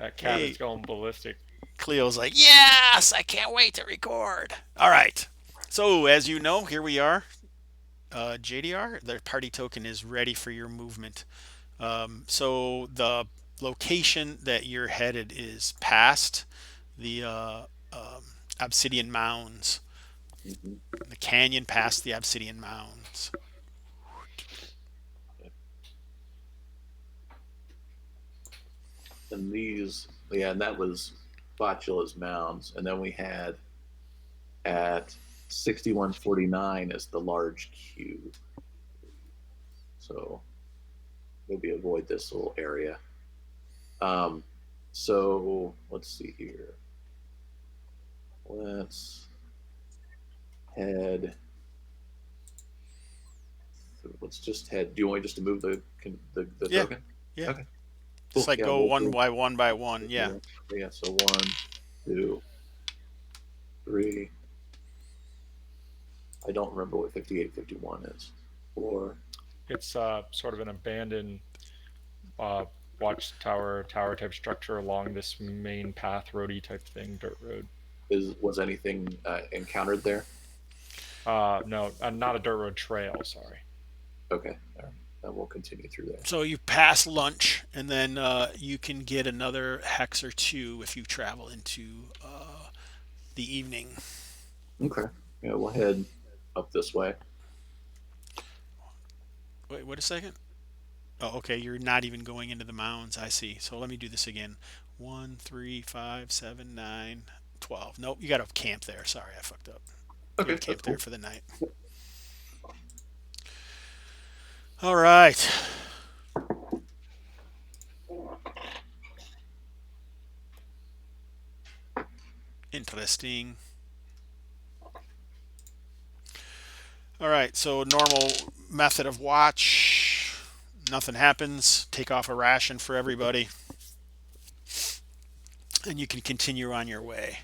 That cat is Hey, going ballistic. Cleo's like, yes, I can't wait to record. All right. So, as you know, here we are. JDR, the party token is ready for your movement. So, the location that you're headed is past the obsidian mounds, Hmm. the canyon past the obsidian mounds. And these, yeah, and that was Botula's mounds. And then we had at 6149 is the large Q. So maybe avoid this little area. Um, so let's see here. Let's head. Let's just head. Do you want just to move the Yeah, token? yeah. Okay, Just cool. like Yeah, go we'll one go. by one by one. Yeah. Yeah, so one, two, three. I don't remember what 58, 51 is. Four. It's sort of an abandoned uh, watchtower tower type structure along this main path, roady type thing, dirt road. Is was anything encountered there? No, not a dirt road trail. Sorry. Okay, all right. Then we'll continue through there. So you pass lunch, and then you can get another hex or two if you travel into the evening. Okay. Yeah, we'll head up this way. Wait, wait a second. Oh, okay. You're not even going into the mounds. I see. So let me do this again. 1, 3, 5, 7, 9, 12. Nope, you got to camp there. Sorry, I fucked up. You got Okay, to that's camp there cool. for the night. All right. Interesting. All right. So normal method of watch. Nothing happens. Take off a ration for everybody, and you can continue on your way.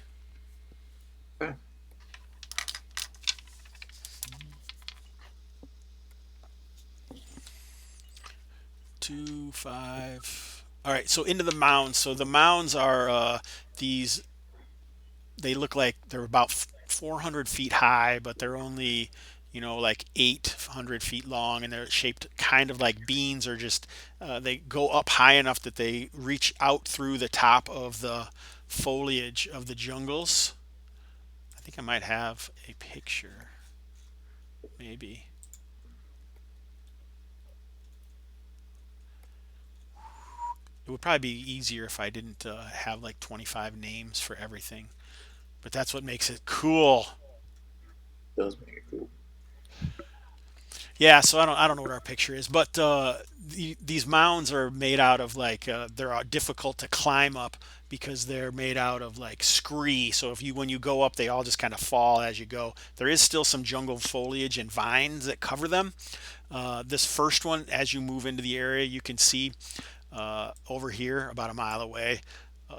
Okay. 2, 5. All right. So into the mounds. So the mounds are these. They look like they're about 400 feet high, but they're only, like 800 feet long, and they're shaped kind of like beans, or just they go up high enough that they reach out through the top of the foliage of the jungles. I think I might have a picture, maybe. It would probably be easier if I didn't have like 25 names for everything, but that's what makes it cool. Does make it cool. Yeah, so I don't know what our picture is, but these mounds are made out of like they're difficult to climb up because they're made out of like scree. So if you when you go up, they all just kind of fall as you go. There is still some jungle foliage and vines that cover them. This first one, as you move into the area, you can see over here, about a mile away.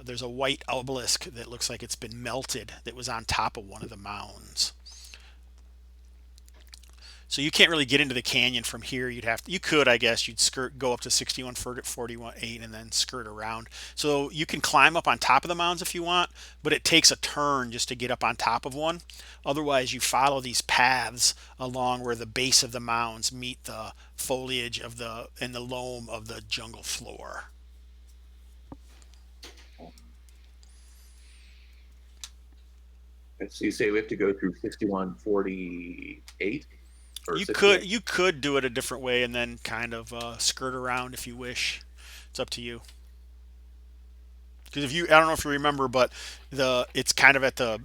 There's a white obelisk that looks like it's been melted that was on top of one of the mounds. So you can't really get into the canyon from here. You could, I guess, you'd go up to 61, 41, 8 and then skirt around. So you can climb up on top of the mounds if you want, but it takes a turn just to get up on top of one. Otherwise, you follow these paths along where the base of the mounds meet the foliage of the and the loam of the jungle floor. Okay, so you say we have to go through 6148 or You 61? could you could do it a different way and then kind of skirt around if you wish. It's up to you. Because if you, I don't know if you remember, but it's kind of at the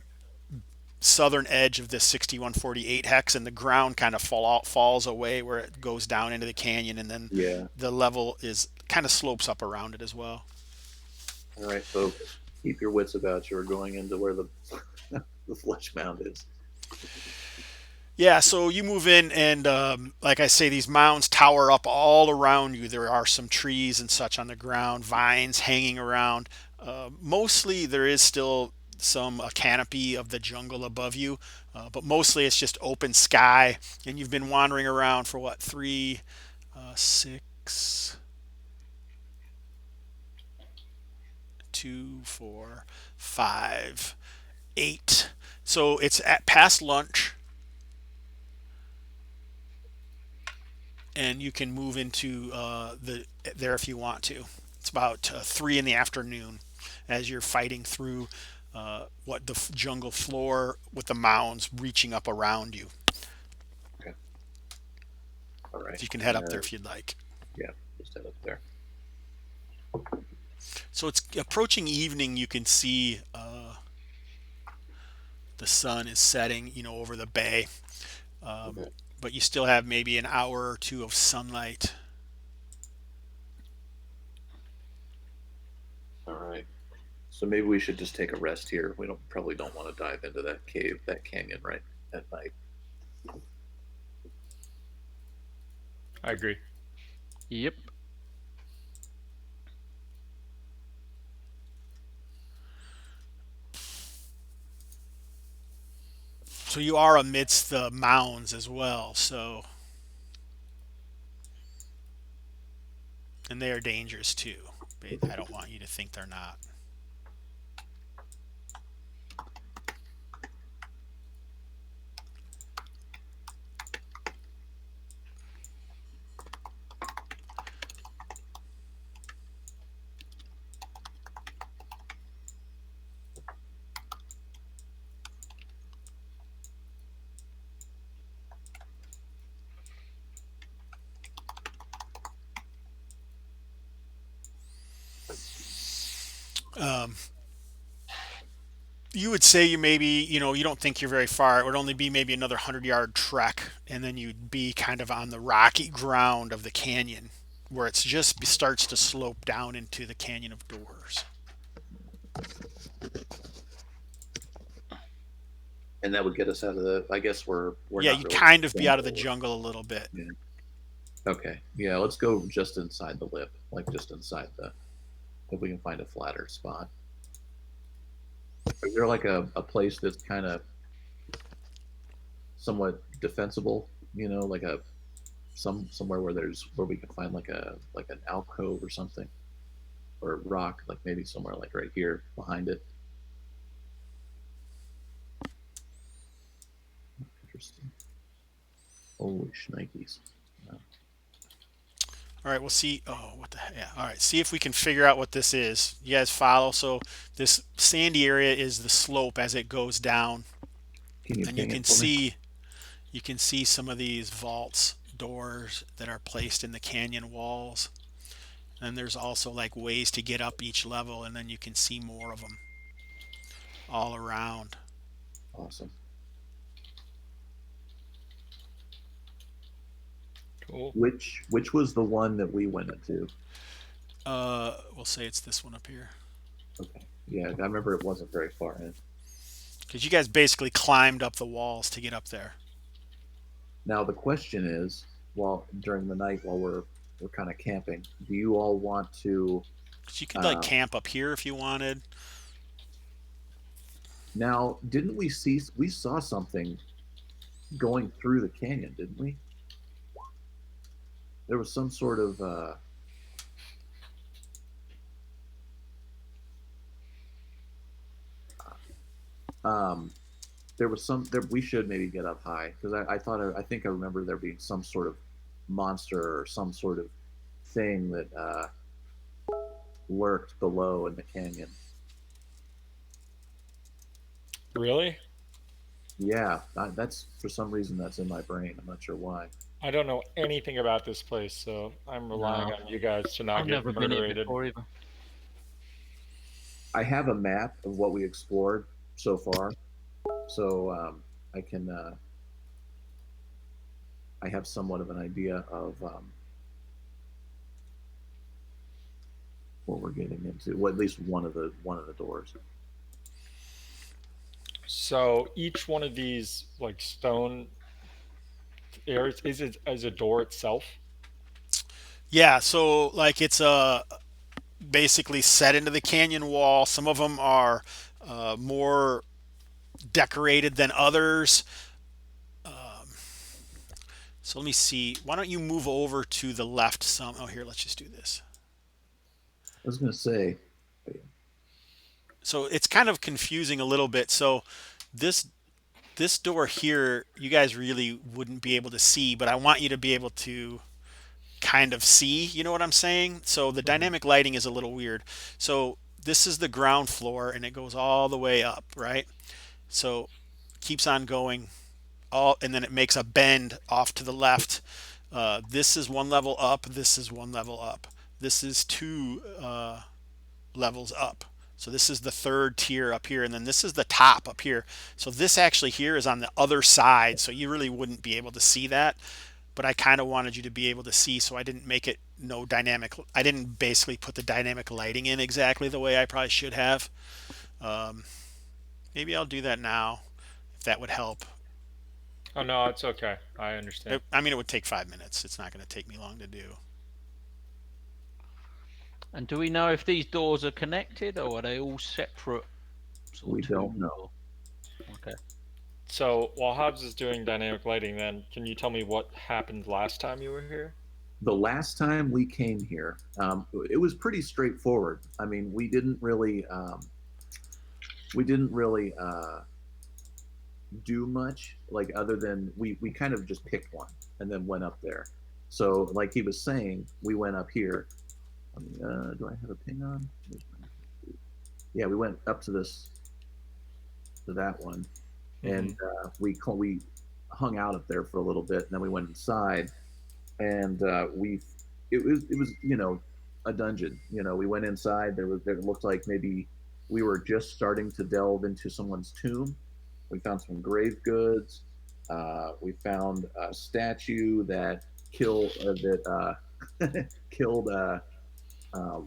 southern edge of this 6148 hex, and the ground kind of falls away where it goes down into the canyon, and then Yeah. the level is kind of slopes up around it as well. All right, folks. Keep your wits about you. We're going into where the the flesh mound is. Yeah, so you move in, and like I say, these mounds tower up all around you. There are some trees and such on the ground, vines hanging around. Mostly, there is still some canopy of the jungle above you, but mostly it's just open sky. And you've been wandering around for what, 3, 6, 2, 4, 5, 8. So it's at past lunch, and you can move into there if you want to. It's about 3 in the afternoon as you're fighting through what the jungle floor with the mounds reaching up around you. Okay. All right. So you can head up there if you'd like. Yeah, just head up there. So it's approaching evening. You can see the sun is setting, over the bay. Okay. But you still have maybe an hour or two of sunlight. All right. So maybe we should just take a rest here. We probably don't want to dive into that cave, that canyon right at night. I agree. Yep. So you are amidst the mounds as well. So, and they are dangerous too. I don't want you to think they're not. Um, you would say you maybe, you don't think you're very far. It would only be maybe another 100-yard trek, and then you'd be kind of on the rocky ground of the canyon where it just starts to slope down into the Canyon of Doors. And that would get us out of the. I guess we're Yeah, not you'd really kind of be out of the jungle. jungle a little bit. Yeah. Okay. Yeah, let's go just inside the lip, like just inside if we can find a flatter spot. Is there like a place that's kind of somewhat defensible? Like somewhere where we can find like an alcove or something, or a rock, like maybe somewhere like right here behind it. Interesting. Holy shnikes. All right, we'll see. Oh, what the heck? Yeah. All right, see if we can figure out what this is. You guys follow. So this sandy area is the slope as it goes down, Can you and you ping can it for me? see some of these vaults doors that are placed in the canyon walls. And there's also like ways to get up each level, and then you can see more of them all around. Awesome. Cool. Which was the one that we went into? We'll say it's this one up here. Okay. Yeah, I remember it wasn't very far in. Because you guys basically climbed up the walls to get up there. Now the question is, while during the night while we're kind of camping, do you all want to? So you could like Uh, camp up here if you wanted. Now, didn't we saw something going through the canyon, didn't we? There was some sort of um, there was some there. We should maybe get up high because I think I remember there being some sort of monster or some sort of thing that lurked below in the canyon. Really? Yeah, that's for some reason that's in my brain. I'm not sure why. I don't know anything about this place, so I'm relying No, on you guys to not I've get never been here murderated. before either. I have a map of what we explored so far, so I can. I have somewhat of an idea of what we're getting into. Well, at least one of the doors. So each one of these like stone areas is it as a door itself? Yeah, so like it's basically set into the canyon wall. Some of them are more decorated than others. So let me see. Why don't you move over to the left some? Oh, here, let's just do this. I was going to say, So it's kind of confusing a little bit. So this this door here, you guys really wouldn't be able to see, but I want you to be able to kind of see, you know what I'm saying? So the Mhm. dynamic lighting is a little weird. So this is the ground floor and it goes all the way up, right? So keeps on going all, and then it makes a bend off to the left. This is one level up. This is one level up. This is two levels up. So this is the third tier up here, and then this is the top up here. So this actually here is on the other side, so you really wouldn't be able to see that. But I kind of wanted you to be able to see, so I didn't make it no dynamic. I didn't basically put the dynamic lighting in exactly the way I probably should have. Um, Maybe I'll do that now, if that would help. Oh no, it's okay. I understand. I mean, it would take 5 minutes. It's not going to take me long to do. And do we know if these doors are connected or are they all separate sort We of don't tombs? know. Okay. So while Hobbs is doing dynamic lighting, then can you tell me what happened last time you were here? The last time we came here, it was pretty straightforward. I mean, we didn't really do much, like other than we kind of just picked one and then went up there. So, like he was saying, we went up here. Do I have a ping on? Yeah, we went up to that one, and we hung out up there for a little bit, and then we went inside, and we it was a dungeon. We went inside. There looked like maybe we were just starting to delve into someone's tomb. We found some grave goods. We found a statue that killed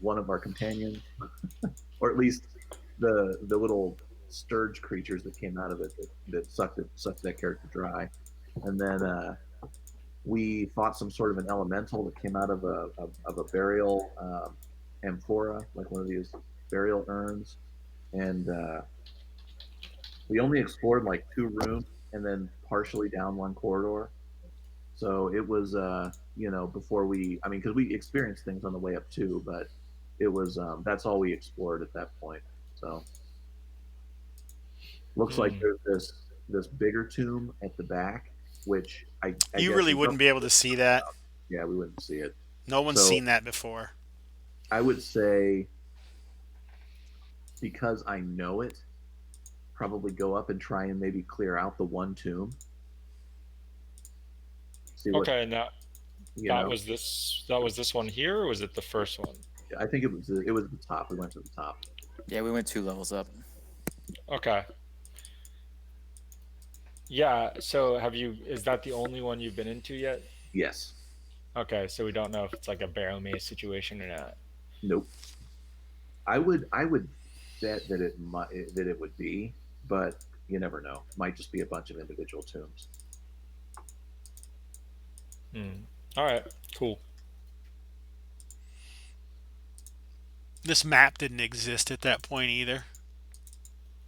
one of our companions, or at least the little sturge creatures that came out of it that sucked that character dry. And then we fought some sort of an elemental that came out of a burial amphora, like one of these burial urns. And we only explored like two rooms and then partially down one corridor. So it was, before I mean, because we experienced things on the way up too, but it was, that's all we explored at that point. So looks like Hmm. there's this bigger tomb at the back, which I You guess really we don't. wouldn't be able to see that. Yeah, we wouldn't see it. No one's So seen that before. I would say, because I know it, probably go up and try and maybe clear out the one tomb. See what Okay, and that you that know. was this one here, or was it the first one? I think it was the top. We went to the top. Yeah, we went 2 levels up. Okay. Yeah, so is that the only one you've been into yet? Yes. Okay, so we don't know if it's like a barrel maze situation or not. Nope. I would bet that it would be, but you never know. Might just be a bunch of individual tombs. Hmm. All right, cool. This map didn't exist at that point either.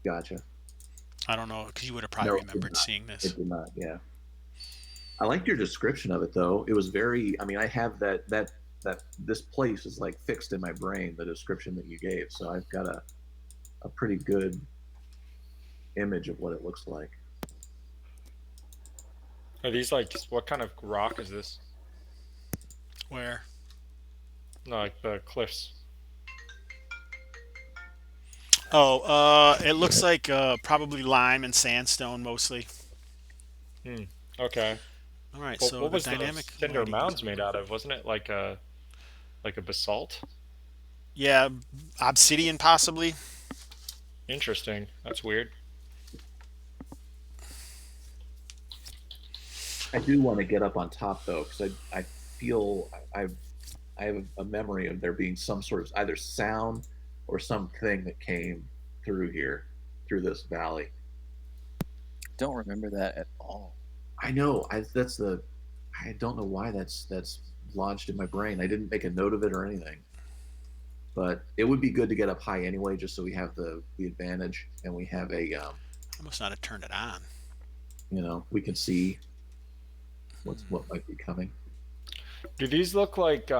Gotcha. I don't know, because you would have No, probably it did remembered not. seeing this. It did not. Yeah. I liked your description of it though. It was very. I mean, I have that this place is like fixed in my brain. The description that you gave, so I've got a pretty good image of what it looks like. Are these like what kind of rock is this? Where? No, like the cliffs. Oh, it looks like probably lime and sandstone mostly. Hmm. Okay. All right, Well, so what the was the dynamic cinder lighting mounds doesn't made work. out of? Wasn't it like a basalt? Yeah, obsidian possibly. Interesting. That's weird. I do want to get up on top though, because I feel I have a memory of there being some sort of either sound or something that came through here, through this valley. Don't remember that at all. I know. I don't know why that's lodged in my brain. I didn't make a note of it or anything. But it would be good to get up high anyway, just so we have the advantage and we have I must not have turned it on. we can see what might be coming. Do these look like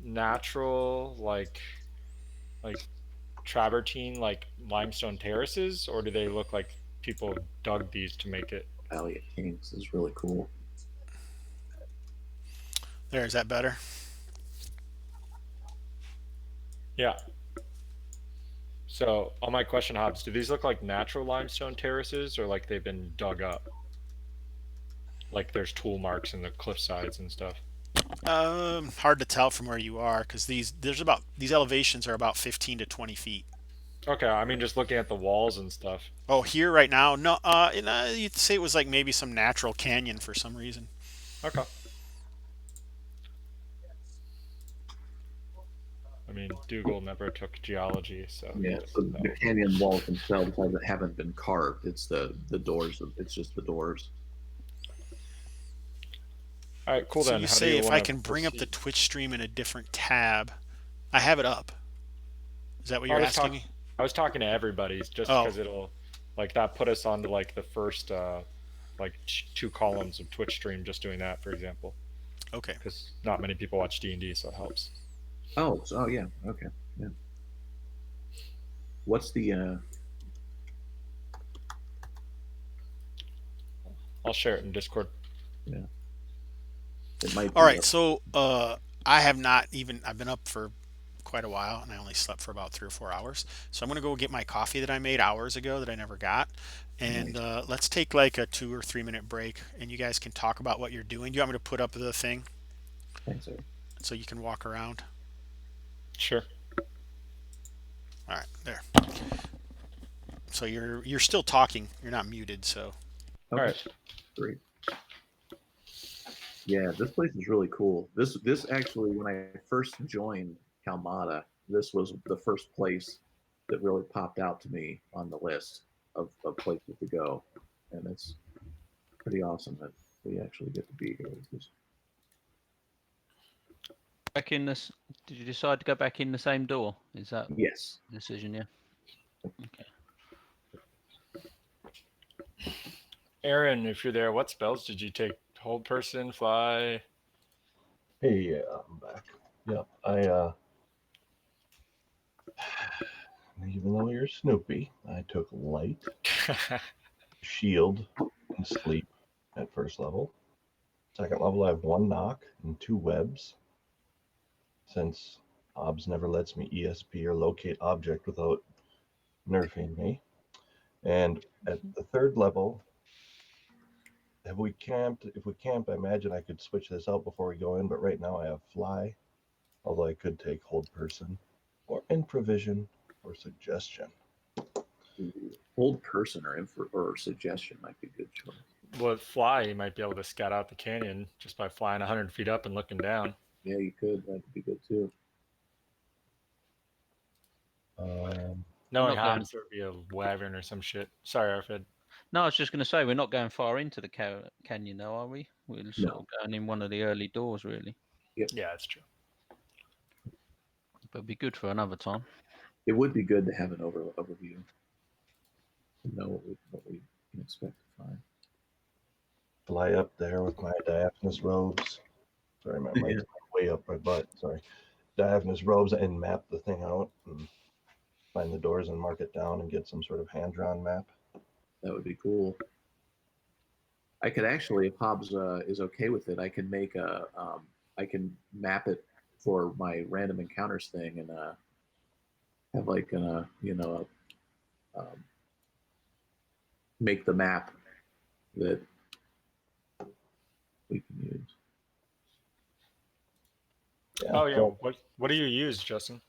natural like travertine like limestone terraces, or do they look like people dug these to make it? Valley of Kings is really cool. There, is that better? Yeah. So on my question, Hobbs, do these look like natural limestone terraces or like they've been dug up? Like there's tool marks in the cliff sides and stuff. Hard to tell from where you are because these elevations are about 15 to 20 feet. Okay, I mean just looking at the walls and stuff. Oh, here right now, no. You'd say it was like maybe some natural canyon for some reason. Okay. I mean, Dougal never took geology, so he Yeah, doesn't so know. the canyon walls themselves haven't been carved. It's the doors. It's just the doors. All right, cool So then. you How do say you if want I to can bring up the proceed? Twitch stream in a different tab, I have it up. Is that what I you're was asking talking. me? I was talking to everybody's just Oh, because it'll, like, that put us onto like the first, like two columns of Twitch stream just doing that, for example, okay. because not many people watch D&D, so it helps. Oh, yeah, okay, yeah. What's the? I'll share it in Discord. Yeah, it might All be right. So I have not even. I've been up for quite a while, and I only slept for about 3 or 4 hours. So I'm gonna go get my coffee that I made hours ago that I never got, and nice. let's take like a 2 or 3 minute break, and you guys can talk about what you're doing. Do you want me to put up the thing Thanks, sir. so you can walk around? Sure. All right, there. So you're still talking. You're not muted. So All Okay, right. great. Yeah, this place is really cool. This actually, when I first joined Kalmatta, this was the first place that really popped out to me on the list of places to go, and it's pretty awesome that we actually get to be here. Back in this. Did you decide to go back in the same door? Is that Yes. the decision? Yeah. Okay. Aaron, if you're there, what spells did you take? Hold person, fly. Hey, yeah, I'm back. Yep, even though you're Snoopy, I took light, shield, and sleep at first level. Second level, I have 1 knock and 2 webs. Since Hobbs never lets me ESP or locate object without nerfing me. And at the third level, if we camp, I imagine I could switch this out before we go in, but right now I have fly, although I could take hold person or improvision or suggestion. Hold person or suggestion might be a good choice. Well, with fly, you might be able to scout out the canyon just by flying 100 feet up and looking down. Yeah, you could. That'd be good too. Knowing Not going. Hobbs, there would be a wyvern or some shit. Sorry, Arfid. No, I was just going to say we're not going far into the canyon, though, are we? We're sort No. of going in one of the early doors, really. Yep. Yeah, that's true. But it'd be good for another time. It would be good to have an overview. To know what we can expect to find. Fly up there with my diaphanous robes. Sorry, my mic's way up my butt. Sorry. Diaphanous robes and map the thing out and find the doors and mark it down and get some sort of hand-drawn map. That would be cool. I could actually, if Hobbs is okay with it, I can make I can map it for my random encounters thing and have like make the map that we can use. Yeah, Oh yeah. so What do you use, Justin?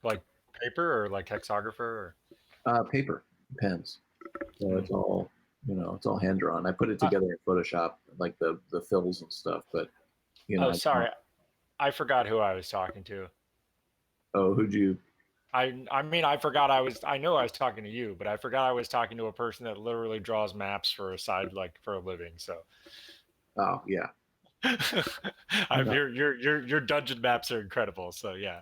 Like paper or like hexographer? Or... Paper, pens. So it's all it's all hand drawn. I put it together in Photoshop, like the fills and stuff. But Oh, sorry. I forgot who I was talking to. Oh, who'd you? I mean, I forgot I know I was talking to you, but I forgot I was talking to a person that literally draws maps for a side, like for a living. So. Oh yeah. Your dungeon maps are incredible. So yeah.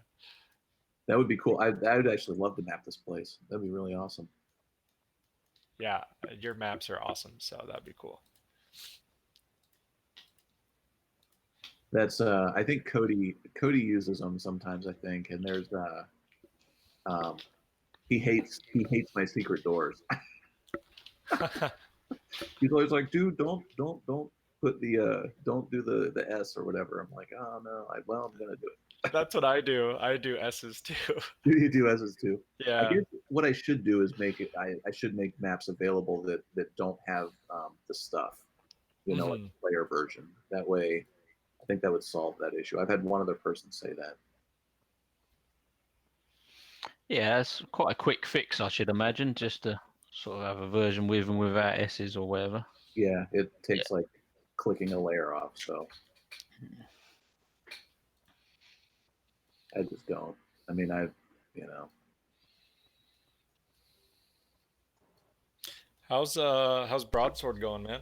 That would be cool. I would actually love to map this place. That'd be really awesome. Yeah, your maps are awesome. So that'd be cool. That's I think Cody uses them sometimes. I think, and there's He hates my secret doors. He's always like, dude, don't put the don't do the S or whatever. I'm like, oh no, I'm gonna do it. That's what I do. I do S's too. You do S's too. I Yeah. guess what I should do is make it. I should make maps available that don't have the stuff, like the player version. That way, I think that would solve that issue. I've had one other person say that. Yeah, it's quite a quick fix, I should imagine, just to sort of have a version with and without S's or whatever. Yeah, it takes like clicking a layer off. So I just don't. I mean, How's Broadsword going, man?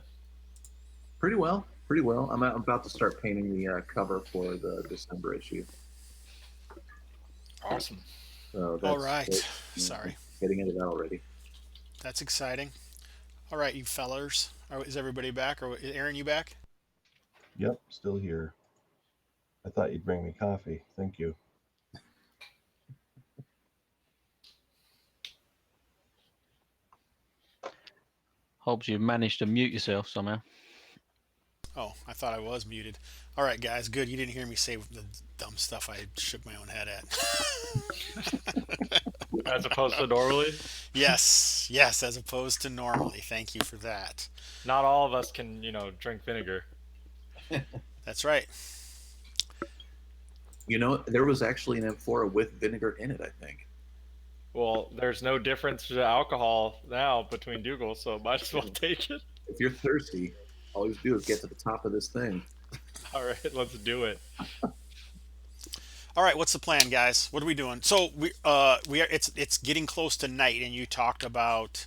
pretty well. Pretty well. I'm about to start painting the cover for the December issue. Awesome. So All right. great. Sorry. Getting into that already. That's exciting. All right, you fellers. Is everybody back? Or is Aaron, you back? Yep, still here. I thought you'd bring me coffee. Thank you. Hobbs, you've managed to mute yourself somehow. Oh, I thought I was muted. All right, guys. Good. You didn't hear me say the dumb stuff I shook my own head at. As opposed to normally? Yes, as opposed to normally. Thank you for that. Not all of us can, drink vinegar. That's right. There was actually an amphora with vinegar in it, I think. Well, there's no difference to alcohol now between Dougal, so might as well take it. If you're thirsty, all you do is get to the top of this thing. All right, let's do it. All right, what's the plan, guys? What are we doing? So we are. It's getting close to night, and you talked about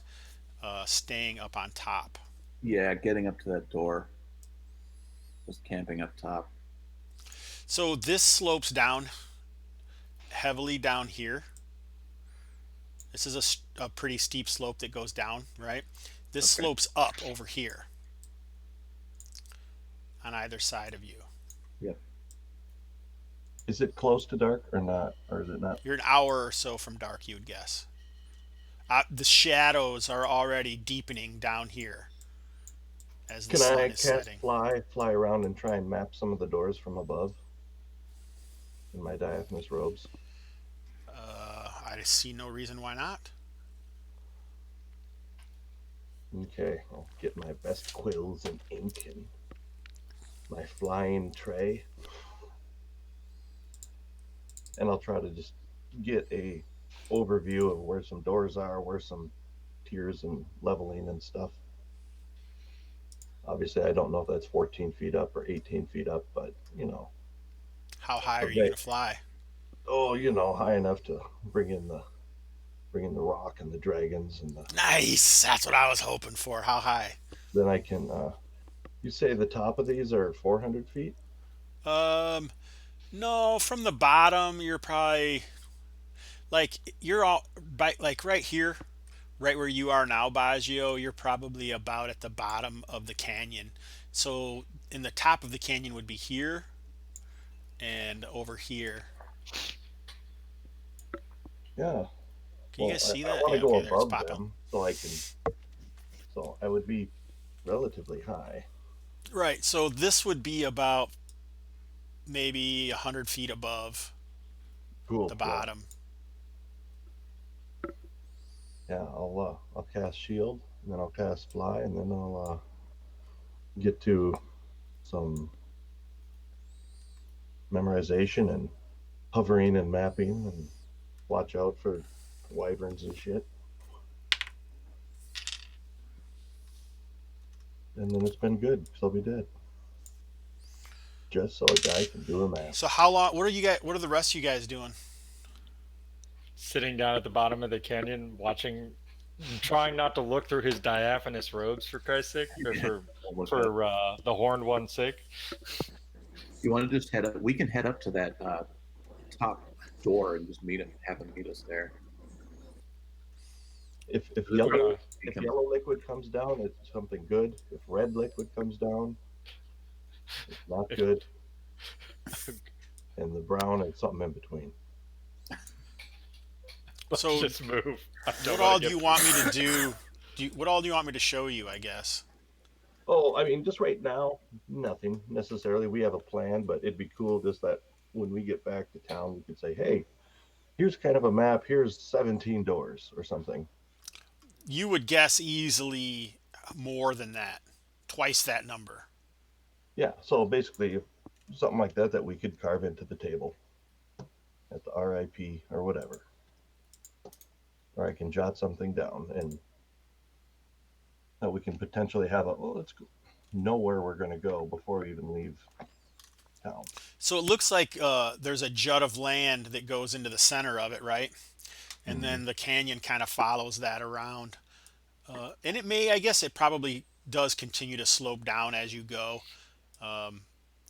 staying up on top. Yeah, getting up to that door. Just camping up top. So this slopes down heavily down here. This is a pretty steep slope that goes down, right? This slopes up over here on either side of you. Yep. Is it close to dark or not? Or is it not? You're an hour or so from dark, you would guess. The shadows are already deepening down here as the Can sun I is cast setting. fly around and try and map some of the doors from above in my diaphanous robes? I see no reason why not. Okay, I'll get my best quills and ink and my flying tray. And I'll try to just get a overview of where some doors are, where some tiers and leveling and stuff. Obviously, I don't know if that's 14 feet up or 18 feet up, but, How high are you going to fly? Oh, high enough to bring in the rock and the dragons and the. Nice. That's what I was hoping for. How high? Then I can. You say the top of these are 400 feet? No. From the bottom, you're probably you're all right here, right where you are now, Baggio. You're probably about at the bottom of the canyon. So, in the top of the canyon would be here, and over here. Yeah. Can you guys see that? I want to go above popping. them so I can. So I would be relatively high. Right. So this would be about maybe 100 feet above the bottom. Yeah, I'll cast shield, and then I'll cast fly, and then I'll get to some memorization and hovering and mapping and watch out for wyverns and shit. And then it's been good, so I'll be dead. Just so a guy can do a map. So how long? What are the rest of you guys doing? Sitting down at the bottom of the canyon, trying not to look through his diaphanous robes, for Christ's sake, or for the horned one's sake. You want to just head up? We can head up to that top door and just have him meet us there. If yellow liquid comes down, it's something good. If red liquid comes down, it's not good. And the brown, it's something in between. Let's So just move. I don't what all wanna do get- you want me to do? What all do you want me to show you, I guess? Oh, I mean, just right now, nothing necessarily. We have a plan, but it'd be cool just that when we get back to town, we could say, hey, here's kind of a map. Here's 17 doors or something. You would guess easily more than that, twice that number. Yeah. So basically, something like that we could carve into the table at the RIP or whatever. Or I can jot something down and that we can potentially have let's go, know where we're going to go before we even leave town. So it looks like there's a jut of land that goes into the center of it, right? And then the canyon kind of follows that around. And I guess it probably does continue to slope down as you go.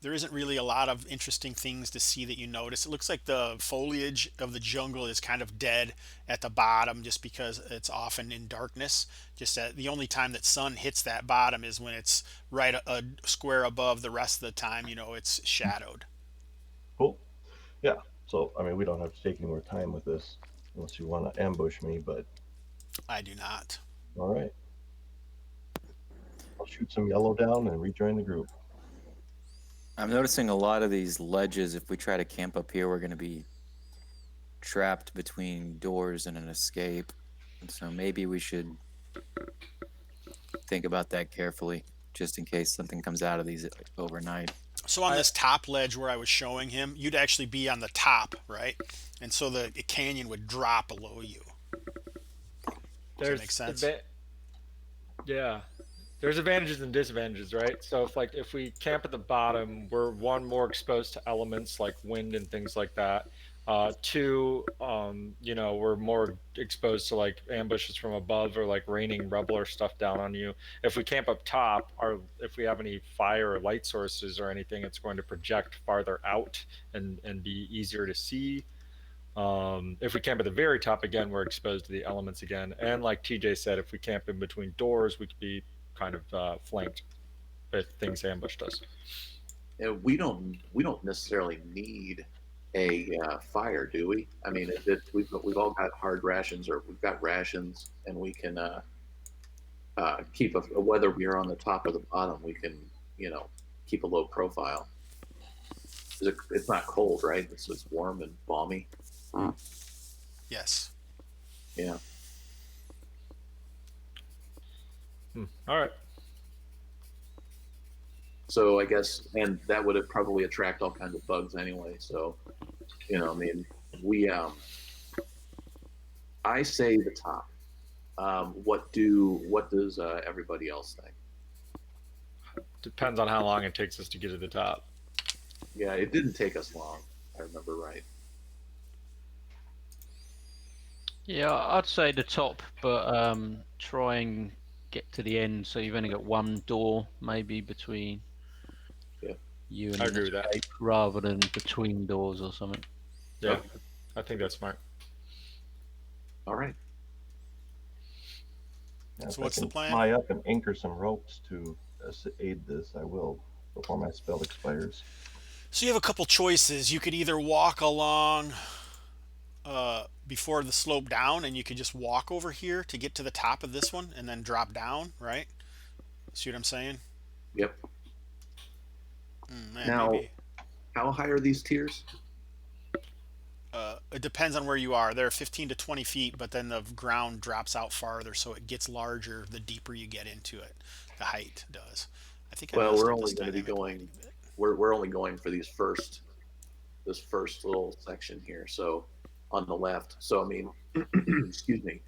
There isn't really a lot of interesting things to see that you notice. It looks like the foliage of the jungle is kind of dead at the bottom just because it's often in darkness. Just that the only time that sun hits that bottom is when it's right a square above. The rest of the time, it's shadowed. Cool. Yeah. So, I mean, we don't have to take any more time with this unless you want to ambush me, but I do not. all right. I'll shoot some yellow down and rejoin the group. I'm noticing a lot of these ledges. If we try to camp up here, we're going to be trapped between doors and an escape. And so maybe we should think about that carefully, just in case something comes out of these overnight. So on this top ledge where I was showing him, you'd actually be on the top, right? And so the canyon would drop below you. Does that make sense? Yeah. There's advantages and disadvantages, right? So if we camp at the bottom, we're more exposed to elements like wind and things like that. Two, we're more exposed to like ambushes from above or like raining rubble or stuff down on you. If we camp up top, or if we have any fire or light sources or anything, it's going to project farther out and be easier to see. If we camp at the very top, again, we're exposed to the elements again. And like TJ said, if we camp in between doors, we could be kind of flanked if things ambushed us. And we don't necessarily need a fire, do we? I mean, we've all got hard rations, or we've got rations, and we can keep whether we are on the top or the bottom, we can keep a low profile. It's not cold, right? It's warm and balmy. Yes. Yeah. All right. So I guess, and that would have probably attract all kinds of bugs anyway. So, I mean, I say the top. What does everybody else think? Depends on how long it takes us to get to the top. Yeah, it didn't take us long. I remember right. Yeah, I'd say the top, but try and get to the end so you've only got one door maybe between you and I agree with that. escape, rather than between doors or something. Yeah, I think that's smart. All right. Yeah, So if what's I the can plan? Fly up and anchor some ropes to aid this. I will before my spell expires. So you have a couple choices. You could either walk along before the slope down, and you could just walk over here to get to the top of this one and then drop down, right? See what I'm saying? Yep. Man, Now, maybe. how high are these tiers? It depends on where you are. They're 15 to 20 feet, but then the ground drops out farther, so it gets larger the deeper you get into it. The height does. I think. Well, messed we're up only this going to be dynamic going. lighting bit. We're only going for this first little section here. So on the left. So I mean, excuse me.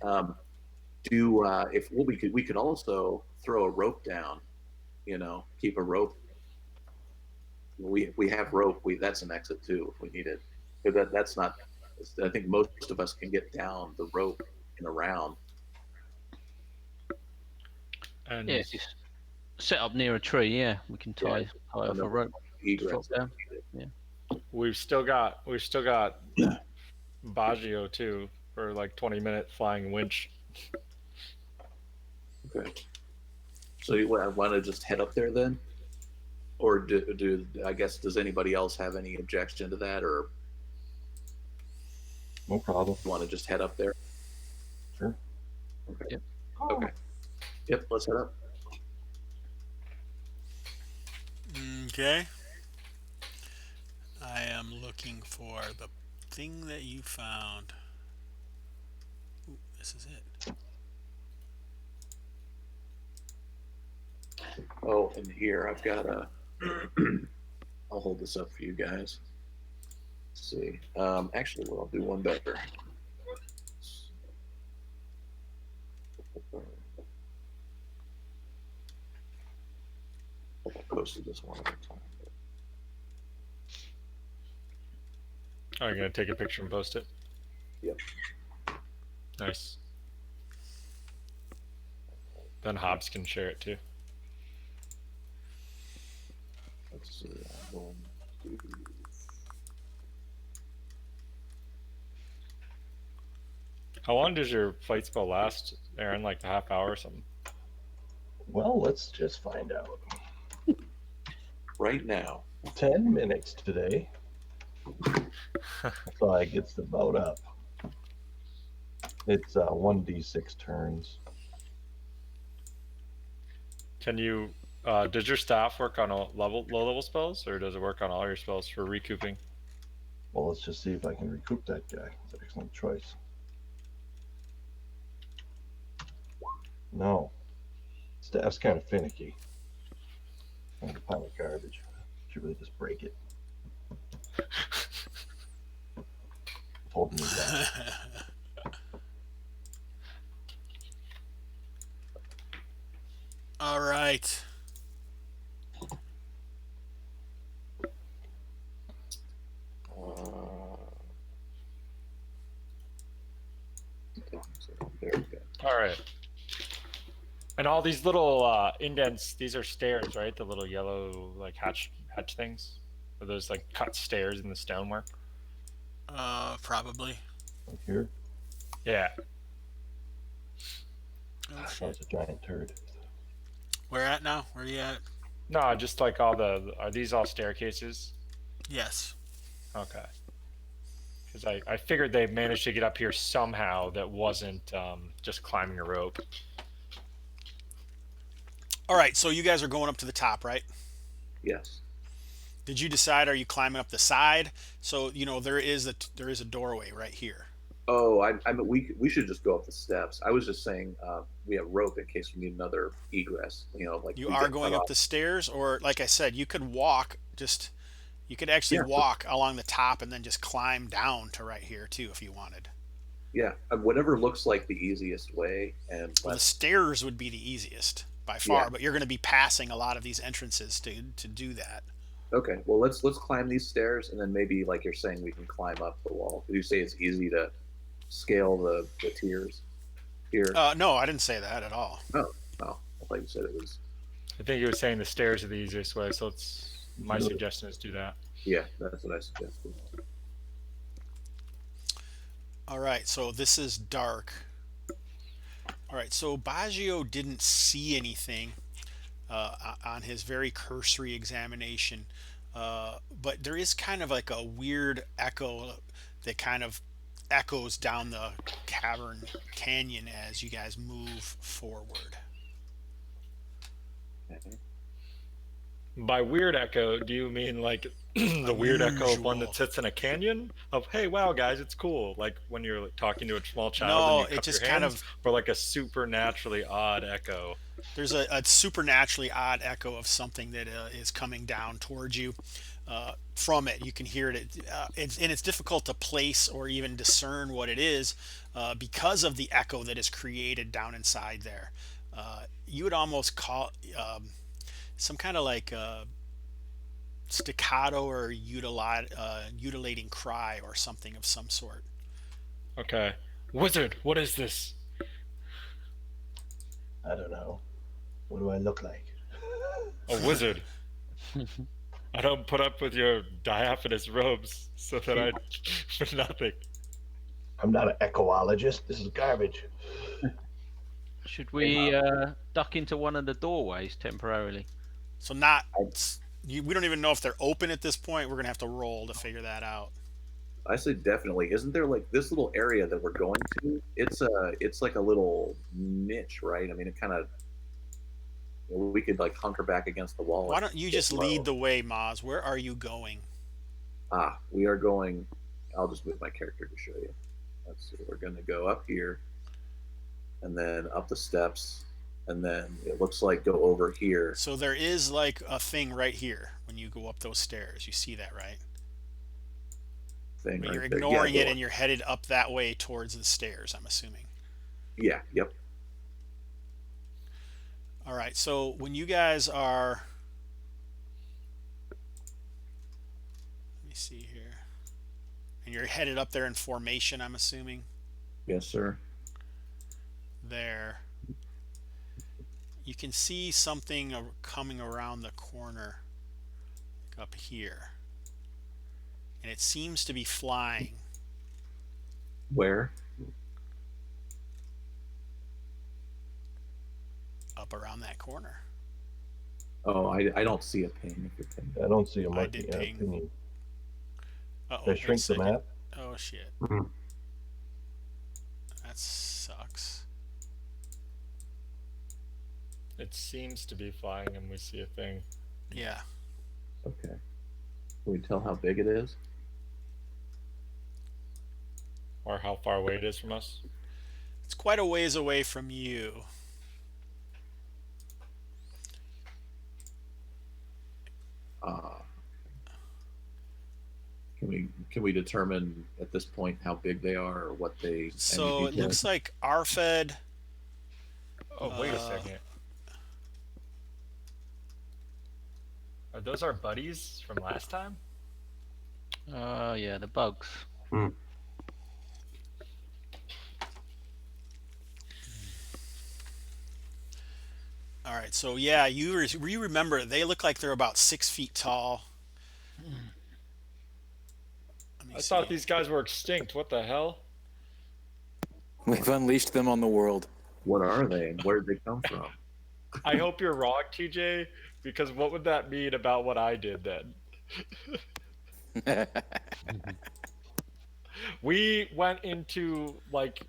We could also throw a rope down. Keep a rope. We have rope. That's an exit too if we need it. But that's not. I think most of us can get down the rope and around. And Yeah, just set up near a tree. Yeah, we can tie off a rope. Egress. Drop down. we've still got Baggio too for like 20-minute flying winch. Okay. So you want to just head up there then, or do I guess does anybody else have any objection to that, or? No problem. You want to just head up there? Sure. Okay. Yep. Okay. Yep, let's head up. Okay. I am looking for the thing that you found. Ooh, this is it. Oh, and here I've got a. I'll hold this up for you guys. Let's see. Actually, well, I'll do one better. I posted this one at a time. Oh, you're gonna take a picture and post it? Yep. Nice. Then Hobbs can share it too. Let's see. I'm going to. How long does your flight spell last, Aaron? Like a half hour or something? Well, let's just find out. Right now. 10 minutes today. So I gets the boat up. It's 1d6 turns. Can you? Does your staff work on low level spells, or does it work on all your spells for recouping? Well, let's just see if I can recoup that guy. It's an excellent choice. No. Staff's kind of finicky. Like a pile of garbage. Should really just break it. It's holding me down. All right. There we go. All right. And all these little indents, these are stairs, right? The little yellow like hatch things. Are those like cut stairs in the stonework? Probably. Like here. Yeah. Oh, That's shit. a giant turd. Where at now? Where are you at? No, just like all the. Are these all staircases? Yes. Okay. Because I figured they managed to get up here somehow that wasn't just climbing a rope. All right. So you guys are going up to the top, right? Yes. Did you decide? Are you climbing up the side? So there is a doorway right here. Oh, I mean, we should just go up the steps. I was just saying we have rope in case we need another egress. Like You we are get going cut up off. the stairs, or like I said, you could walk. You could actually Yeah. walk along the top and then just climb down to right here too, if you wanted. Yeah, whatever looks like the easiest way, and Well, the let's. stairs would be the easiest by far, Yeah. but you're going to be passing a lot of these entrances to do that. Okay, well let's climb these stairs, and then maybe like you're saying, we can climb up the wall. Did you say it's easy to scale the tiers here? No, I didn't say that at all. Oh, I thought you said it was. I think you were saying the stairs are the easiest way, so my Really? suggestion is do that. Yeah, that's what I suggested. All right, so this is dark. All right, so Baggio didn't see anything on his very cursory examination, but there is kind of like a weird echo that kind of echoes down the cavern canyon as you guys move forward. Okay. By weird echo, do you mean like the weird echo of one Unusual. that sits in a canyon? Of hey, wow, guys, it's cool. Like when you're like, talking to a small child No, and you it cup just your kind hands, of or like a supernaturally odd echo. there's a supernaturally odd echo of something that is coming down towards you. From it, you can hear it, and it's difficult to place or even discern what it is because of the echo that is created down inside there. You would almost call some kind of like staccato or utilating cry or something of some sort. Okay, wizard, what is this? I don't know. What do I look like? A wizard. I don't put up with your diaphanous robes so that I for nothing. I'm not an echoologist. This is garbage. Should we duck into one of the doorways temporarily? So we don't even know if they're open at this point. We're gonna have to roll to figure that out. I say definitely. Isn't there like this little area that we're going to? It's like a little niche, right? I mean, it kind of we could like hunker back against the wall. Why And don't you get just low. lead the way, Maz? Where are you going? We are going. I'll just move my character to show you. Let's see. We're going to go up here, and then up the steps, and then it looks like go over here. So there is like a thing right here when you go up those stairs. You see that, right? Thing But right you're there. ignoring Yeah, it and you're headed up that way towards the stairs, I'm assuming. yeah. Yep. All right, so when you guys are, let me see here, and you're headed up there in formation, I'm assuming. Yes, sir. There, you can see something coming around the corner up here, and it seems to be flying. Where? Up around that corner. Oh, I don't see a ping if you're pinging. I don't see a I monkey. did ping. Pinging. Uh-oh, Should I wait a shrink the second. map? Oh shit. That sucks. It seems to be flying, and we see a thing. Yeah. Okay. Can we tell how big it is? Or how far away it is from us. It's quite a ways away from you. Can we determine at this point how big they are or what they? So it looks like Arfed. Oh, wait a second. Are those our buddies from last time? Yeah, the bugs. All right, so yeah, you remember they look like they're about 6 feet tall. I thought these guys were extinct. What the hell? We've unleashed them on the world. What are they and where did they come from? I hope you're wrong, TJ, because what would that mean about what I did then? We went into like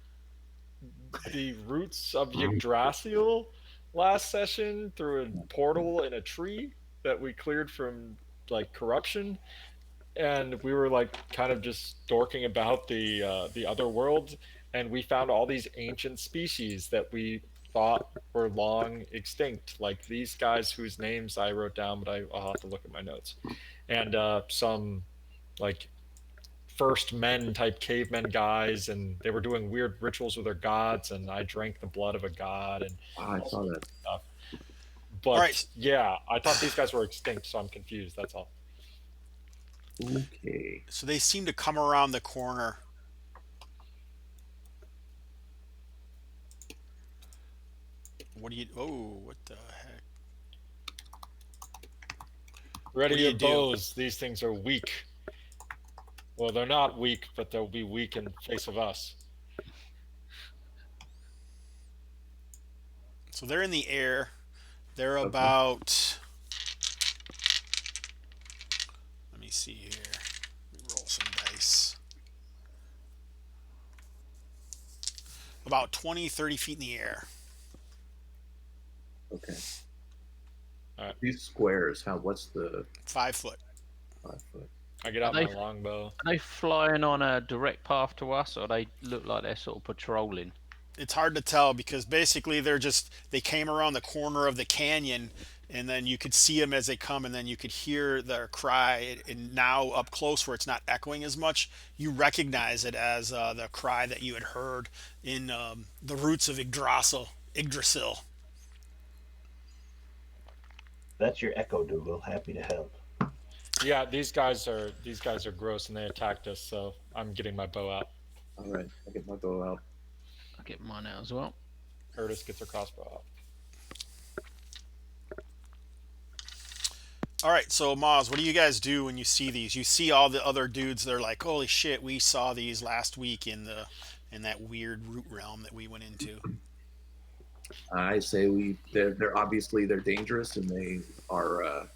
the roots of Yggdrasil last session through a portal in a tree that we cleared from like corruption, and we were like kind of just dorking about the other world, and we found all these ancient species that we thought were long extinct, like these guys whose names I wrote down, but I'll have to look at my notes, and some like first men type cavemen guys, and they were doing weird rituals with their gods, and I drank the blood of a god and I saw that. stuff. But right. yeah, I thought these guys were extinct, so I'm confused, that's all. Okay. So they seem to come around the corner. What do you? Oh, what the heck? Ready What do you your do? bows, these things are weak. Well, they're not weak, but they'll be weak in the face of us. So they're in the air. They're Okay. about. Let me see here. Let me roll some dice. About 20, 30 feet in the air. Okay. All right. These squares. What's the 5 foot. 5 foot? I get out Are my they- longbow. Are they flying on a direct path to us, or they look like they're sort of patrolling? It's hard to tell because basically they came around the corner of the canyon, and then you could see them as they come, and then you could hear their cry. And now up close where it's not echoing as much, you recognize it as the cry that you had heard in the roots of Yggdrasil. That's your Echo Dougal. Happy to help. Yeah, these guys are gross, and they attacked us, so I'm getting my bow out. All right. I get my bow out. I'll get mine out as well. Curtis gets her crossbow out. All right, so Maz, what do you guys do when you see these? You see all the other dudes. They're like, "Holy shit, we saw these last week in that weird root realm that we went into." I say they're obviously they're dangerous and they are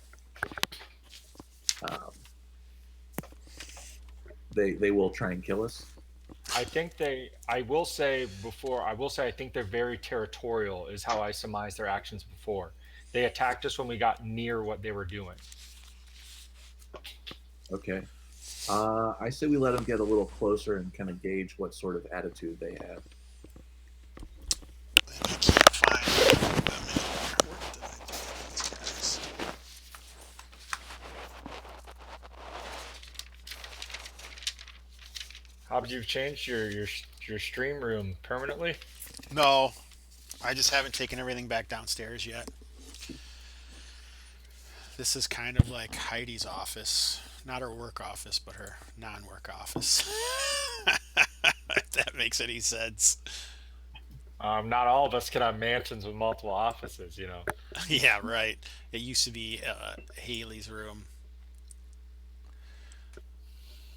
they will try and kill us. I will say, I think they're very territorial, is how I surmised their actions before. They attacked us when we got near what they were doing. Okay. I say we let them get a little closer and kind of gauge what sort of attitude they have. And I can't find them anymore. Where did I put these guys? Hobbs, you've changed your stream room permanently? No, I just haven't taken everything back downstairs yet. This is kind of like Heidi's office. Not her work office, but her non-work office. If that makes any sense. Not all of us can have mansions with multiple offices, you know. Yeah, right. It used to be Haley's room.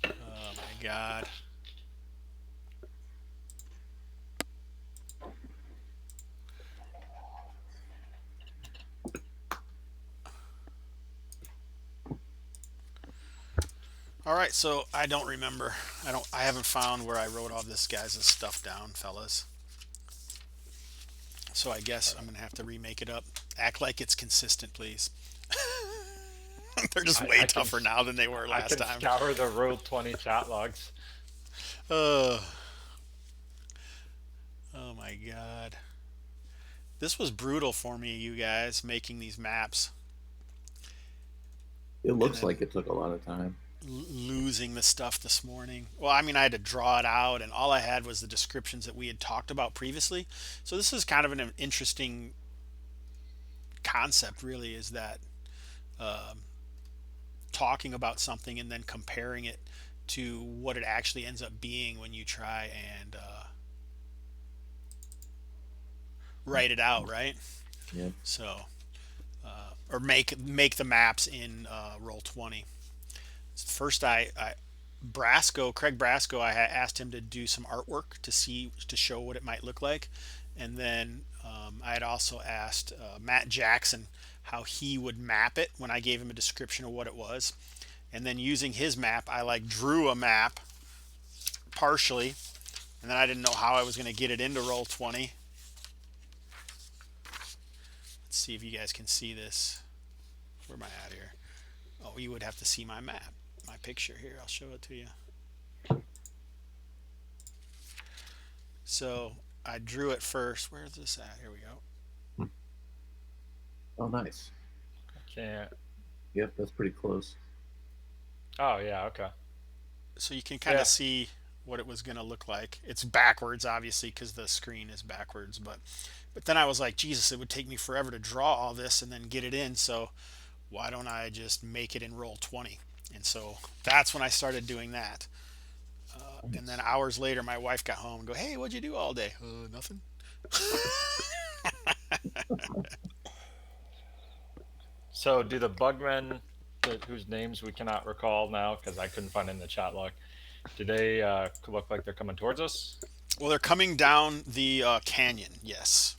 Oh my God. All right, so I don't remember. I haven't found where I wrote all this guy's stuff down, fellas. So I guess I'm gonna have to remake it up. Act like it's consistent, please. They're just way I can- tougher now than they were I last can time. scour the Roll20 chat logs. Oh my God. This was brutal for me, you guys, making these maps. It looks then- like it took a lot of time. Losing the stuff this morning. Well, I mean, I had to draw it out, and all I had was the descriptions that we had talked about previously. So this is kind of an interesting concept, really, is that talking about something and then comparing it to what it actually ends up being when you try and write it out, right? Yeah. So, or make the maps in Roll20. First, Craig Brasco, I asked him to do some artwork to show what it might look like, and then I had also asked Matt Jackson how he would map it when I gave him a description of what it was, and then using his map, I drew a map partially, and then I didn't know how I was going to get it into Roll20. Let's see if you guys can see this. Where am I at here? Oh, you would have to see my map. My picture here. I'll show it to you. So I drew it first. Where's this at? Here we go. Oh, nice. Can't. Yep, that's pretty close. Oh yeah, okay. So you can kind of Yeah. see what it was going to look like. It's backwards, obviously, because the screen is backwards. But then I was like, Jesus, it would take me forever to draw all this and then get it in. So why don't I just make it in Roll20? And so that's when I started doing that. And then hours later, my wife got home and go, "Hey, what'd you do all day?" Nothing. So do the bugmen, whose names we cannot recall now because I couldn't find it in the chat log, do they look like they're coming towards us? Well, they're coming down the canyon. Yes.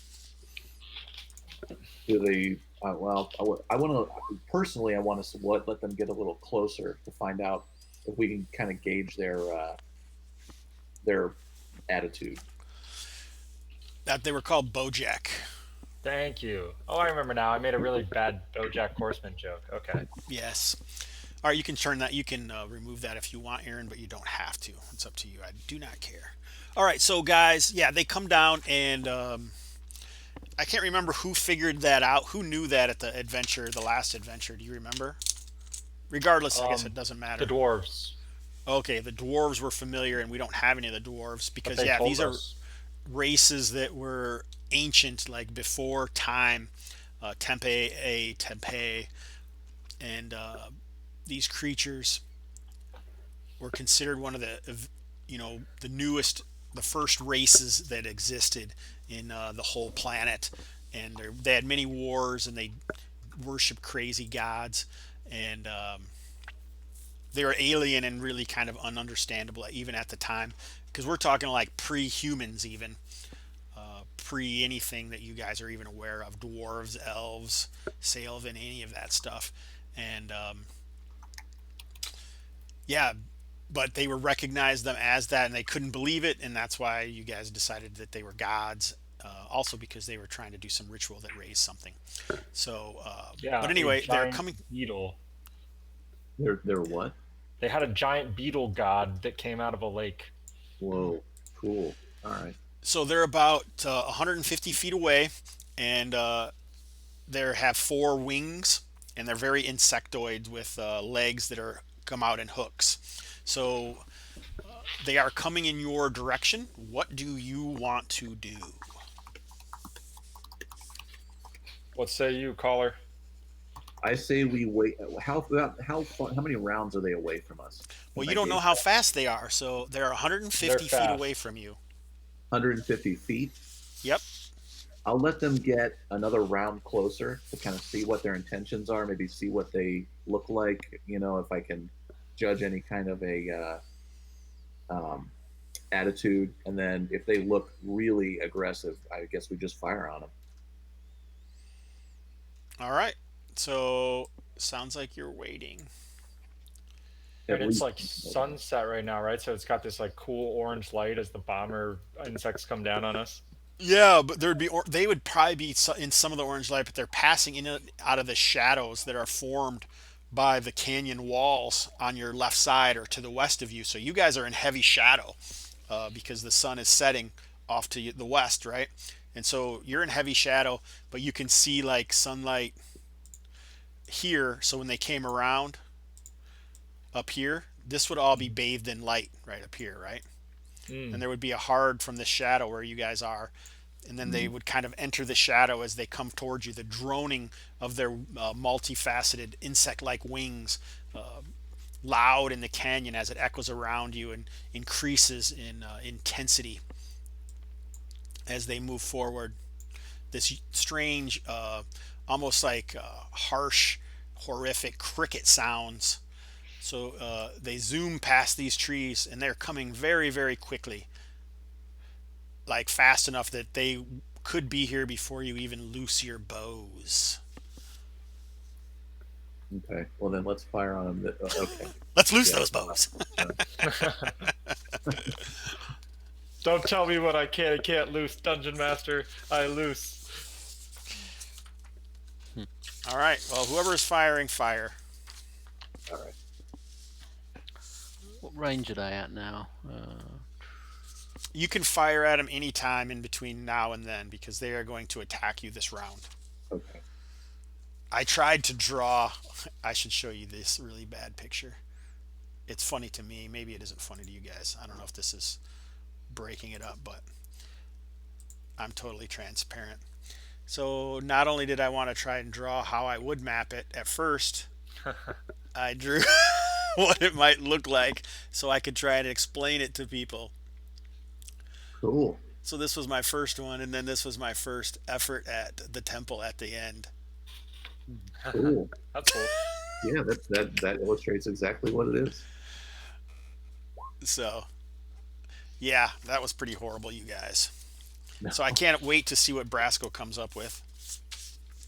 Do they? Well, I want to personally. I want to let them get a little closer to find out if we can kind of gauge their attitude. That they were called Bojack. Thank you. Oh, I remember now. I made a really bad BoJack Horseman joke. Okay. Yes. All right, you can turn that. You can remove that if you want, Aaron, but you don't have to. It's up to you. I do not care. All right, so guys, yeah, they come down, and I can't remember who figured that out. Who knew that at the last adventure? Do you remember? Regardless, I guess it doesn't matter. The dwarves. Okay, the dwarves were familiar, and we don't have any of the dwarves because But they told these are us. races that were ancient, like before time. Tempe, and these creatures were considered one of the newest, the first races that existed in the whole planet, and they had many wars, and they worshiped crazy gods, and they were alien and really kind of ununderstandable even at the time, because we're talking like pre-humans, even pre anything that you guys are even aware of, dwarves, elves, Saelvin, any of that stuff. And yeah, but they were recognized them as that, and they couldn't believe it, and that's why you guys decided that they were gods. Also, because they were trying to do some ritual that raised something. So, Yeah, but a anyway, they're giant coming. beetle. They're what? They had a giant beetle god that came out of a lake. Whoa, cool. All right. So they're about 150 feet away, and they have 4 wings, and they're very insectoids with legs that are come out in hooks. So they are coming in your direction. What do you want to do? What say you, caller? I say we wait. How many rounds are they away from us? Well, Can you I don't know gauge how that? fast they are, so they're They're 150 feet away fast. from you. 150 feet. Yep. I'll let them get another round closer to kind of see what their intentions are, maybe see what they look like. If I can judge any kind of a attitude, and then if they look really aggressive, I guess we just fire on them. All right. So sounds like you're waiting. At And it's least. like sunset right now, right? So it's got this like cool orange light as the bomber insects come down on us. Yeah, but they would probably be in some of the orange light, but they're passing in and out of the shadows that are formed by the canyon walls on your left side or to the west of you. So you guys are in heavy shadow because the sun is setting off to the west, right? And so you're in heavy shadow, but you can see like sunlight here. So when they came around up here, this would all be bathed in light right up here, right? And there would be a hard from the shadow where you guys are, and then they would kind of enter the shadow as they come towards you. The droning of their multifaceted insect-like wings, loud in the canyon as it echoes around you and increases in intensity as they move forward. This strange, almost like harsh, horrific cricket sounds. So they zoom past these trees, and they're coming very, very quickly, like fast enough that they could be here before you even loose your bows. Okay. Well, then let's fire on them. Okay. Let's loose Yeah. those bows. Don't tell me what I can't loose, Dungeon Master. I loose. All right. Well, whoever is firing, fire. All right. What range are they at now? You can fire at them anytime in between now and then because they are going to attack you this round. Okay. I tried to draw. I should show you this really bad picture. It's funny to me. Maybe it isn't funny to you guys. I don't know if this is breaking it up, but I'm totally transparent. So not only did I want to try and draw how I would map it at first, I drew what it might look like so I could try and explain it to people. Cool. So this was my first one, and then this was my first effort at the temple at the end. Cool. That's cool. Yeah, that illustrates exactly what it is. So, yeah, that was pretty horrible, you guys. No. So I can't wait to see what Brasco comes up with.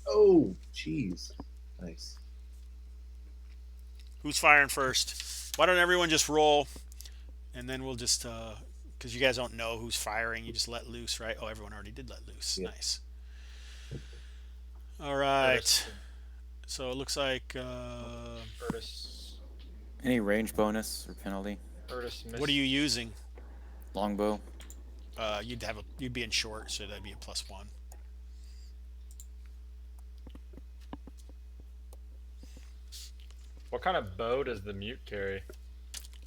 Oh, jeez. Nice. Who's firing first? Why don't everyone just roll, and then we'll just, because you guys don't know who's firing, you just let loose, right? Oh, everyone already did let loose. Yeah. Nice. All right. So it looks like, Curtis. Any range bonus or penalty? Curtis missed. what are you using? Longbow. You'd be in short, so that'd be a +1. What kind of bow does the mute carry?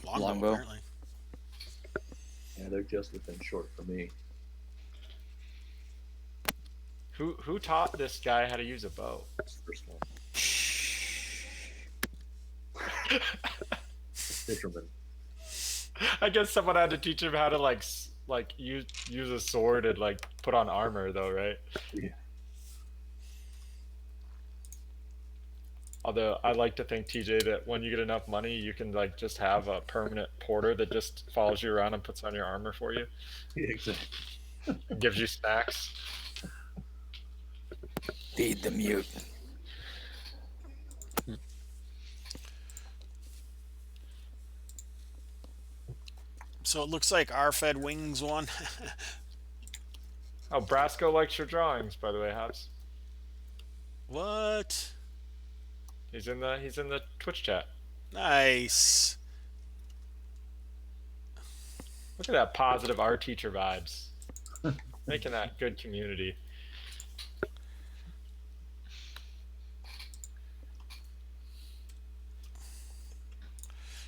Longbow, apparently. Yeah, they're just within short for me. Who taught this guy how to use a bow? First one. Fisherman. I guess someone had to teach him how to like use a sword and like put on armor though, right? Yeah. Although I like to think, TJ, that when you get enough money, you can like just have a permanent porter that just follows you around and puts on your armor for you, Yeah, exactly. and gives you snacks. Feed the mute. So it looks like our Fed wings one. Oh, Brasco likes your drawings, by the way, Hobbs. What? He's in the Twitch chat. Nice. Look at that positive art teacher vibes. Making that good community.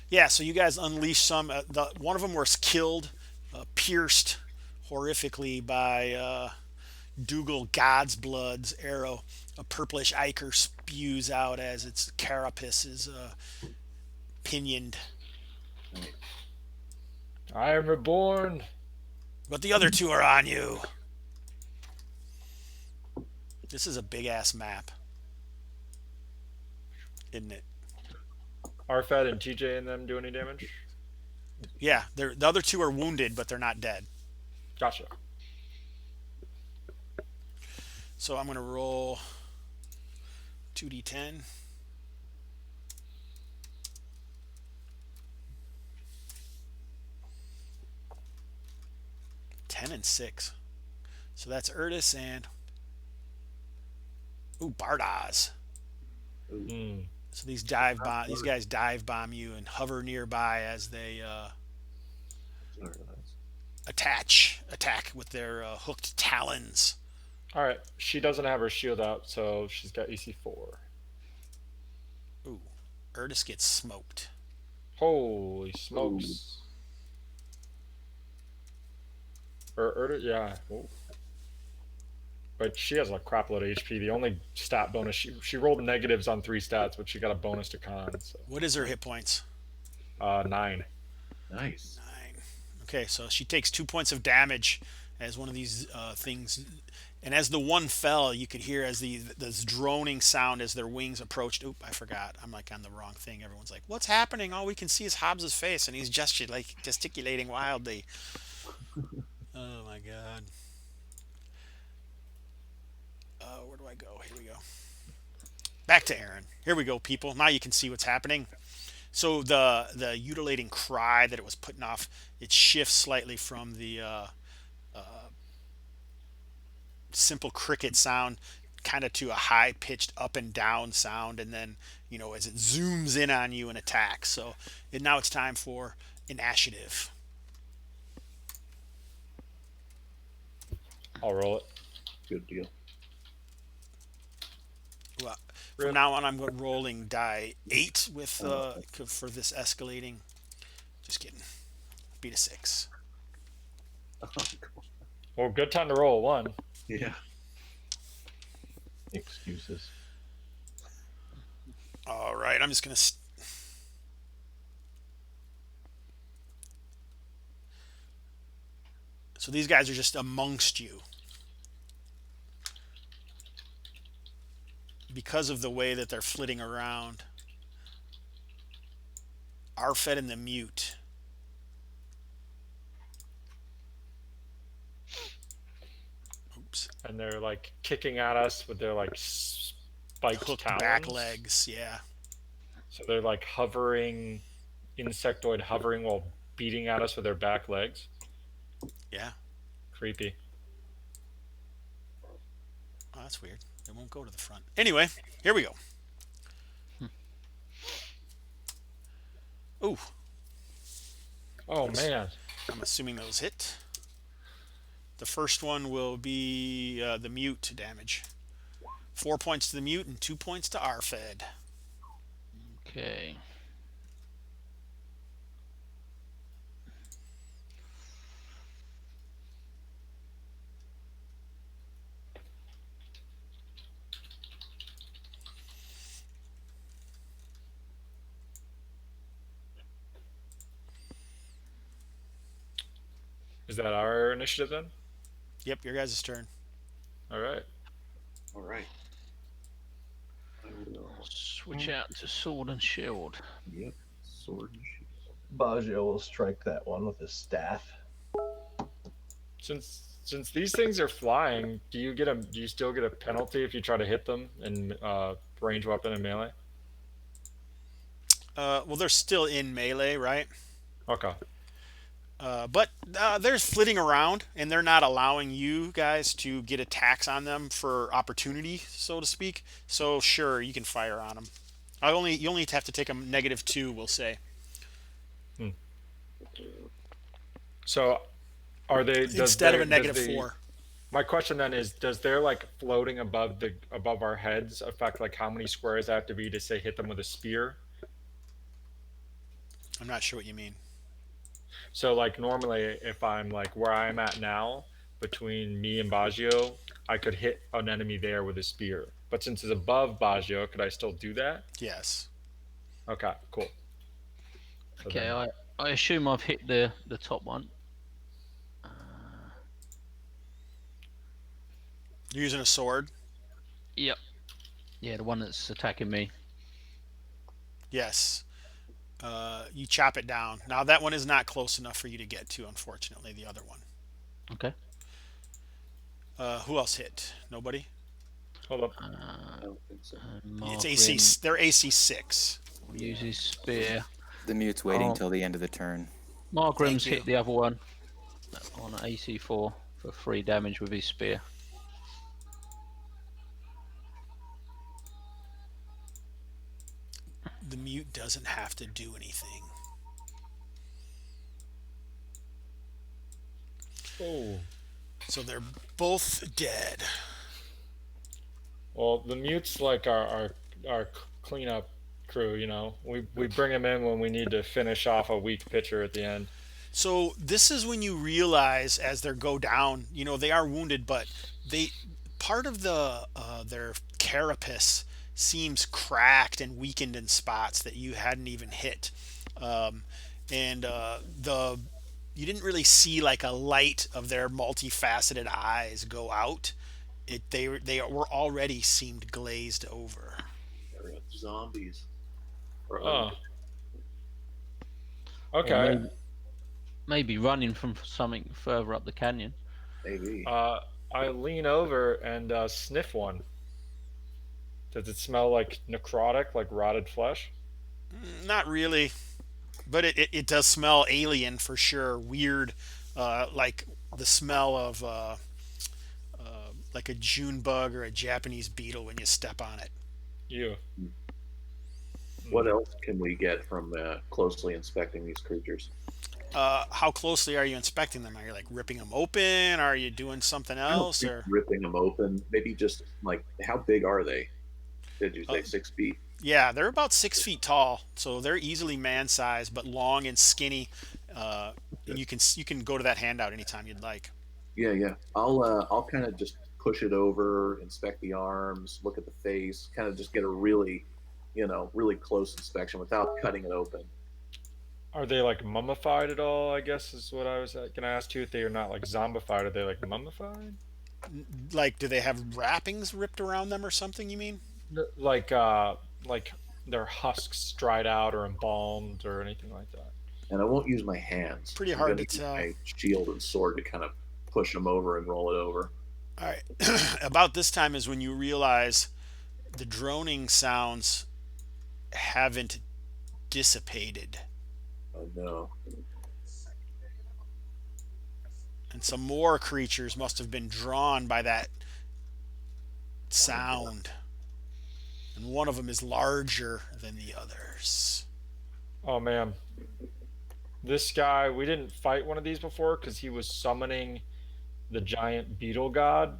Yeah, so you guys unleashed some. One of them was killed, pierced horrifically by Dougal God's Blood's arrow. A purplish ichor spews out as its carapace is pinioned. I am reborn. But the other two are on you. This is a big ass map, isn't it? Arfed and TJ and them do any damage? Yeah, the other two are wounded, but they're not dead. Gotcha. So I'm going to roll 2d10. Ten and 6. So that's Erdis and Bardas. So these these guys dive bomb you and hover nearby as they attack with their hooked talons. All right, she doesn't have her shield out, so she's got AC 4. Ooh, Erdis gets smoked. Holy smokes! Erdis, yeah. Ooh. But she has a crap load of HP. The only stat bonus she rolled negatives on 3 stats, but she got a bonus to con. So. What is her hit points? 9. Nice. 9. Okay, so she takes 2 points of damage as one of these things, and as the one fell, you could hear as this droning sound as their wings approached. Oop, I forgot. I'm like on the wrong thing. Everyone's like, "What's happening?" All we can see is Hobbs's face, and he's gesticulating wildly. Oh my god. Where do I go? Here we go. Back to Aaron. Here we go, people. Now you can see what's happening. So the utilating cry that it was putting off, it shifts slightly from the simple cricket sound kind of to a high pitched up and down sound, and then as it zooms in on you and attacks. So now it's time for initiative. I'll roll it. Good deal. Well, from now on, I'm rolling die 8 with for this escalating. Just kidding. Beat a 6. Well, good time to roll a 1. Yeah. Excuses. All right, I'm just gonna. So these guys are just amongst you. Because of the way that they're flitting around. Arfed and the mute. Oops. And they're like kicking at us with their like spiked Hooked talons. back legs, yeah. So they're like hovering, insectoid hovering while beating at us with their back legs. Yeah. Creepy. Oh, that's weird. They won't go to the front. Anyway, here we go. Ooh. Oh man. I'm assuming those hit. The first one will be the mute damage. 4 points to the mute and 2 points to Arfed. Okay. Is that our initiative then? Yep, your guys' turn. All right. All right. I will. Switch out to sword and shield. Yep. Sword and shield. Baggio will strike that one with his staff. Since these things are flying, do you still get a penalty if you try to hit them in range weapon and melee? Well, they're still in melee, right? Okay. But they're flitting around, and they're not allowing you guys to get attacks on them for opportunity, so to speak. So sure, you can fire on them. You only have to take a -2, we'll say, Hmm. So are they? instead of a -4. My question then is, does their like floating above our heads affect like how many squares I have to be to say hit them with a spear? I'm not sure what you mean. So like normally if I'm like where I'm at now between me and Baggio, I could hit an enemy there with a spear. But since it's above Baggio, could I still do that? Yes. Okay, cool. So Okay, then, I assume I've hit the top one. You're using a sword? Yep. Yeah, the one that's attacking me. Yes. You chop it down. Now that one is not close enough for you to get to, unfortunately. The other one. Okay. Who else hit? Nobody. hold up. I don't think so. It's AC. They're AC 6. Uses spear. The mute's waiting Oh. till the end of the turn. Margrim's Thank you. hit the other one on an AC4 for 3 damage with his spear. The mute doesn't have to do anything. Oh. So they're both dead. Well, the mute's like our cleanup crew, you know. We bring him in when we need to finish off a weak pitcher at the end. So this is when you realize as they go down, they are wounded, but they part of their carapace seems cracked and weakened in spots that you hadn't even hit, and you didn't really see like a light of their multifaceted eyes go out. They were already seemed glazed over. They're zombies. Or Oh. Or Okay. maybe running from something further up the canyon. maybe. I lean over and sniff one. Does it smell like necrotic, like rotted flesh? Not really, but it does smell alien for sure. Weird, like the smell of like a June bug or a Japanese beetle when you step on it. You. What else can we get from closely inspecting these creatures? How closely are you inspecting them? Are you like ripping them open? Are you doing something I don't else? think Or ripping them open. Maybe just like how big are they? Did you say 6 feet? yeah, they're about 6 feet tall, so they're easily man-sized, but long and skinny. And you can go to that handout anytime you'd like. Yeah. I'll kind of just push it over, inspect the arms, look at the face, kind of just get a really, really close inspection without cutting it open. Are they like mummified at all? I guess is what I was going to ask you. If they are not like zombified, are they like mummified? Like, do they have wrappings ripped around them or something? You mean? Like their husks dried out or embalmed or anything like that. And I won't use my hands. Pretty I'm hard gonna to use tell. my shield and sword to kind of push them over and roll it over. All right. About this time is when you realize the droning sounds haven't dissipated, Oh no. and some more creatures must have been drawn by that sound. And one of them is larger than the others. Oh man, this guy, we didn't fight one of these before because he was summoning the giant beetle god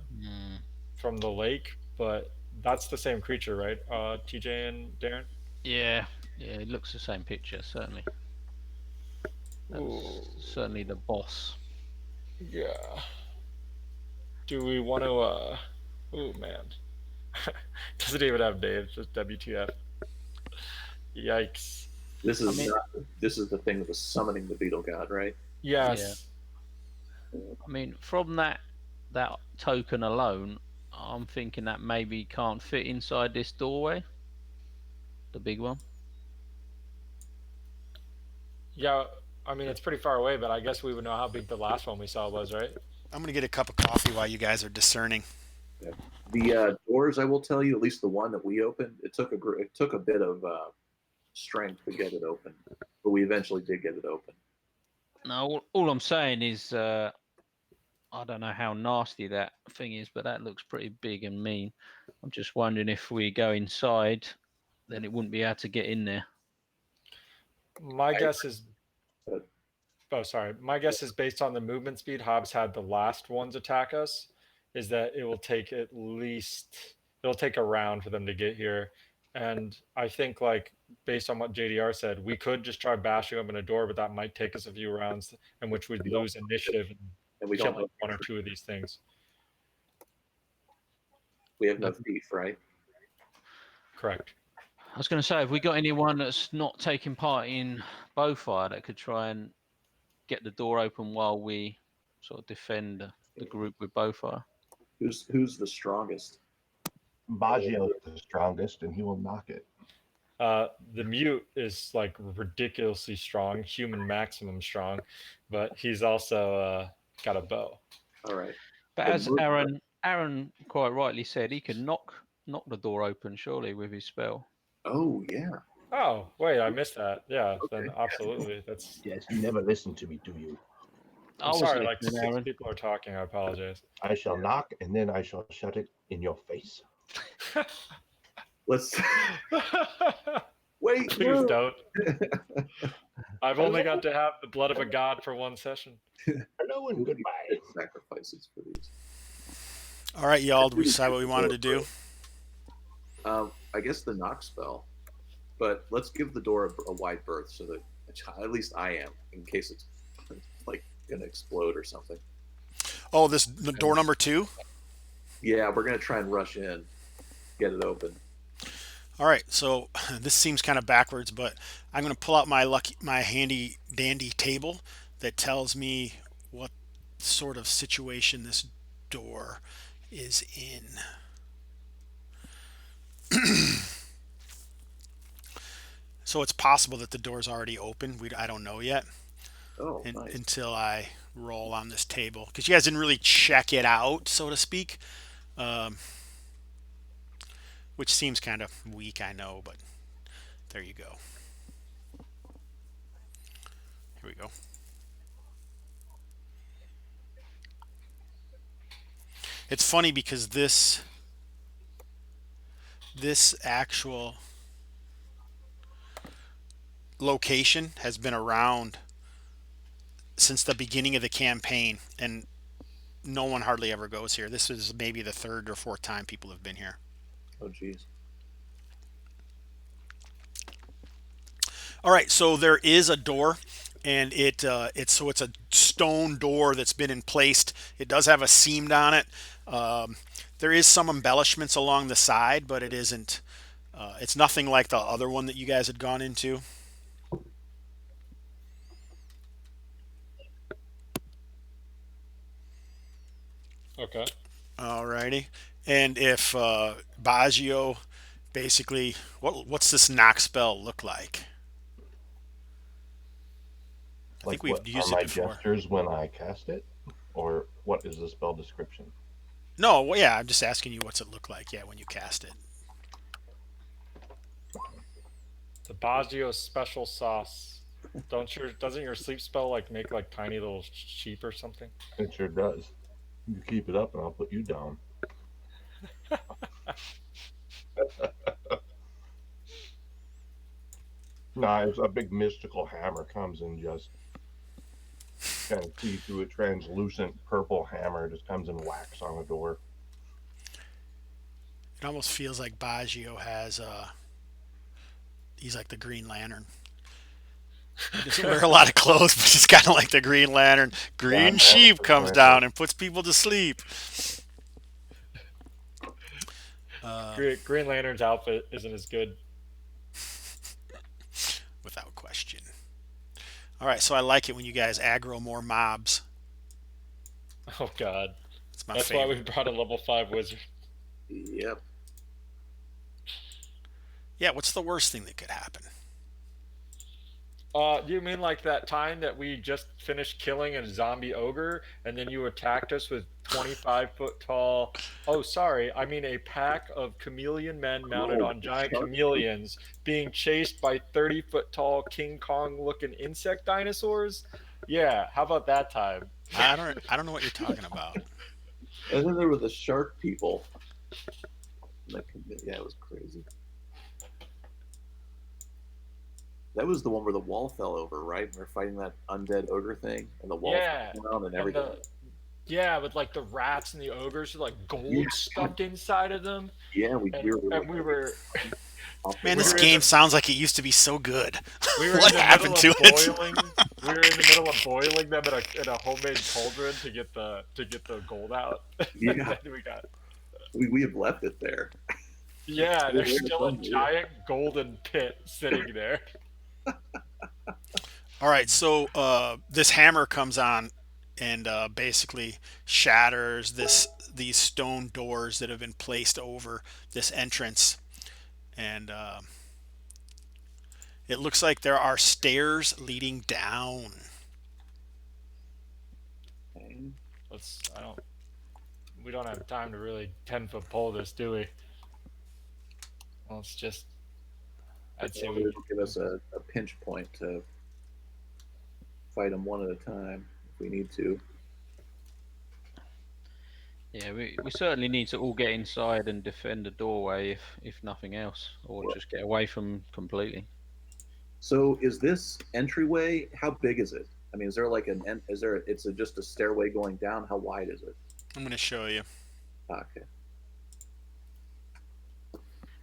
from the lake, but that's the same creature, right? TJ and Darren? Yeah, it looks the same picture, certainly. That's certainly the boss. Yeah. Do we want to, oh man. Doesn't even have names, just WTF. Yikes. This is the thing that was summoning the beetle god, right? Yes. I mean, from that token alone, I'm thinking that maybe can't fit inside this doorway. The big one. Yeah, I mean, it's pretty far away, but I guess we would know how big the last one we saw was, right? I'm going to get a cup of coffee while you guys are discerning. Yeah. The doors, I will tell you, at least the one that we opened, it took a bit of strength to get it open, but we eventually did get it open. No, all I'm saying is I don't know how nasty that thing is, but that looks pretty big and mean. I'm just wondering if we go inside, then it wouldn't be able to get in there. My guess is. Oh, sorry. My guess is based on the movement speed Hobbs had the last ones attack us, is that it will take at least it'll take a round for them to get here. And I think like based on what JDR said, we could just try bashing open a door, but that might take us a few rounds in which we'd lose initiative And we kill don't like one or two of these things. we have no thief, right? Correct. I was going to say, have we got anyone that's not taking part in Bowfire that could try and get the door open while we sort of defend the group with Bowfire? Who's the strongest? Baggio is the strongest, and he will knock it. The mute is like ridiculously strong, human maximum strong, but he's also got a bow. All right. But as Aaron quite rightly said, he can knock the door open surely with his spell. Oh yeah. Oh wait, I missed that. Yeah, Okay. then absolutely. That's. Yes, you never listen to me, do you? I'm sorry, like 6 people are talking. I apologize. I shall knock, and then I shall shut it in your face. Let's wait. Please don't. I've only got to have the blood of a god for one session. Hello and goodbye. Sacrifices for these. All right, y'all. Did we decide what we wanted to do? I guess the knock spell, but let's give the door a wide berth so that at least I am, in case it's like gonna explode or something. Oh, this door number 2. Yeah, we're gonna try and rush in, get it open. All right, so this seems kind of backwards, but I'm going to pull out my handy dandy table that tells me what sort of situation this door is in. So it's possible that the door's already open. I don't know yet. Oh, nice. Until I roll on this table, because you guys didn't really check it out, so to speak. Which seems kind of weak, I know, but there you go. Here we go. It's funny because this actual location has been around since the beginning of the campaign, and no one hardly ever goes here. This is maybe the 3rd or 4th time people have been here. Oh, geez. All right, so there is a door, and it's a stone door that's been in place. It does have a seam on it. There is some embellishments along the side, but it isn't. It's nothing like the other one that you guys had gone into. Okay. Alrighty, and if Baggio, basically, what's this knock spell look like? I think we've used it before. Gestures when I cast it, or what is the spell description? No, well, yeah, I'm just asking you what's it look like. Yeah, when you cast it. The Baggio special sauce. Doesn't your sleep spell like make like tiny little sheep or something? It sure does. You keep it up, and I'll put you down. No, it's a big mystical hammer comes and just kind of see through a translucent purple hammer, just comes and whacks on the door. It almost feels like Baggio has he's like the Green Lantern. He doesn't wear a lot of clothes, but he's kind of like the Green Lantern. Green sheep comes down and puts people to sleep. Green Lantern's outfit isn't as good. Without question. All right, so I like it when you guys aggro more mobs. Oh God, that's why we brought a level 5 wizard. Yep. Yeah, what's the worst thing that could happen? You mean like that time that we just finished killing a zombie ogre, and then you attacked us with 25-foot tall? Oh, sorry, I mean a pack of chameleon men mounted on giant chameleons, being chased by 30-foot tall King Kong-looking insect dinosaurs. Yeah, how about that time? I don't know what you're talking about. And then there were the shark people. Yeah, it was crazy. That was the one where the wall fell over, right? We were fighting that undead ogre thing, and the wall Yeah, fell down and and everything. yeah, with like the rats and the ogres with like gold Yeah. stuffed inside of them, Yeah, we and, were and we were Man, We this were in game the- sounds like it used to be so good. we were What in the happened middle to of it? boiling. We were in the middle of boiling them in a homemade cauldron to get the gold out. Yeah. And then we got we have left it there. yeah. There's We're still a somewhere. giant golden pit sitting there. All right, so this hammer comes on and basically shatters these stone doors that have been placed over this entrance, and it looks like there are stairs leading down. Okay. We don't have time to really 10-foot pole this, do we? Well, it's just. I'd say we. It'll give us a pinch point to fight them one at a time if we need to. Yeah, we certainly need to all get inside and defend the doorway if nothing else, or just get away from completely. So, is this entryway? How big is it? I mean, is there like It's just a stairway going down? How wide is it? I'm going to show you. Okay.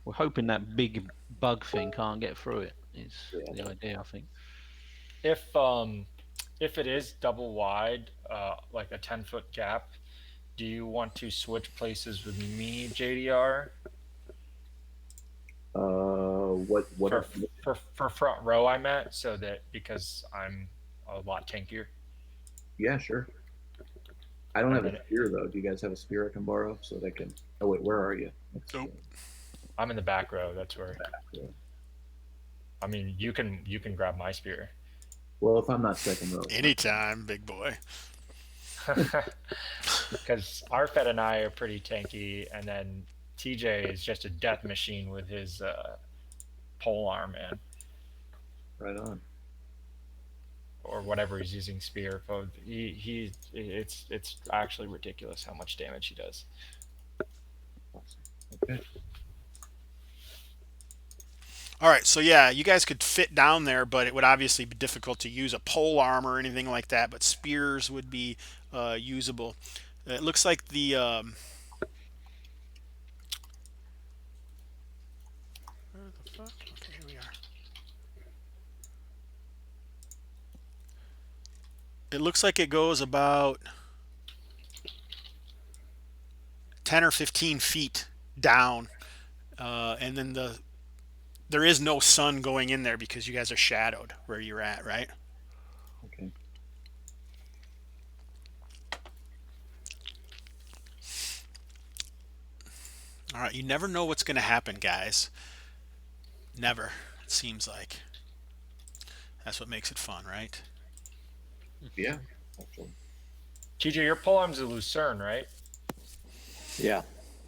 We're hoping that big bug thing can't get through it. Is Yeah. the idea, I think. If it is double wide, like a 10-foot gap, do you want to switch places with me, JDR? What? For front row, I meant, so that because I'm a lot tankier. Yeah, sure. I don't have a spear though. Do you guys have a spear I can borrow so that I can? Oh wait, where are you? Nope. I'm in the back row. That's where. I mean, you can grab my spear. Well, if I'm not second row. Anytime, big boy. Because Arfed and I are pretty tanky, and then TJ is just a death machine with his pole arm, man, Right on. or whatever he's using spear. It's actually ridiculous how much damage he does. Okay. All right, so yeah, you guys could fit down there, but it would obviously be difficult to use a pole arm or anything like that, but spears would be usable. It looks like the where the fuck? Okay, here we are. It looks like it goes about 10 or 15 feet down, and then there is no sun going in there because you guys are shadowed where you're at, right? Okay. All right, you never know what's going to happen, guys. Never, it seems like. That's what makes it fun, right? Yeah. Actually. TJ, your pole arm's a lucerne, right? Yeah.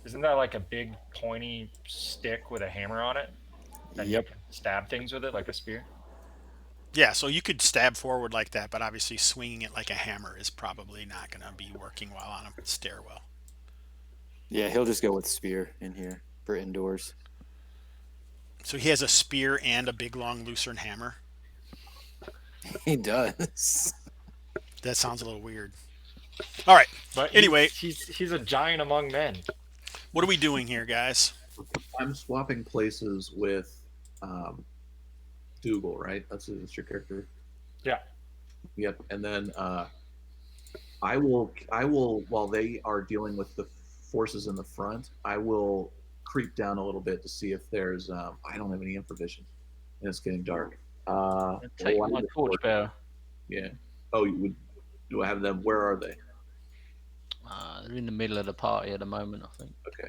Isn't that like a big pointy stick with a hammer on it? And Yep. you can stab things with it like a spear. Yeah, so you could stab forward like that, but obviously swinging it like a hammer is probably not going to be working well on a stairwell. Yeah, he'll just go with spear in here for indoors. So he has a spear and a big long lucerne hammer. He does. That sounds a little weird. All right. But Anyway. he's a giant among men. What are we doing here, guys? I'm swapping places with Dougal, right? That's your character. Yeah. Yep. And then I will while they are dealing with the forces in the front, I will creep down a little bit to see if there's I don't have any infravision and it's getting dark. Take I my need a torchbearer. Yeah. Oh, you would. Do I have them? Where are they? They're in the middle of the party at the moment, I think. Okay.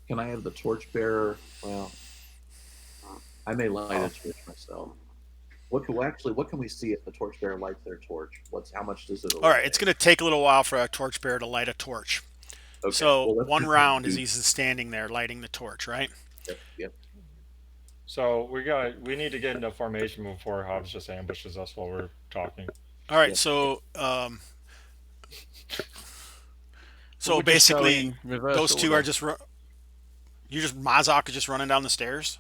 Can I have the torchbearer? Well, I may light a torch myself. What can we see if the torchbearer lights their torch? How much does it? All right, it's going to take a little while for a torchbearer to light a torch. Okay. So well, let's one just round do- is he's standing there lighting the torch, right? Yep. So we need to get into formation before Hobbs just ambushes us while we're talking. All right, Yep. so We'll just go basically in reverse those two order. are just Mazak is just running down the stairs.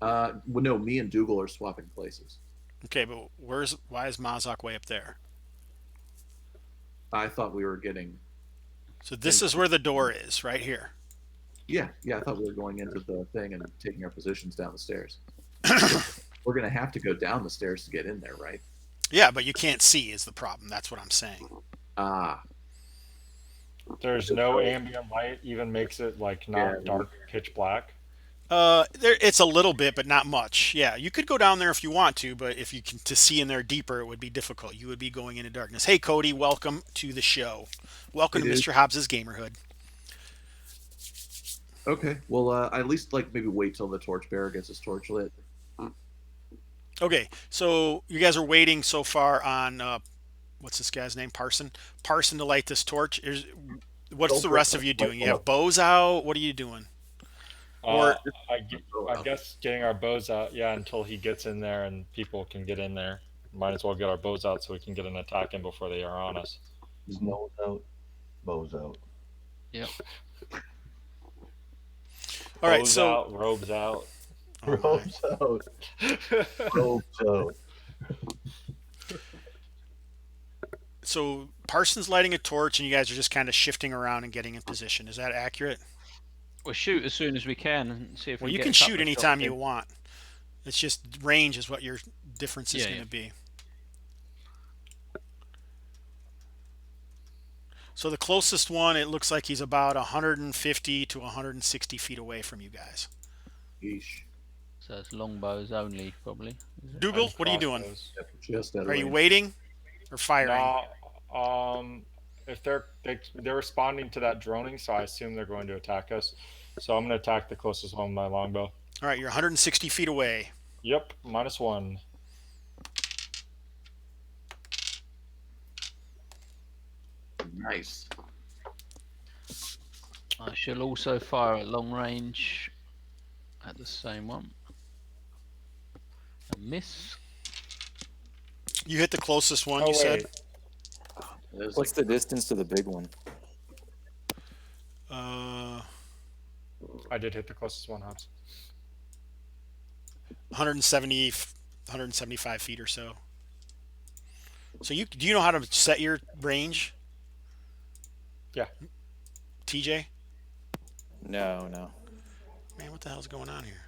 Well, no, me and Dougal are swapping places. Okay, but why is Mazak way up there? I thought we were getting. So this is where the door is, right here. Yeah, I thought we were going into the thing and taking our positions down the stairs. We're gonna have to go down the stairs to get in there, right? Yeah, but you can't see is the problem. That's what I'm saying. Ah, There's no ambient light, even makes it like not dark, pitch black. It's a little bit, but not much. Yeah, you could go down there if you want to, but if you can to see in there deeper, it would be difficult. You would be going into darkness. Hey, Cody, welcome to the show. Welcome Hey, to dude. Mr. Hobbs's Gamerhood. okay. Well, I at least like maybe wait till the torchbearer gets his torch lit. Okay, so you guys are waiting so far on what's this guy's name? Parson to light this torch. What's the rest of you doing? You have bows out. What are you doing? Or- I guess getting our bows out, yeah, until he gets in there and people can get in there. Might as well get our bows out so we can get an attack in before they are on us. Snow's out, bows out. Yep. All right, Bows so out, robes out. Robes out. Robes out. so Parson's lighting a torch, and you guys are just kind of shifting around and getting in position. Is that accurate? We'll shoot as soon as we can and see if Well, we you get can a couple shoot of anytime shots you in. want. It's just range is what your difference is Yeah, going to yeah. be. So the closest one, it looks like he's about 150 to 160 feet away from you guys. Yeesh. So it's longbows only, probably. Is it? Dougal, And what are you doing? crossbows. Just out of Are you range. waiting or firing? No, if they're responding to that droning, so I assume they're going to attack us. So I'm going to attack the closest one with my longbow. All right, you're 160 feet away. Yep, -1. Nice. I shall also fire at long range at the same one. A miss. You hit the closest one, Oh, you said? wait. It was What's like, the distance to the big one? I did hit the closest one, Hobbs. 170, 175 feet or so. So do you know how to set your range? Yeah. TJ? No. Man, what the hell's going on here?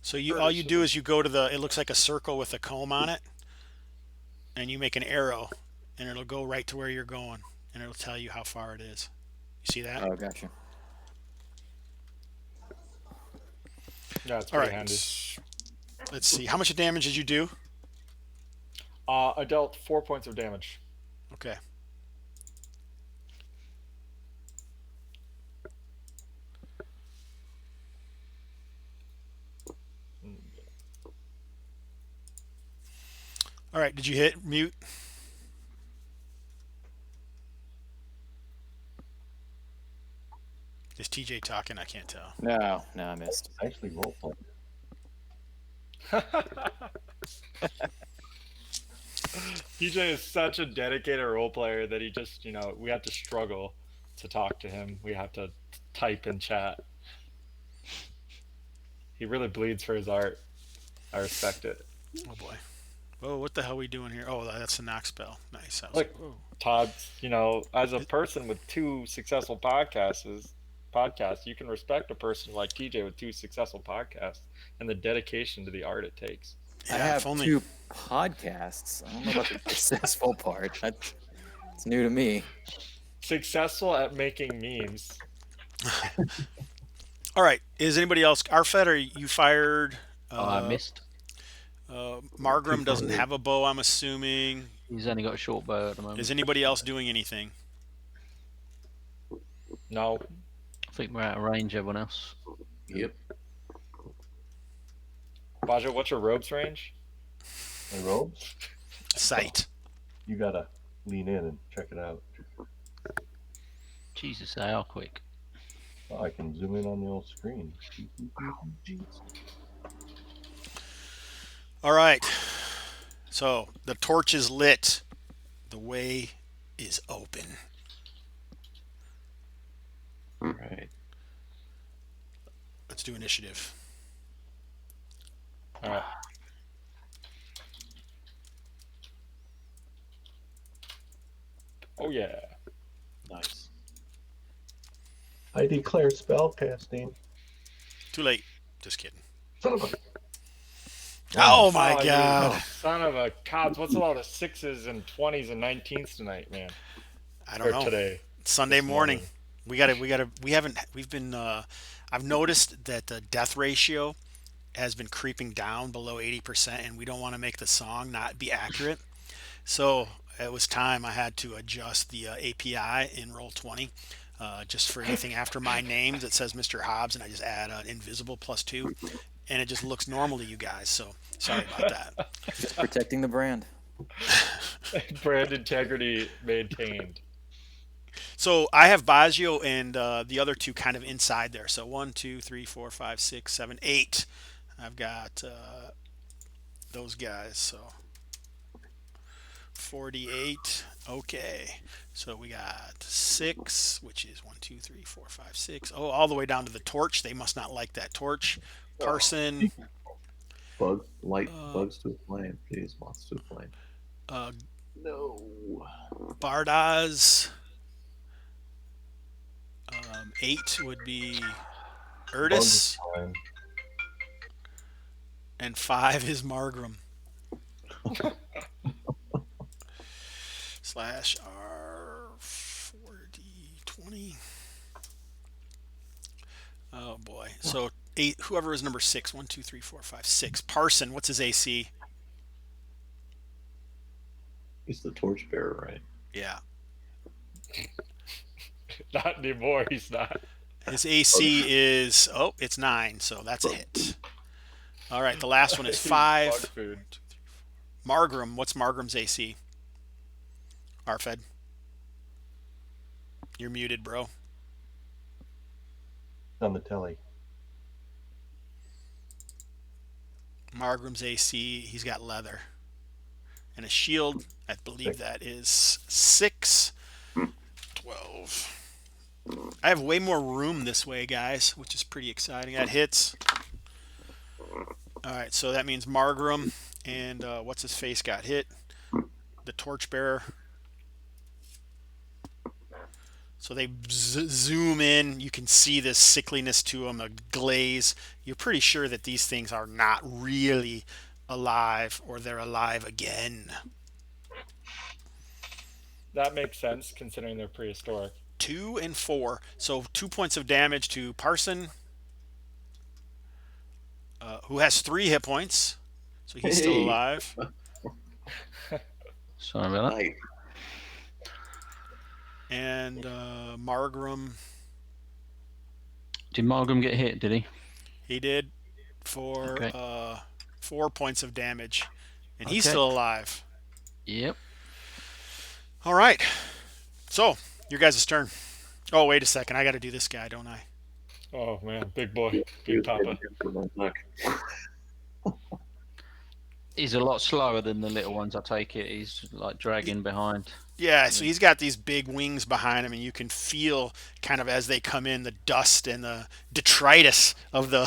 So all you do is you go to it looks like a circle with a comb on it, and you make an arrow, and it'll go right to where you're going, and it'll tell you how far it is. You see that? Oh, gotcha. Yeah, it's All pretty right. handy. Let's see. How much damage did you do? I dealt 4 points of damage. Okay. All right. Did you hit mute? Is TJ talking? I can't tell. No, I missed. Actually, role playing. TJ is such a dedicated role player that he just, we have to struggle to talk to him. We have to type in chat. He really bleeds for his art. I respect it. Oh boy. Whoa, what the hell are we doing here? Oh, that's a knock spell. Nice. I was Look, like, whoa. Todd, as a person with 2 successful podcasts, you can respect a person like TJ with 2 successful podcasts and the dedication to the art it takes. I Yeah, have if only 2 podcasts. I don't know about the successful part. It's new to me. Successful at making memes. All right. Is anybody else? Arfed, are you fired? I missed. Margram doesn't have a bow, I'm assuming. He's only got a short bow at the moment. Is anybody else doing anything? No. I think we're out of range, everyone else. yep. Baja, what's your rope's range? My robes? Sight. You gotta lean in and check it out. Jesus, they are quick. Oh, I can zoom in on the old screen. All right. So the torch is lit. The way is open. All right. Let's do initiative. All right. Oh yeah. Nice. I declare spell casting. Too late. Just kidding. Son of a. Oh my Oh, God. you son of a cops! What's a lot of 6s and 20s and 19s tonight, man? I don't Or know. today. Sunday this morning. morning. We've been, I've noticed that the death ratio has been creeping down below 80%, and we don't want to make the song not be accurate. So it was time I had to adjust the API in Roll20 just for anything after my name that says Mr. Hobbs, and I just add an invisible +2, and it just looks normal to you guys. So sorry about that. Just protecting the brand. Brand integrity maintained. So I have Baggio and the other two kind of inside there. So 1, 2, 3, 4, 5, 6, 7, 8. I've got those guys. So 48. Okay. So we got 6, which is 1, 2, 3, 4, 5, 6. Oh, all the way down to the torch. They must not like that torch. Parson. Bugs to a flame. Jeez, moths to a flame. No. Bardaz. 8 would be Erdis. Fine. And 5 is Margram. Slash R4020. Oh boy. So 8, whoever is number 6. 1, 2, 3, 4, 5, 6. Parson, what's his AC? He's the torchbearer, right? Yeah. Not anymore. He's not. His AC is, oh, it's 9, so that's a hit. All right, the last one is He's 5. dog food. Margram, what's Margram's AC? Arfed. You're muted, bro. On the telly. Margram's AC, he's got leather. And a shield, I believe that is 6. 12. I have way more room this way, guys, which is pretty exciting. That hits. All right, so that means Margram and what's his face got hit. The torchbearer. So they zoom in. You can see this sickliness to them, a glaze. You're pretty sure that these things are not really alive, or they're alive again. That makes sense considering they're prehistoric. 2 and 4. So 2 points of damage to Parson, who has 3 hit points. So he's still Hey. alive. Sorry about that. Nice. And Margram, Did Margam get hit? Did he? he did for Okay. 4 points of damage. And he's Okay. still alive. Yep. All right. So, your guys' turn. Oh, wait a second. I got to do this guy, don't I? Oh man, big boy, big papa. He's a lot slower than the little ones, I take it. He's like dragging behind. Yeah, so he's got these big wings behind him, and you can feel kind of as they come in the dust and the detritus of the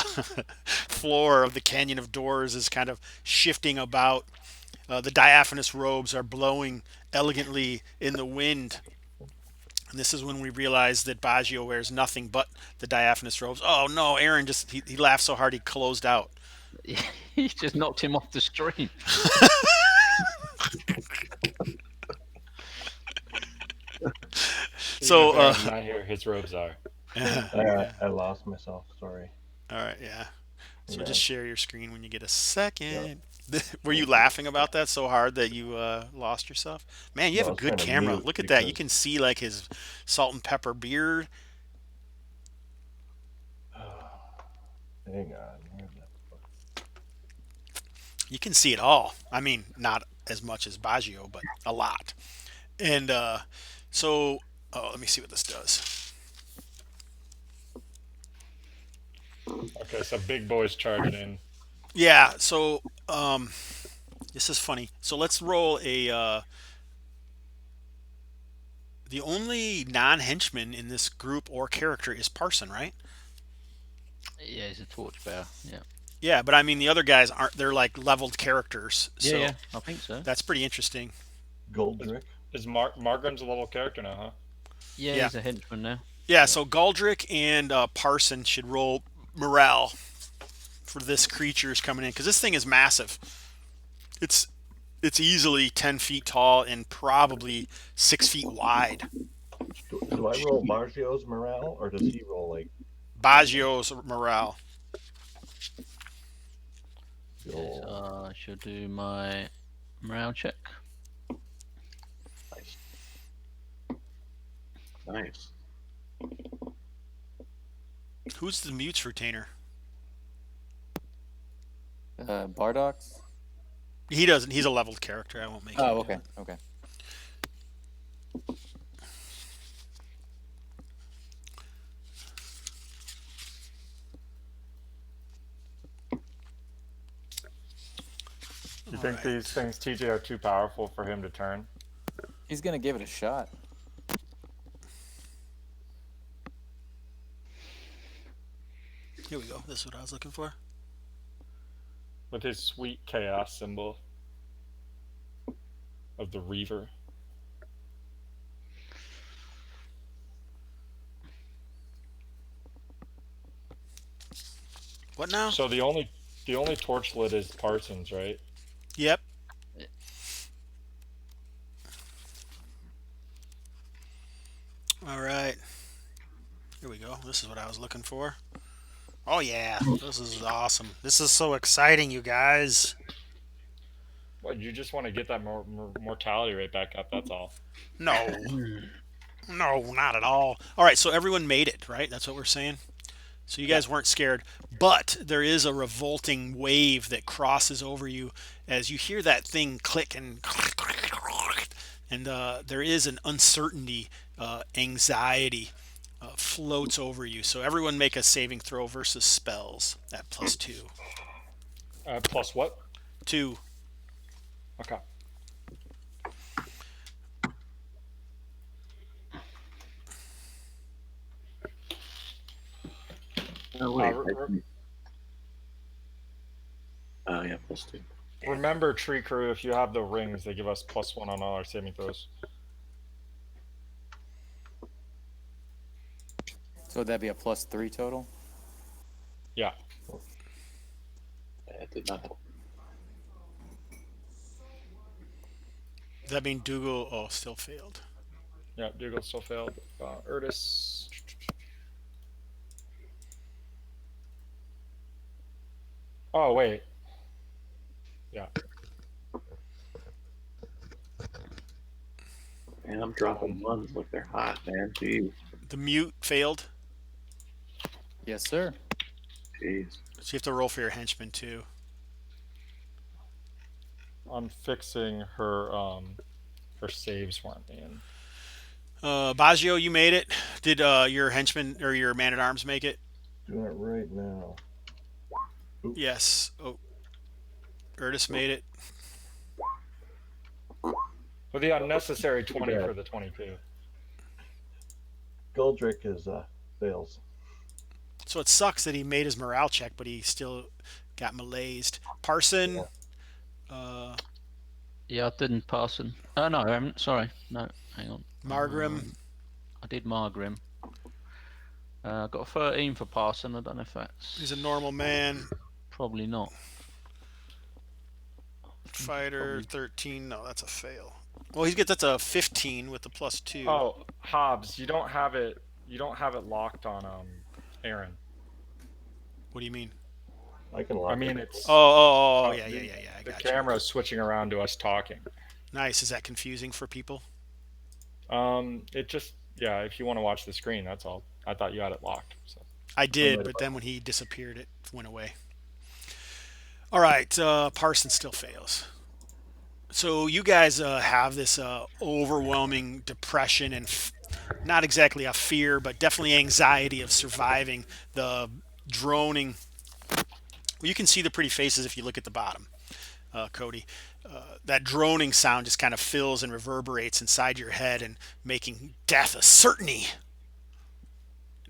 floor of the Canyon of Doors is kind of shifting about. The diaphanous robes are blowing elegantly in the wind. And this is when we realize that Baggio wears nothing but the diaphanous robes. Oh no, Aaron just he laughed so hard he closed out. He just knocked him off the stream. So not here. His robes are. I lost myself. Sorry. all right, yeah. So Yeah. just share your screen when you get a second. Were you laughing about that so hard that you lost yourself? Man, you have No, I a was good trying to camera. mute Look at that. You because- can see like his salt and pepper beard. Hang on. Where's that book? You can see it all. I mean, not as much as Baggio, but a lot. And so, let me see what this does. Okay, so big boys charging in. Yeah. So this is funny. So let's roll a. The only non-henchman in this group or character is Parson, right? Yeah, he's a torchbearer. Yeah. Yeah, but I mean the other guys aren't. They're like leveled characters, Yeah, so yeah. I think so. that's pretty interesting. Goldrick. Is Margrim's a level character now, huh? Yeah, Yeah. he's a henchman now. Yeah. So Galdrick and Parson should roll morale for this creature's coming in because this thing is massive. It's easily 10 feet tall and probably 6 feet wide. Do I roll Baggio's morale, or does he roll like Baggio's morale. the Yes, old I should do my morale check. nice? Nice. Who's the mutes retainer? Bardock's? He doesn't. He's a leveled character. I won't make him Oh, do okay, it. okay. You think Alright. these things, TJ, are too powerful for him to turn? He's gonna give it a shot. Here we go. This is what I was looking for. With his sweet chaos symbol of the Reaver. What now? So the only torch lit is Parsons, right? Yep. All right. Here we go. This is what I was looking for. Oh yeah, this is awesome. This is so exciting, you guys. What, you just want to get that mortality rate back up, that's all. No. No, not at all. All right, so everyone made it, right? That's what we're saying. So you guys weren't scared, but there is a revolting wave that crosses over you as you hear that thing click and there is an uncertainty, anxiety floats over you. So everyone make a saving throw versus spells at +2. Plus what? 2. Okay. Oh, wait. re- Oh, yeah, +2. Remember, Tree Crew, if you have the rings, they give us +1 on all our saving throws. So would that be a +3 total? Yeah. That did not help. Does that mean Dougal? Oh, still failed. Yeah, Dougal still failed. Urtis. Oh, wait. Yeah. Man, I'm dropping ones like they're hot, man. Jeez. The mute failed. Yes, sir. Jeez. So you have to roll for your henchman too. I'm fixing her saves weren't in. Baggio, you made it. Did your henchman or your man-at-arms make it? Doing it right now. Yes. Oh, Urtis made it. With the unnecessary 20 for the 22. Goldrick is fails. So it sucks that he made his morale check, but he still got malaised. Parson. Yeah, I didn't Parson. Oh no, I haven't. Sorry. No, hang on. Margrim. I did Margrim. I got a 13 for Parson. I don't know if that's He's a normal man. probably not. Fighter 13. No, that's a fail. Well, that's a 15 with the +2. Oh, Hobbs, you don't have it locked on Aaron. What do you mean? I can lock I mean, it. it's Oh, yeah. I the got you. camera's switching around to us talking. Nice. Is that confusing for people? It just, yeah, if you want to watch the screen, that's all. I thought you had it locked. So I did, but then when he disappeared, it went away. All right, Parson still fails. So you guys have this overwhelming depression and not exactly a fear, but definitely anxiety of surviving the droning. Well, you can see the pretty faces if you look at the bottom, Cody. That droning sound just kind of fills and reverberates inside your head and making death a certainty.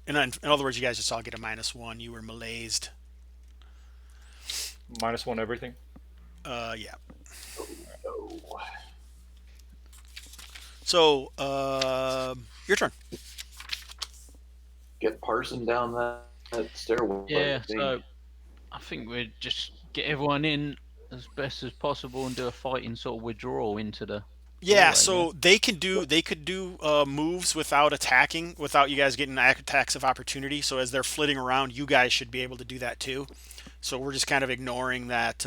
And in other words, you guys just all get a -1. You were malaised. -1 everything. Yeah. No. So, your turn. Get Parson down that stairwell. Yeah, so I think we'd just get everyone in as best as possible and do a fighting sort of withdrawal into the Yeah, doorway, so they could do moves without attacking, without you guys getting attacks of opportunity. So as they're flitting around, you guys should be able to do that too. So we're just kind of ignoring that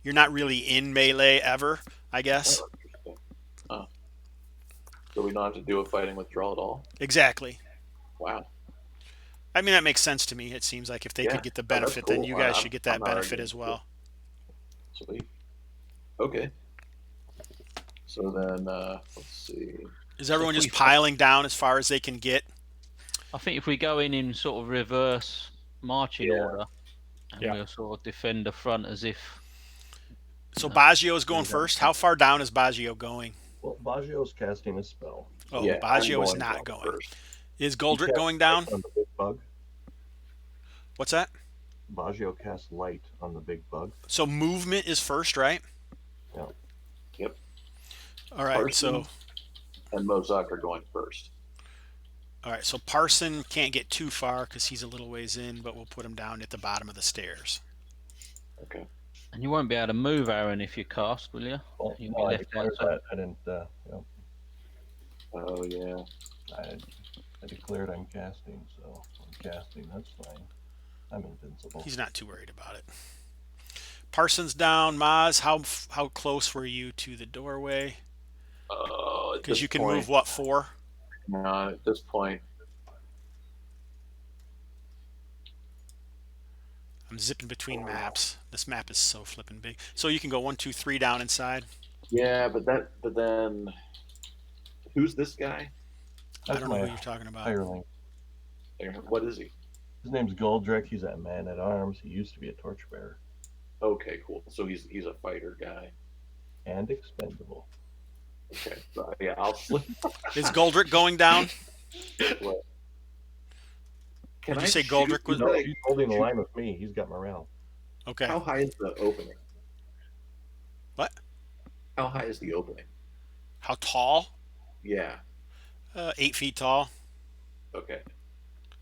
you're not really in melee ever, I guess. Oh. So we don't have to do a fighting withdrawal at all? Exactly. Wow. I mean, that makes sense to me. It seems like if they Yeah, could get the no, that's benefit, then cool. you guys I'm- should get that I'm not benefit arguing as well. Sweet. Okay. So then, let's see. Is everyone if just we- piling down as far as they can get? I think if we go in sort of reverse marching Yeah. order, and Yeah. we'll sort of defend the front as if. So No. Baggio is going Yeah. first. How far down is Baggio going? Well, Baggio's casting a spell. Oh, Yeah, Baggio I'm is going not down going. first. Is He Goldrick casts going down? light on the big bug. What's that? Baggio casts light on the big bug. So movement is first, right? Yeah. Yep. All right. Parson So and Mozak are going first. all right. So Parson can't get too far because he's a little ways in, but we'll put him down at the bottom of the stairs. Okay. And you won't be able to move, Aaron, if you cast, will you? Well, You'll no, be I left declared outside. that. I didn't. Oh yeah. I declared I'm casting, so I'm casting. That's fine. I'm invincible. He's not too worried about it. Parson's down. Maz, how close were you to the doorway? Because you can move what, 4? No, at this point, I'm zipping between maps. This map is so flipping big. So you can go 1, 2, 3 down inside. yeah, but then, who's this guy? I That's don't know my who you're talking about. hireling. What is he? His name's Goldrick. He's a man at arms. He used to be a torchbearer Okay, cool. So he's a fighter guy. and expendable. Okay, so, yeah, I'll slip. Is Goldrick going down? What? Can Did I you say shoot? Goldrick was- No, he's holding the line with me. He's got morale. Okay. How high is the opening? What? How high is the opening? How tall? Yeah. 8 feet tall. Okay.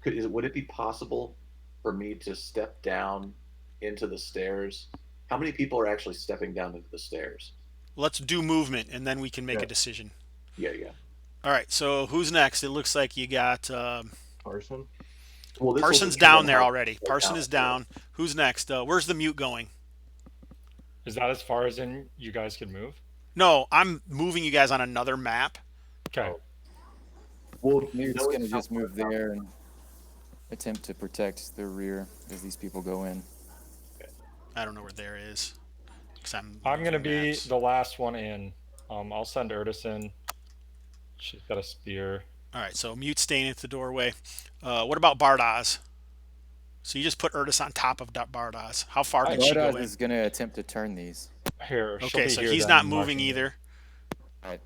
Would it be possible for me to step down into the stairs? How many people are actually stepping down into the stairs? Let's do movement, and then we can make Yeah. a decision. Yeah, yeah. All right. So who's next? It looks like you got Parson. Well, this Parson's will down determine there how- already. Parson is down. Who's next? Where's the mute going? Is that as far as in you guys can move? No, I'm moving you guys on another map. Okay. Well, Mute's no, gonna it's just not- move there and attempt to protect the rear as these people go in. I don't know where there is. 'Cause I'm I'm gonna moving be maps. the last one in. I'll send Urtis in. She's got a spear. All right. So mute staying at the doorway. What about Bardas? So you just put Urtis on top of Bardas. How far can she go Bardas in? is gonna attempt to turn these. Here. she'll Okay, be so here he's then, not moving marking you. either. Alright.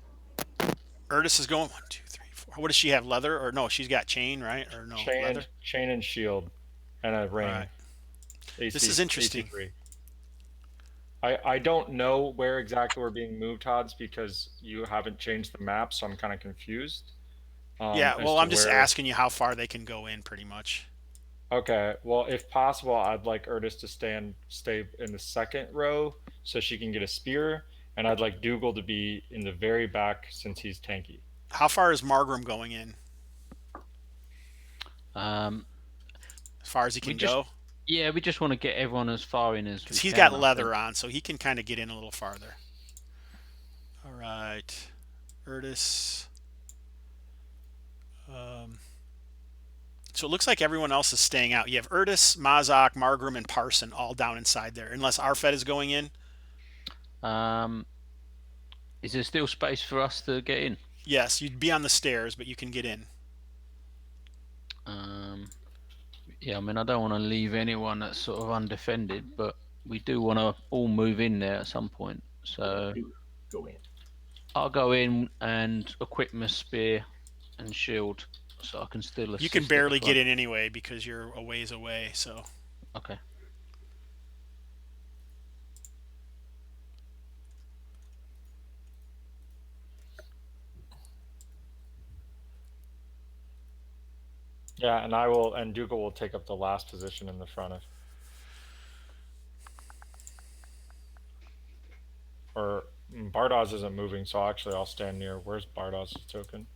Urtis is going 1, 2, 3, 4. What does she have? Leather or no? She's got chain, right? Or no? Leather. Chain and shield, and a ring. Alright. AC, This is interesting. AC3. I don't know where exactly we're being moved, Hobbs, because you haven't changed the map, so I'm kind of confused. Yeah. as Well, to I'm just where- asking you how far they can go in, pretty much. Okay, well, if possible, I'd like Urtis to stay in the second row so she can get a spear, and I'd like Dougal to be in the very back since he's tanky. How far is Margram going in? Um, As far as he We can just- go? yeah, we just want to get everyone as far in as we 'Cause he's can, got I leather think. on, so he can kind of get in a little farther. All right. Urtis. So it looks like everyone else is staying out. You have Urtis, Mazak, Margram, and Parson all down inside there, unless Arfed is going in. Is there still space for us to get in? Yes, you'd be on the stairs, but you can get in. Yeah, I mean, I don't want to leave anyone that's sort of undefended, but we do want to all move in there at some point. So Go in. I'll go in and equip my spear and shield, so I can still assist. You can at the barely get front. in anyway because you're a ways away. So Okay. Yeah, and Dougal will take up the last position in the front of. Or Bardoz isn't moving, so actually I'll stand near. Where's Bardoz's token?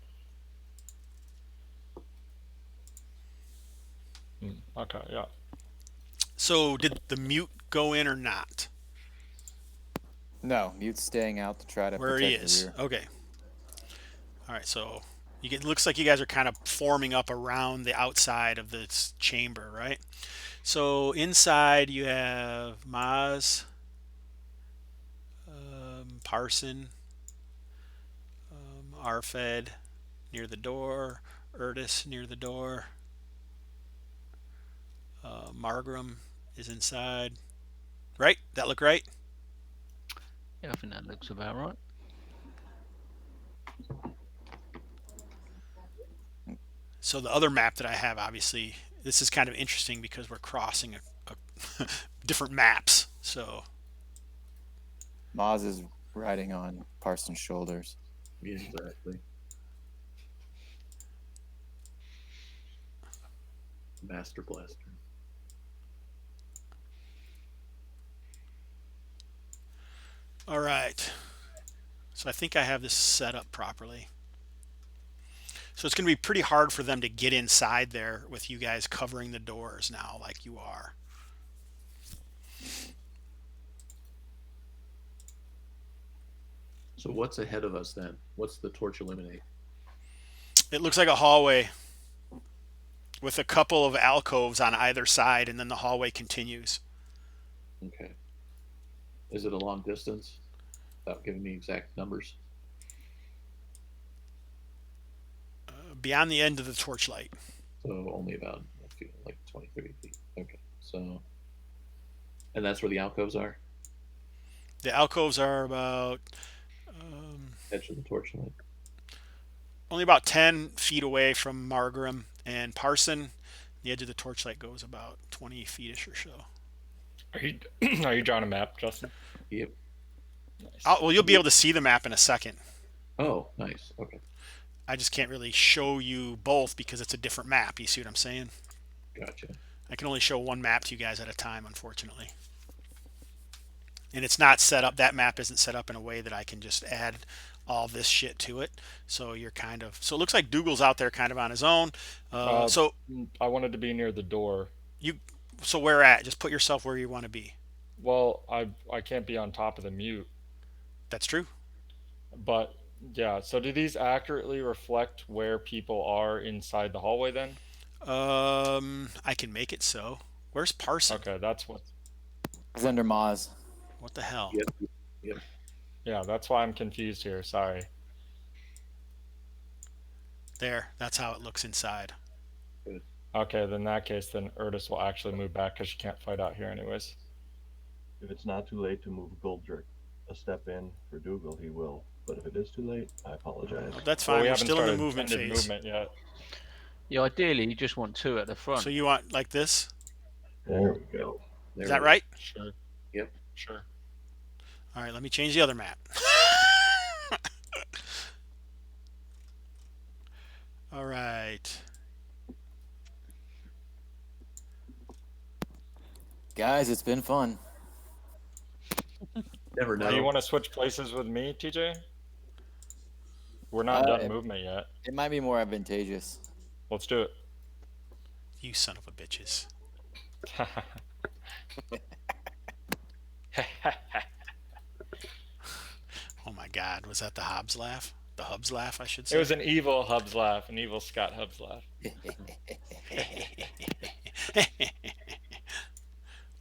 Okay, yeah. So did the mute go in or not? No, Mute's staying out to try to Where protect he the is. rear. Okay. All right. So looks like you guys are kind of forming up around the outside of this chamber, right? So inside you have Maz, Parson, Arfed near the door, Erdis near the door. Margram is inside. Right? That look right? Yeah, I think that looks about right. So the other map that I have, obviously, this is kind of interesting because we're crossing a different maps. So Maz is riding on Parson's shoulders. Yeah, exactly. Master Blaster. all right. So I think I have this set up properly. So it's going to be pretty hard for them to get inside there with you guys covering the doors now like you are. So what's ahead of us then? What's the torch illuminate? It looks like a hallway with a couple of alcoves on either side, and then the hallway continues. Okay. Is it a long distance? Without giving me exact numbers. Beyond the end of the torchlight. So only about, I feel like 20, 30 feet. Okay. So, and that's where the alcoves are? The alcoves are about Edge of the torchlight. only about 10 feet away from Margram and Parson. The edge of the torchlight goes about 20 feet-ish or so. Are you drawing a map, Justin? Yep. Nice. Well, you'll be able to see the map in a second. Oh, nice. Okay. I just can't really show you both because it's a different map. You see what I'm saying? Gotcha. I can only show one map to you guys at a time, unfortunately. And it's not set up, that map isn't set up in a way that I can just add all this shit to it. So you're kind of, so it looks like Dougal's out there kind of on his own. So I wanted to be near the door. So where at? Just put yourself where you want to be. Well, I can't be on top of the mute. That's true. But yeah, so do these accurately reflect where people are inside the hallway then? I can make it so. Where's Parson? Okay, that's what. He's under Maz. What the hell? Yep. Yep. Yeah, that's why I'm confused here. Sorry. There. That's how it looks inside. Okay, then in that case, then Erdis will actually move back because she can't fight out here anyways. If it's not too late to move Goldrick a step in for Dougal, he will. But if it is too late, I apologize. Oh, that's Well, fine. we We're haven't still in the started movement intended phase. movement yet. Yeah, ideally you just want two at the front. So you want like this? There we go. Is that right? Sure. Yep. Sure. All right, let me change the other map. All right. Guys, it's been fun. Never know. Do you want to switch places with me, TJ? We're not done movement yet. It might be more advantageous. Let's do it. You son of a bitches. Oh my God, was that the Hobbs laugh? The Hubs laugh, I should say. It was an evil Hubs laugh, an evil Scott Hubs laugh.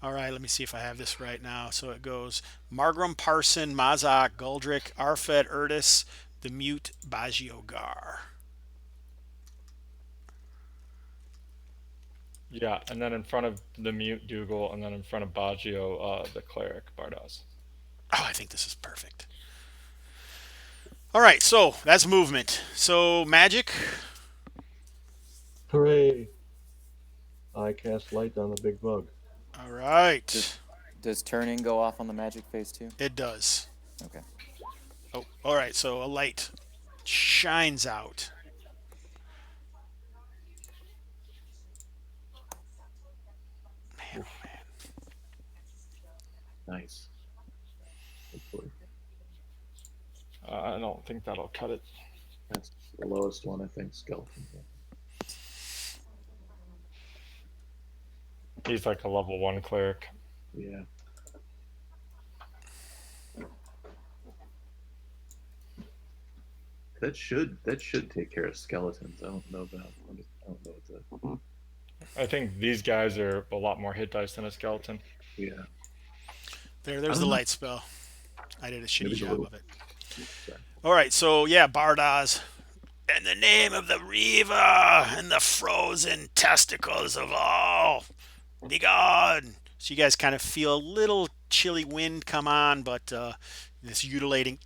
All right, let me see if I have this right now. So it goes Margram, Parson, Mazak, Guldrick, Arfed, Erdis, the mute, Bajiogar. Yeah, and then in front of the mute Dougal, and then in front of Baggio, the cleric Bardas. Oh, I think this is perfect. All right, so that's movement. So magic. Hooray! I cast light on the big bug. All right. Does turning go off on the magic phase too? It does. Okay. Oh, all right. So a light shines out. Man, oh man. Nice. Hopefully. I don't think that'll cut it. That's the lowest one, I think. Skeleton. He's like a level 1 cleric. Yeah. That should take care of skeletons. I don't know about. I don't know what the. I think these guys are a lot more hit dice than a skeleton. Yeah. There's the light spell. I did a shitty Maybe a job little- of it. Sorry. All right, so yeah, Bardas. In the name of the Reaver and the frozen testicles of all, be gone. So you guys kind of feel a little chilly wind come on, but this utilating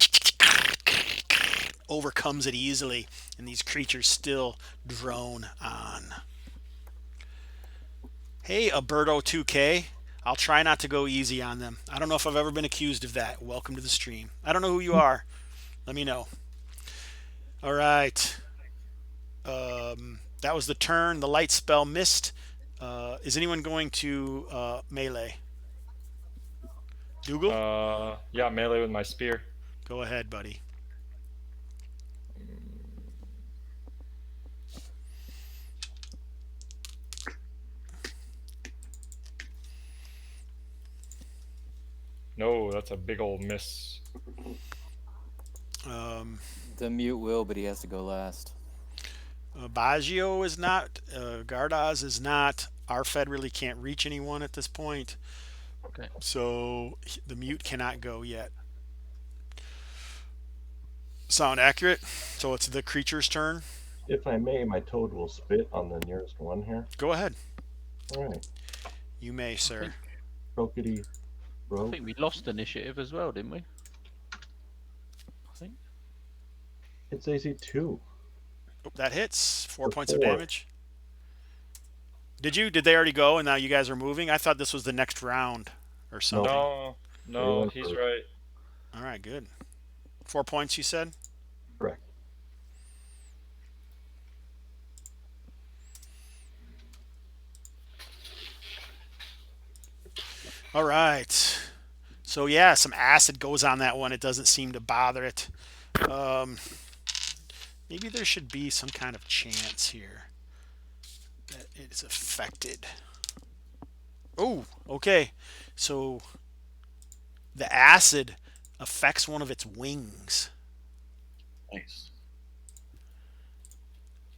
overcomes it easily, and these creatures still drone on. Hey, Alberto 2K. I'll try not to go easy on them. I don't know if I've ever been accused of that. Welcome to the stream. I don't know who you are. Let me know. All right. That was the turn. The light spell missed. Is anyone going to melee? Dougal? Yeah, melee with my spear. Go ahead, buddy. No, that's a big old miss. The mute will, but he has to go last. Baggio is not. Gardas is not. Arfed really can't reach anyone at this point. Okay. So the mute cannot go yet. Sound accurate? So it's the creature's turn. If I may, my toad will spit on the nearest one here. Go ahead. All right. You may, sir. Croakety I rogue. think we lost initiative as well, didn't we? I think. It's AC 2. Oh, that hits. 4 For points of 4. damage. Did they already go and now you guys are moving? I thought this was the next round or something. No, went he's first. right. All right, good. 4 points, you said? Correct. All right. So yeah, some acid goes on that one. It doesn't seem to bother it. Maybe there should be some kind of chance here that it's affected. Oh, okay. So the acid affects one of its wings. Nice.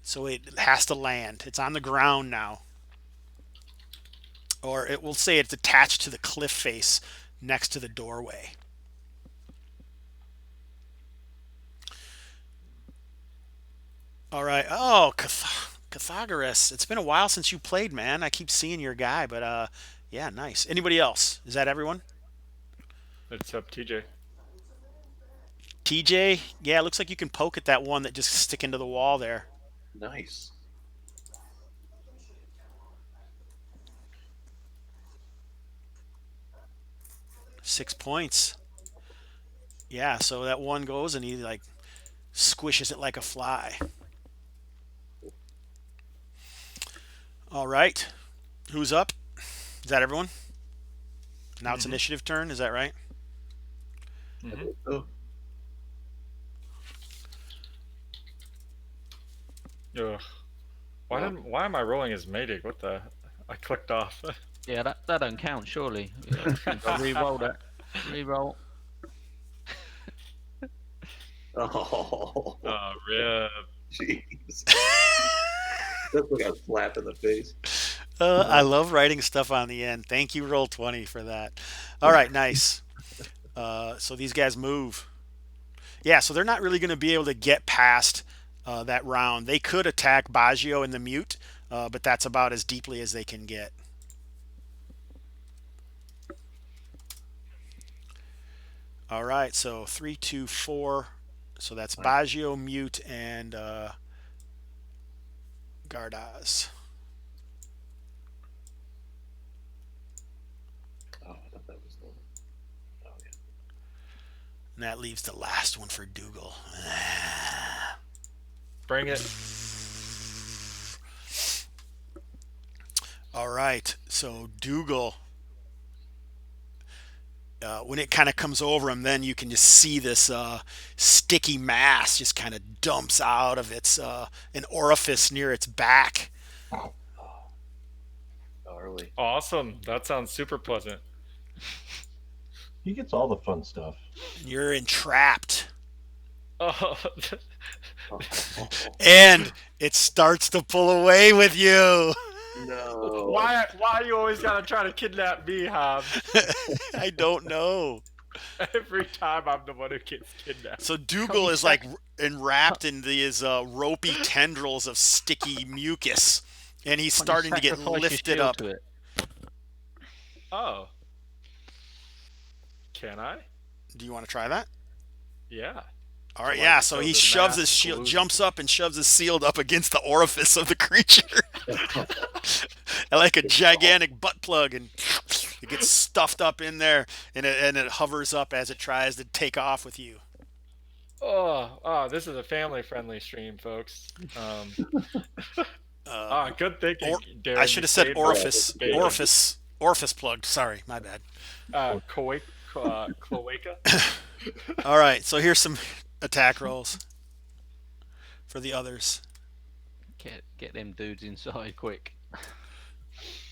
So it has to land. It's on the ground now. Or it will say it's attached to the cliff face next to the doorway. All right. Oh, Cathagoras. It's been a while since you played, man. I keep seeing your guy, but yeah, nice. Anybody else? Is that everyone? Except TJ. TJ? Yeah, it looks like you can poke at that one that just stick into the wall there. Nice. .6 points. Yeah, so that one goes and he like squishes it like a fly. All right. Who's up? Is that everyone? Now it's initiative turn, is that right? Mm-hmm. Oh, Ugh. Why am I rolling as Maydig? What the? I clicked off. Yeah, that don't count, surely. Yeah, re-roll that. Re-roll. oh, Rip. jeez. That's like a slap in the face. I love writing stuff on the end. Thank you, Roll20, for that. All right, nice. So these guys move. Yeah, so they're not really going to be able to get past that round. They could attack Baggio in the mute, but that's about as deeply as they can get. All right, so 3, 2, 4. So that's Baggio, Mute, and Gardas. Oh, I thought that was the. Oh yeah. And that leaves the last one for Dougal. Bring it. All right, so Dougal, when it kind of comes over him, then you can just see this sticky mass just kind of dumps out of its an orifice near its back. Gnarly. Awesome. That sounds super pleasant. He gets all the fun stuff. And you're entrapped. Oh, And it starts to pull away with you. No. why you always gotta try to kidnap me, Hobbs? I don't know. Every time I'm the one who gets kidnapped. So Dougal is like enwrapped in these ropey tendrils of sticky mucus, and he's starting to get Sacrifice your lifted shield up. to it. Oh. Can I? Do you want to try that? Yeah. All right, So, yeah. like, So so he the shoves mass his shield, glues- jumps up and shoves his shield up against the orifice of the creature, like a gigantic butt plug, and it gets stuffed up in there, and it hovers up as it tries to take off with you. Oh, this is a family-friendly stream, folks. Good thinking, Darren. I should have said orifice, Bacon. orifice plugged. Sorry, my bad. Cloaca. All right, so here's some attack rolls for the others. Get them dudes inside quick.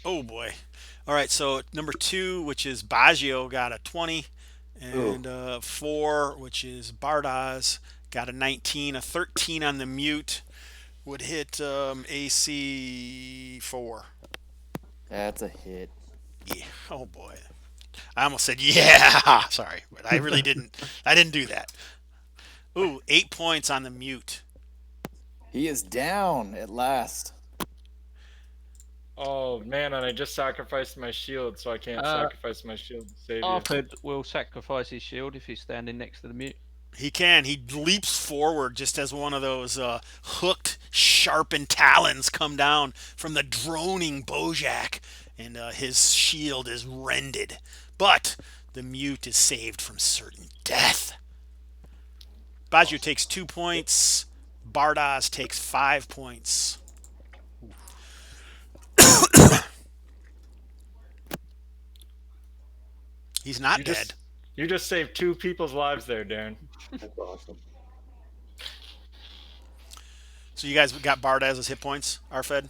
Oh boy. All right, so number 2, which is Baggio, got a 20, and 4, which is Bardas, got a 19. A 13 on the Mute would hit AC 4. That's a hit. Yeah. Oh boy. I almost said yeah. Sorry, but I really didn't. I didn't do that. Ooh, 8 points on the Mute. He is down at last. Oh man, and I just sacrificed my shield, so I can't sacrifice my shield to save you. Arthur will sacrifice his shield if he's standing next to the mute. He can. He leaps forward just as one of those hooked, sharpened talons come down from the droning Bojack, and his shield is rended. But the Mute is saved from certain death. Baggio takes 2 points. Bardas takes 5 points. He's not dead. You just saved 2 people's lives there, Darren. That's awesome. So you guys got Bardas' hit points, Arfed?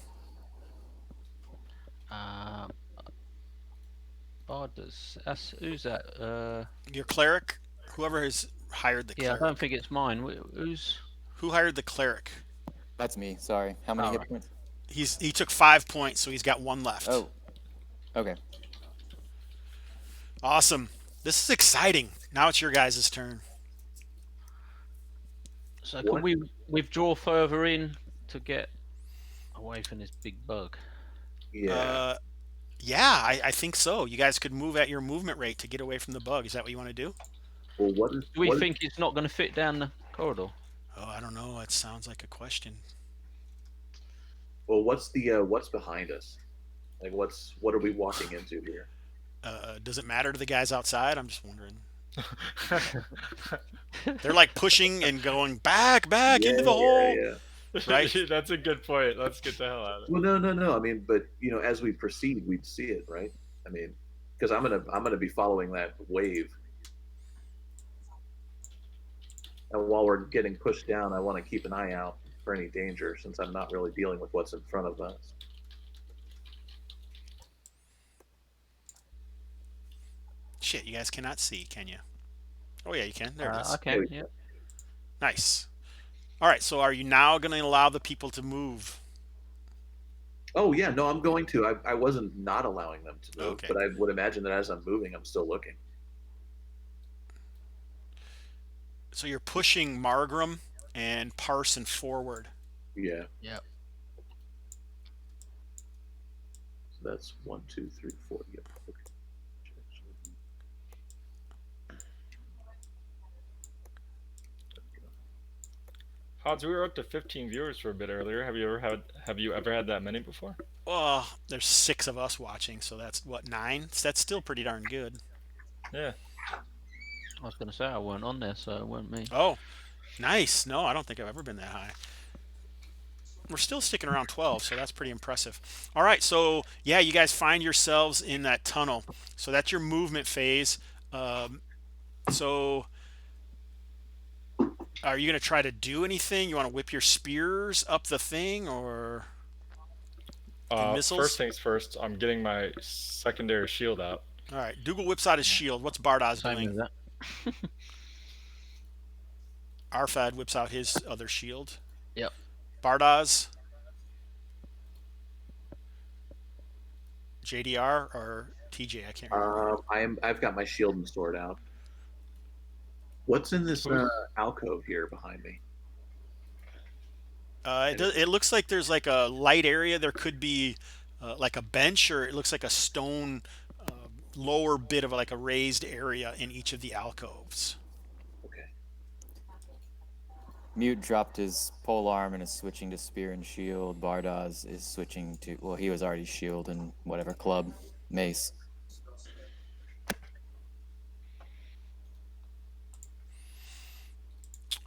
Bardas. Who's that? Your cleric? Whoever has hired the Yeah, cleric. I don't think it's mine. Who's? Who hired the cleric? That's me. Sorry. How many hit points? He took 5 points, so he's got 1 left. Oh. Okay. Awesome. This is exciting. Now it's your guys' turn. So can we withdraw further in to get away from this big bug? Yeah. I think so. You guys could move at your movement rate to get away from the bug. Is that what you want to do? Well, what is? Do we what is- think it's not going to fit down the corridor? Oh, I don't know. It sounds like a question. Well, what's behind us? Like, what are we walking into here? Does it matter to the guys outside? I'm just wondering. They're like pushing and going back into the hole. Yeah. Right? That's a good point. Let's get the hell out of it. Well, no. I mean, but as we proceed, we'd see it, right? I mean, because I'm gonna be following that wave, and while we're getting pushed down, I want to keep an eye out for any danger, since I'm not really dealing with what's in front of us. Shit, you guys cannot see, can you? Oh yeah, you can. There it is. I can. Yeah. Nice. All right. So, are you now going to allow the people to move? Oh yeah, no, I'm going to. I wasn't not allowing them to move, Okay. but I would imagine that as I'm moving, I'm still looking. So you're pushing Margram and Parson forward. Yeah. Yeah. So that's 1, 2, 3, 4. Yep. Okay. Hobbs, we were up to 15 viewers for a bit earlier. Have you ever had that many before? Well, there's 6 of us watching, so that's what, 9? So that's still pretty darn good. Yeah. I was going to say I weren't on there, so it weren't me. Oh, nice. No, I don't think I've ever been that high. We're still sticking around 12, so that's pretty impressive. All right, so yeah, you guys find yourselves in that tunnel. So that's your movement phase. So are you going to try to do anything? You want to whip your spears up the thing, or missiles? First things first, I'm getting my secondary shield out. All right, Dougal whips out his shield. What's Bardas Same doing? with that. Arfad whips out his other shield. Yep. Bardas, JDR, or TJ? I can't remember. I've got my shield and sword out. What's in this alcove here behind me? It looks like there's like a light area. There could be like a bench, or it looks like a stone lower bit of like a raised area in each of the alcoves. Okay. Mute dropped his pole arm and is switching to spear and shield. Bardas is switching to, well, he was already shield and whatever, club, mace.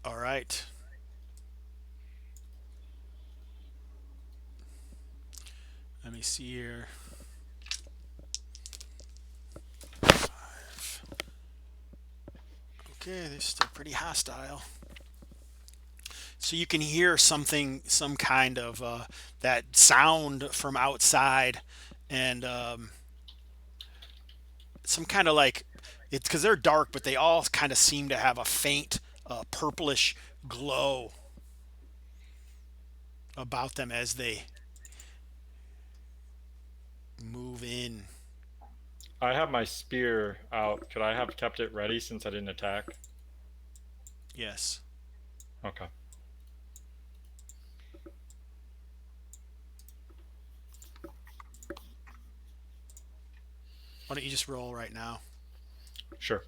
All right. Let me see here. 5. Okay, they're still pretty hostile. So you can hear something, some kind of that sound from outside, and some kind of like, it's because they're dark, but they all kind of seem to have a faint purplish glow about them as they move in. I have my spear out. Could I have kept it ready since I didn't attack? Yes. Okay. Why don't you just roll right now? Sure.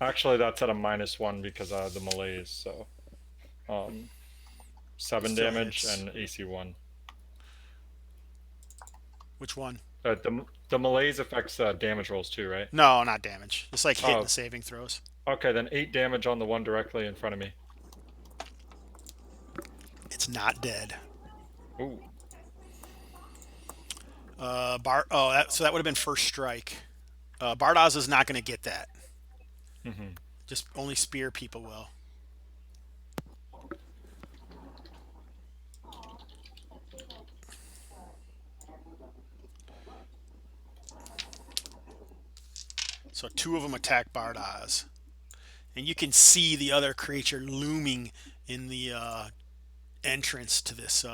Actually, that's at a -1 because I have the malaise. So, 7 Still damage hits. and AC 1. Which one? The malaise affects damage rolls too, right? No, not damage. It's like hitting Oh. the saving throws. Okay, then 8 damage on the one directly in front of me. It's not dead. Ooh. So that would have been first strike. Bardas is not going to get that. Mm-hmm. Just only spear people will. So 2 of them attack Bardas. And you can see the other creature looming in the entrance to this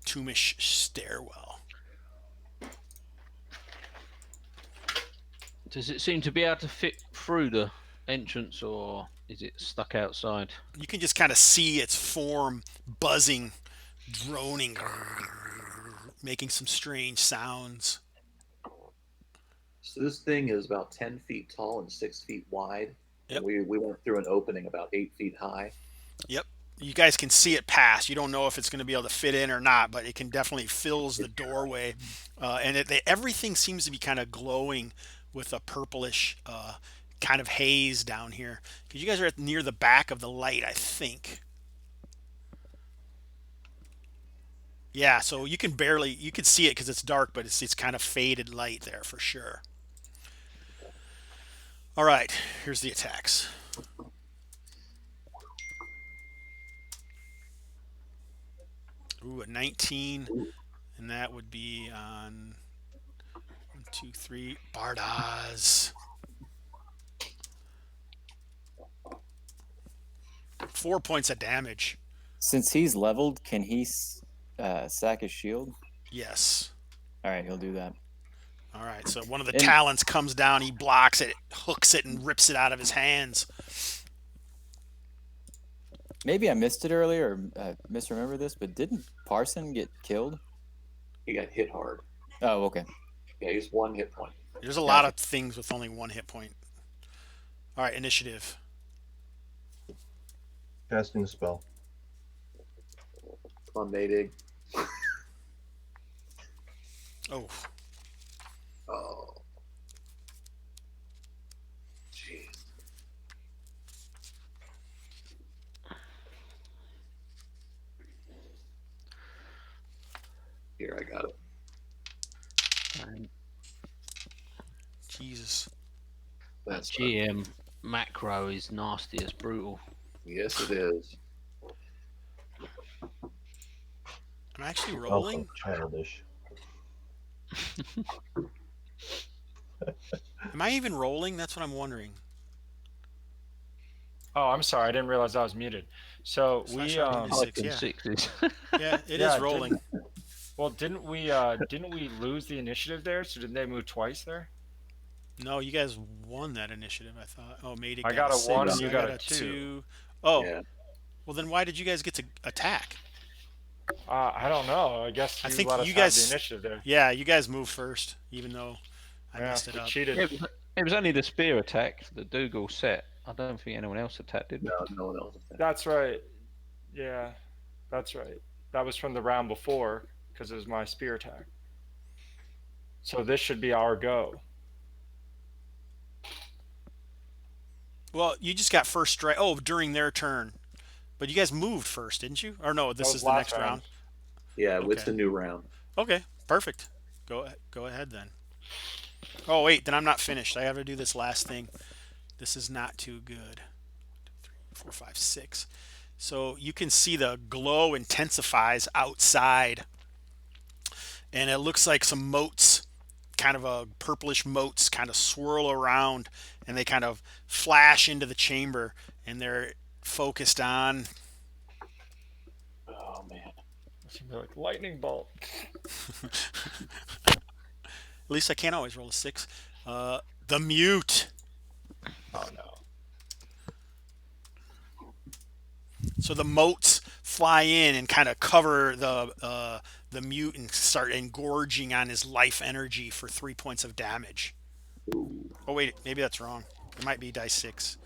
tombish stairwell. Does it seem to be able to fit through the entrance, or is it stuck outside? You can just kind of see its form buzzing, droning, making some strange sounds. So this thing is about 10 feet tall and 6 feet wide. Yep. And we went through an opening about 8 feet high. Yep. You guys can see it pass. You don't know if it's going to be able to fit in or not, but it can definitely fills the doorway. And everything seems to be kind of glowing with a purplish kind of haze down here. Because you guys are near the back of the light, I think. Yeah, so you can see it because it's dark, but it's kind of faded light there for sure. All right, here's the attacks. Ooh, a 19, and that would be on 1, 2, 3. Bardas. 4 points of damage. Since he's leveled, can he sack his shield? Yes. All right, he'll do that. All right, so one of the And- talons comes down, he blocks it, hooks it, and rips it out of his hands. Maybe I missed it earlier or misremember this, but didn't Parson get killed? He got hit hard. Oh, okay. Yeah, he's 1 hit point. There's a lot of things with only 1 hit point. All right, initiative. Casting a spell. Come on, Maydig. Oh, Oh. Jeez. Here, I got it. Jesus. That That's GM macro is nasty as brutal. Yes, it is. I'm actually Also rolling. childish. Am I even rolling? That's what I'm wondering. Oh, I'm sorry. I didn't realize I was muted. So Slash we R1d6. Like in yeah. sixes. Yeah, it Yeah, is rolling. well, didn't we lose the initiative there? So didn't they move twice there? No, you guys won that initiative, I thought. Oh, Maydig I got a 6, 1 and you I got got a 2. Oh, Yeah. well then why did you guys get to attack? I don't know. I guess I you think let us you have guys- the initiative there. Yeah, you guys moved first, even though I Yeah, messed it we up. cheated. It was only the spear attack that Dougal set. I don't think anyone else attacked, did they? No, no one else. That's right. Yeah, that's right. That was from the round before because it was my spear attack. So this should be our go. Well, you just got first strike. Oh, during their turn. But you guys moved first, didn't you? Or no, this was is the last next round. round. Yeah, it's Okay. the new round. Okay, perfect. Go ahead then. Oh wait, then I'm not finished. I have to do this last thing. This is not too good. 1, 2, 3, 4, 5, 6. So you can see the glow intensifies outside, and it looks like some motes, kind of a purplish motes, kind of swirl around, and they kind of flash into the chamber, and they're focused on. Oh man. It's gonna be like lightning bolt. At least I can't always roll a 6. The mute. Oh no. So the motes fly in and kind of cover the mute and start engorging on his life energy for 3 points of damage. Oh wait, maybe that's wrong. It might be dice 6.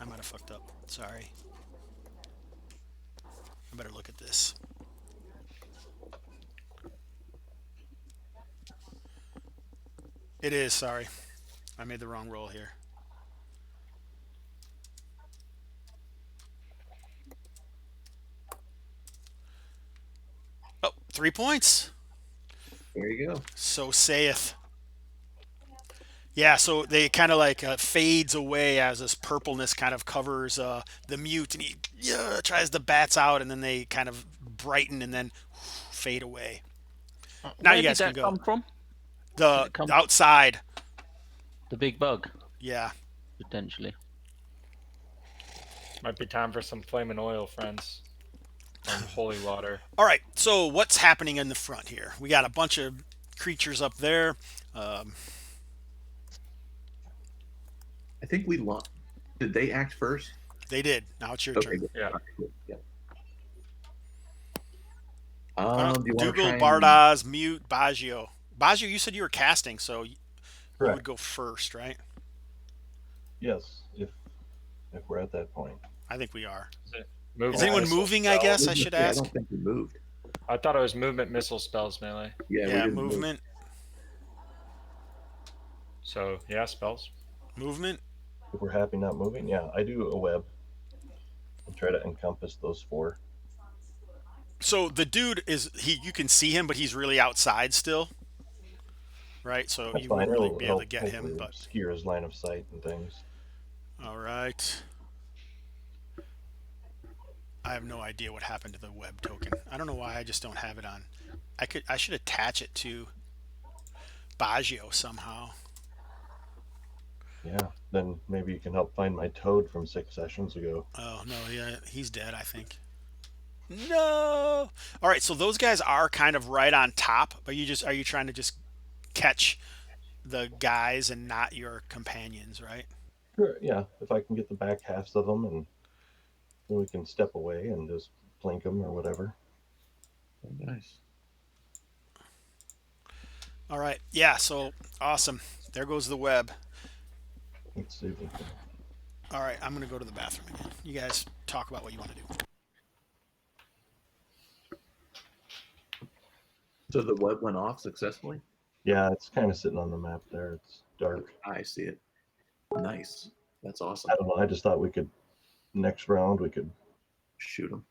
I might have fucked up. Sorry. I better look at this. It is, sorry. I made the wrong roll here. Oh, 3 points. There you go. So saith. Yeah, so they kind of like fades away as this purpleness kind of covers the mute, and he tries to bats out, and then they kind of brighten and then fade away. Now Where you did guys can that go. come from? The it come- outside, The big bug, yeah. potentially. Might be time for some flaming oil, friends. And holy water. All right, so what's happening in the front here? We got a bunch of creatures up there. I think we lost. Did they act first? They did. Now it's your Okay. turn. Good. Yeah. All right, good. Yeah. Do you want to Dougal, try and... Bardas, Mute, Baggio. Baggio, you said you were casting, so you would Correct. go first, right? Yes, if we're at that point. I think we are. Movement Is anyone missile moving, I spell. guess I should I ask? don't think we moved. I thought it was movement missile spells melee. Yeah, we Yeah, didn't move. movement. So yeah, spells. Movement. If we're happy not moving, yeah, I do a web and try to encompass those 4. So the dude you can see him, but he's really outside still. Right? So That's you fine. wouldn't really It'll be able to help get him, hopefully but obscure his line of sight and things. all right. I have no idea what happened to the web token. I don't know why I just don't have it on. I should attach it to Baggio somehow. Yeah, then maybe you can help find my toad from 6 sessions ago. Oh no, yeah, he's dead, I think. No. All right, so those guys are kind of right on top, but are you trying to just catch the guys and not your companions, right? Sure, yeah, if I can get the back halves of them, and then we can step away and just plink them or whatever. Nice. All right. Yeah. So awesome. There goes the web. Let's see if we can. All right. I'm gonna go to the bathroom again. You guys talk about what you want to do. So the web went off successfully? Yeah, it's kind of sitting on the map there. It's dark. I see it. Nice. That's awesome. I don't know. I just thought we could, next round, we could, Shoot them.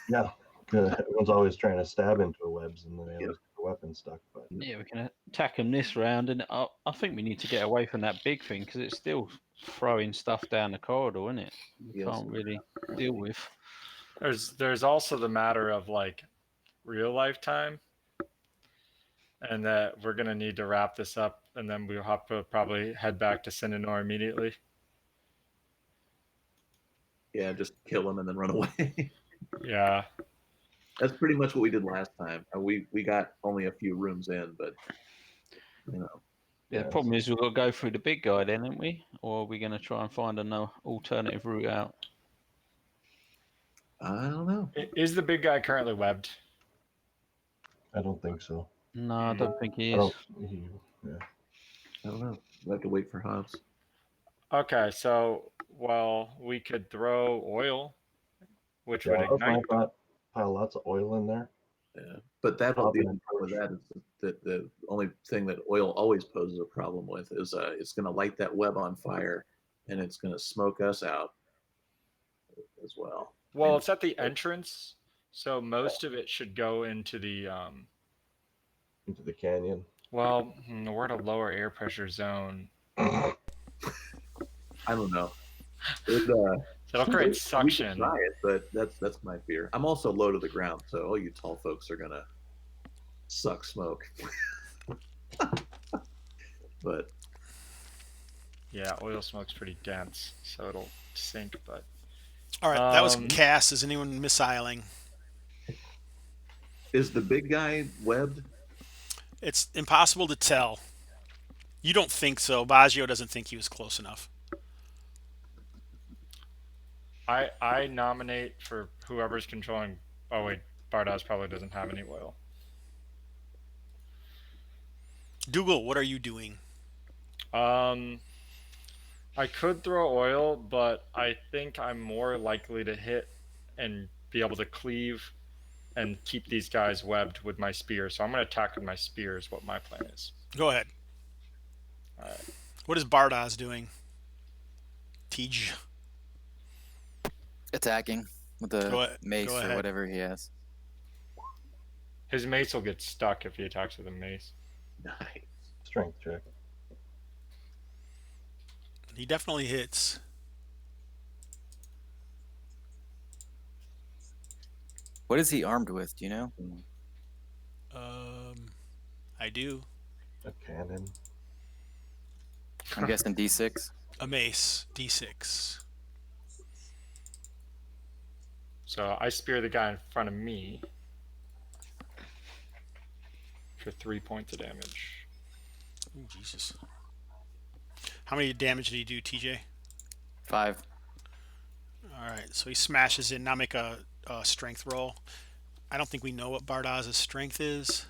yeah. Everyone's always trying to stab into the webs and then they Yep. always get the weapon stuck. But Yeah, we can attack them this round, and I think we need to get away from that big thing because it's still throwing stuff down the corridor, isn't it? We Yes. can't really deal with. There's also the matter of like real life time, and that we're gonna need to wrap this up, and then we'll have to probably head back to Sinanor immediately. Yeah, just kill them and then run away. Yeah. That's pretty much what we did last time. We got only a few rooms in, but you know. Yeah, the problem is we've got to go through the big guy then, aren't we? Or are we going to try and find an alternative route out? I don't know. Is the big guy currently webbed? I don't think so. No, I don't think he I is. don't. Yeah. I don't know. We have to wait for Hobbs. Okay, so well, we could throw oil, which would Yeah, ignite. I thought pile lots of oil in there. Yeah, but that'll the only problem with that is that the only thing that oil always poses a problem with is it's going to light that web on fire, and it's going to smoke us out as well. Well, it's at the entrance, so most of it should go into the Into the canyon. well, we're at a lower air pressure zone. I don't know. That'll create We suction. can try it, but that's my fear. I'm also low to the ground, so all you tall folks are gonna suck smoke. But Yeah, oil smoke's pretty dense, so it'll sink. But All right. That was Cass. Is anyone missiling? is the big guy webbed? It's impossible to tell. You don't think so. Baggio doesn't think he was close enough. I nominate for whoever's controlling. Oh wait, Bardas probably doesn't have any oil. Dougal, what are you doing? I could throw oil, but I think I'm more likely to hit and be able to cleave and keep these guys webbed with my spear. So I'm going to attack with my spear is what my plan is. Go ahead. All right. What is Bardas doing? Tej. Attacking with the mace or whatever he has. His mace will get stuck if he attacks with a mace. Nice. Strength check. He definitely hits. What is he armed with? Do you know? I do. A cannon. I'm guessing D6. A mace. D6. So I spear the guy in front of me for 3 points of damage. Oh, Jesus. How many damage did he do, TJ? 5. All right, so he smashes in. Now make a strength roll. I don't think we know what Bardaz's strength is.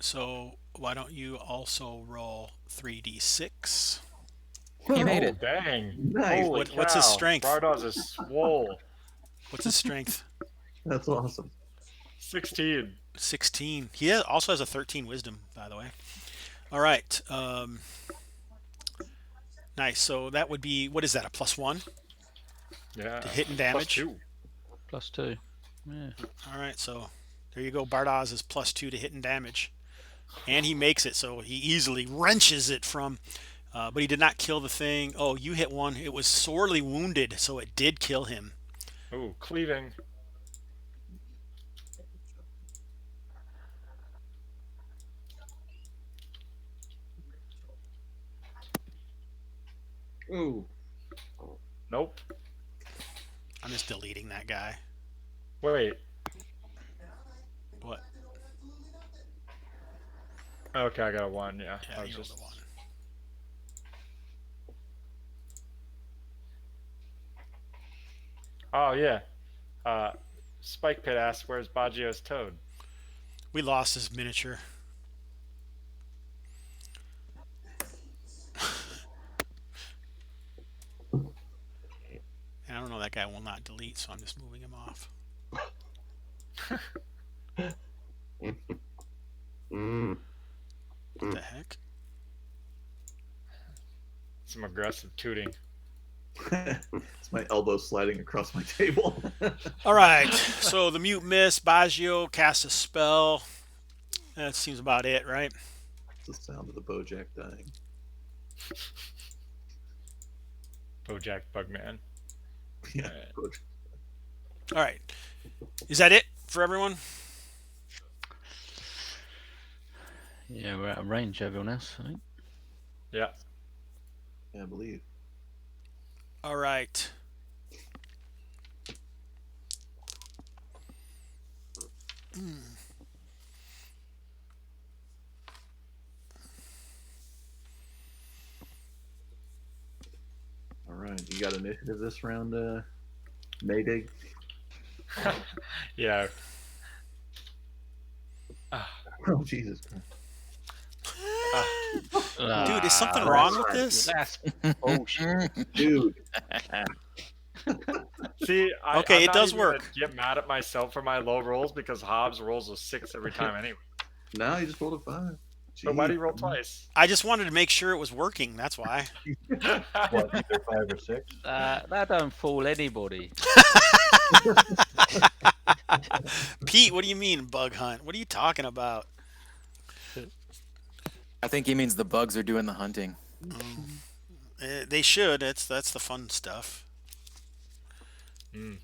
So why don't you also roll 3d6? He made Oh, it. dang. Nice. Holy What's his cow. strength? Bardas is swole. What's his strength? That's awesome. 16. 16. He also has a 13 wisdom, by the way. All right. Nice. So that would be, what is that, a +1? Yeah. To hit and damage? +2. +2. Yeah. All right, so there you go. Bardaz is +2 to hit and damage. And he makes it, so he easily wrenches it from, but he did not kill the thing. Oh, you hit one. It was sorely wounded, so it did kill him. Ooh, cleaving. Ooh. Nope. I'm just deleting that guy. Wait. What? Okay, I got a 1. Yeah, Yeah, I was you rolled just. a 1. Oh yeah. Spike Pit asks, "Where's Baggio's toad?" We lost his miniature. And I don't know, that guy will not delete, so I'm just moving him off. Mm. What the heck? Some aggressive tooting. It's my elbow sliding across my table. All right, so the mute miss. Baggio casts a spell. That seems about it, right? It's the sound of the Bojack dying. Bojack Bugman. Yeah. Alright. Bojack. All right. Is that it for everyone? Yeah, we're out of range, everyone else, I think. Yeah. Yeah, I believe. All right. All right, you got initiative this round, Maydig? Yeah. Oh, Jesus Christ. Dude, is something Ah, wrong with this? That's bullshit. Dude. See, Okay, I'm it not does even gonna work. Get mad at myself for my low rolls because Hobbs rolls a 6 every time anyway. Now you just rolled a 5. But why do you Jeez. roll twice? I just wanted to make sure it was working. That's why. What, either 5 or 6? That don't fool anybody. Pete, what do you mean bug hunt? What are you talking about? I think he means the bugs are doing the hunting. They should. That's the fun stuff.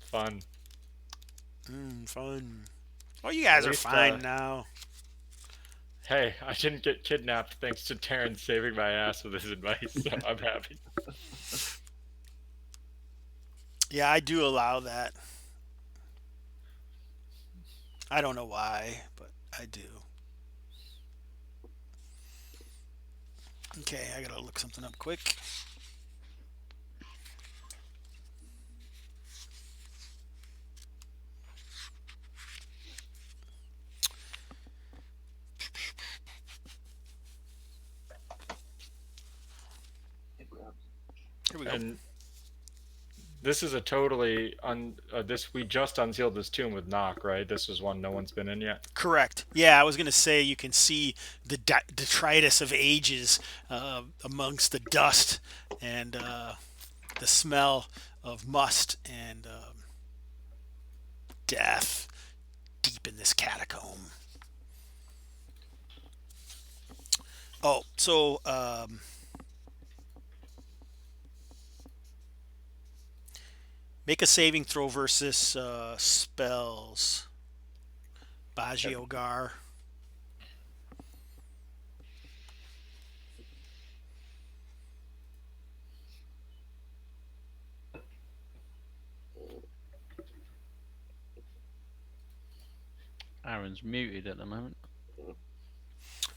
Fun. Fun. Oh, you guys At are least, fine now. Hey, I didn't get kidnapped thanks to Taryn saving my ass with his advice, so I'm happy. Yeah, I do allow that. I don't know why, but I do. Okay, I gotta look something up quick. Here we go. And this is a totally we just unsealed this tomb with knock, right? This is one no one's been in yet. Correct. Yeah, I was going to say you can see the detritus of ages amongst the dust and the smell of must and death deep in this catacomb. Oh, so make a saving throw versus spells. Baggio-Gar. Aaron's muted at the moment.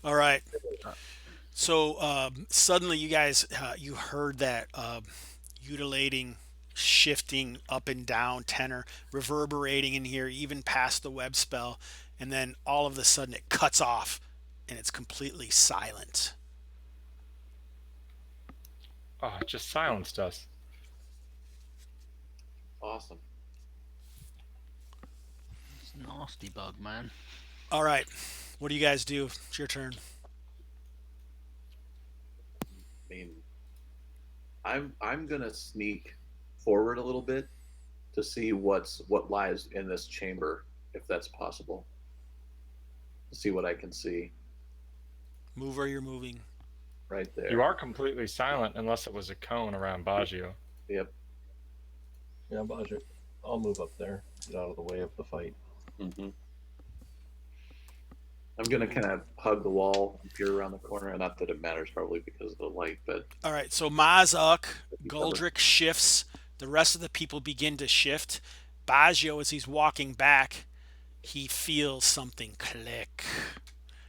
All right. So suddenly you guys, you heard that undulating, shifting up and down tenor, reverberating in here, even past the web spell. And then all of a sudden it cuts off and it's completely silent. Oh, it just silenced us. Awesome. It's a nasty bug, man. All right. What do you guys do? It's your turn. I mean, I'm gonna sneak forward a little bit to see what lies in this chamber, if that's possible. To see what I can see Move where you're moving. right there. You are completely silent unless it was a cone around Baggio. Yep. Yeah, Baggio. I'll move up there. Get out of the way of the fight. Mm-hmm. I'm gonna kind of hug the wall and peer around the corner. And not that it matters, probably because of the light, but All right. So Mazuk, Goldrick shifts. The rest of the people begin to shift. Baggio, as he's walking back, he feels something click.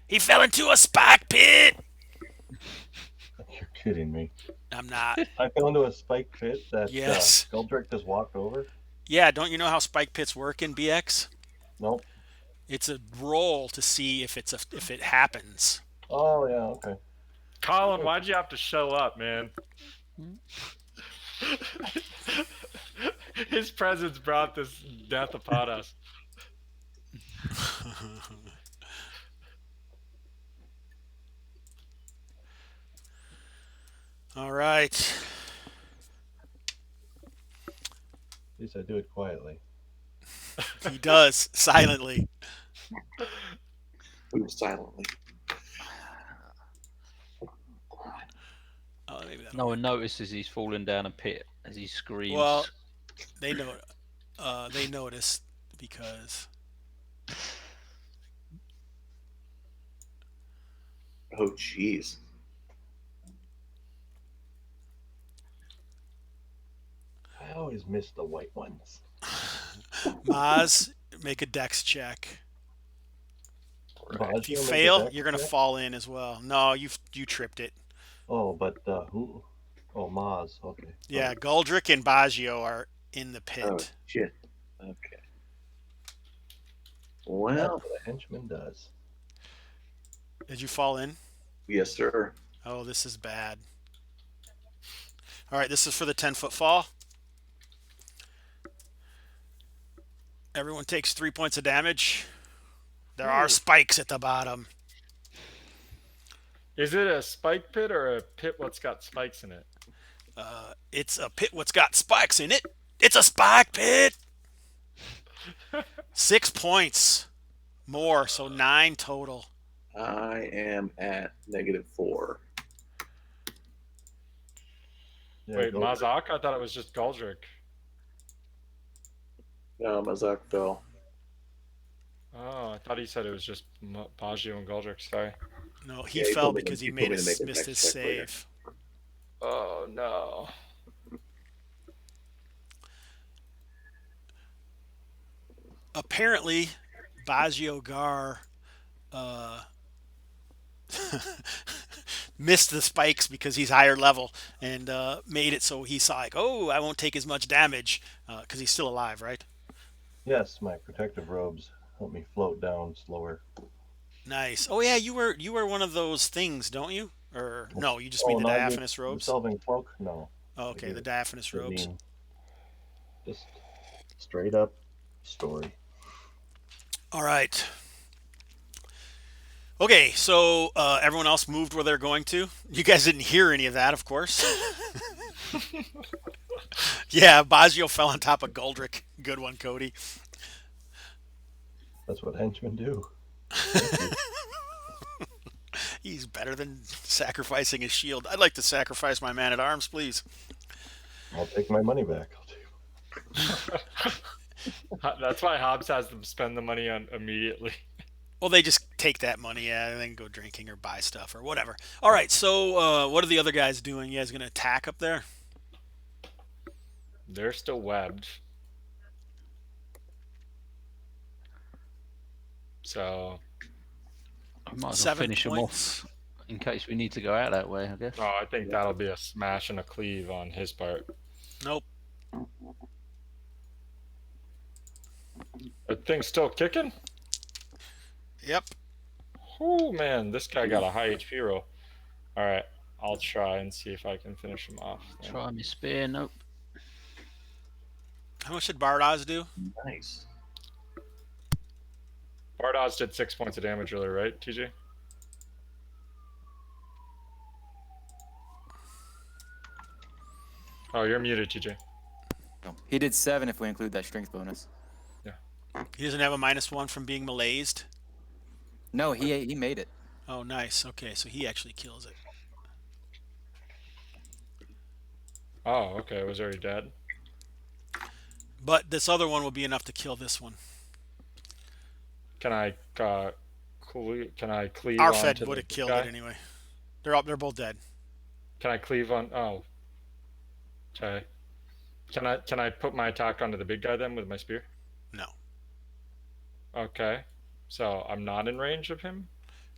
He fell into a spike pit. You're kidding me. I'm not. I fell into a spike pit that Yes. Goldrick just walked over. Yeah, don't you know how spike pits work in BX? Nope. It's a roll to see if if it happens. Oh yeah, okay. Colin, why'd you have to show up, man? His presence brought this death upon us. All right. At least I do it quietly. He does silently. Move silently. Oh, maybe that'll No work. one notices he's fallen down a pit as he screams. Well, they know. They noticed because Oh, jeez. I always miss the white ones. Maz, make a dex check. If you Baggio made the fail, dex you're gonna check? fall in as well. No, you tripped it. Oh, but who? Oh, Maz. Okay. Yeah, Goldrick and Baggio are in the pit. Oh, shit. Okay. That's Well, what a henchman does. Did you fall in? yes, sir. Oh, this is bad. All right, this is for the 10-foot fall. Everyone takes 3 points of damage. There are spikes at the bottom. Is it a spike pit or a pit what's got spikes in it? It's a pit what's got spikes in it. It's a spike pit. 6 points more, so 9 total. I am at -4. Yeah, Wait, Goldrick. Mazak? I thought it was just Goldrick. No, Mazak fell. Oh, I thought he said it was just Baggio and Goldrick. Sorry. No, he Yeah, he fell told me because to- he he told made me to make a missed dex his check later. save. Oh no. Apparently, Baggio Gar missed the spikes because he's higher level and made it so he's like, oh, I won't take as much damage because he's still alive, right? Yes, my protective robes help me float down slower. Nice. Oh yeah, you were one of those things, don't you? Or no, you just mean the no, I mean, diaphanous the robes? Selvin cloak? No. Oh, okay, I the do. diaphanous I robes. mean, just straight up story. All right. Okay, so everyone else moved where they're going to. You guys didn't hear any of that, of course. Yeah, Baggio fell on top of Goldrick. Good one, Cody. That's what henchmen do. He's better than sacrificing his shield. I'd like to sacrifice my man at arms, please. I'll take my money back. That's why Hobbs has them spend the money on immediately. Well, they just take that money, yeah, and then go drinking or buy stuff or whatever. All right, so what are the other guys doing? You guys going to attack up there? They're still webbed. So, I might as well 7 finish them points. off in case we need to go out that way, I guess. oh, I think that'll be a smash and a cleave on his part. Nope. The thing's still kicking? Yep. Oh man, this guy got a high HP roll. Alright, I'll try and see if I can finish him off. then. Try my spear. Nope. How much did Bardoz do? Nice. Bardoz did 6 points of damage earlier, right, TJ? Oh, you're muted, TJ. Oh, he did 7 if we include that strength bonus. He doesn't have a -1 from being malaised. No, he made it. Oh, nice. Okay, so he actually kills it. Oh, okay, it was already dead. But this other one will be enough to kill this one. Can I cleave Arfed onto would the have killed guy? it anyway. They're both dead. Can I cleave on? Oh, okay. Can I put my attack onto the big guy then with my spear? No. Okay, so I'm not in range of him.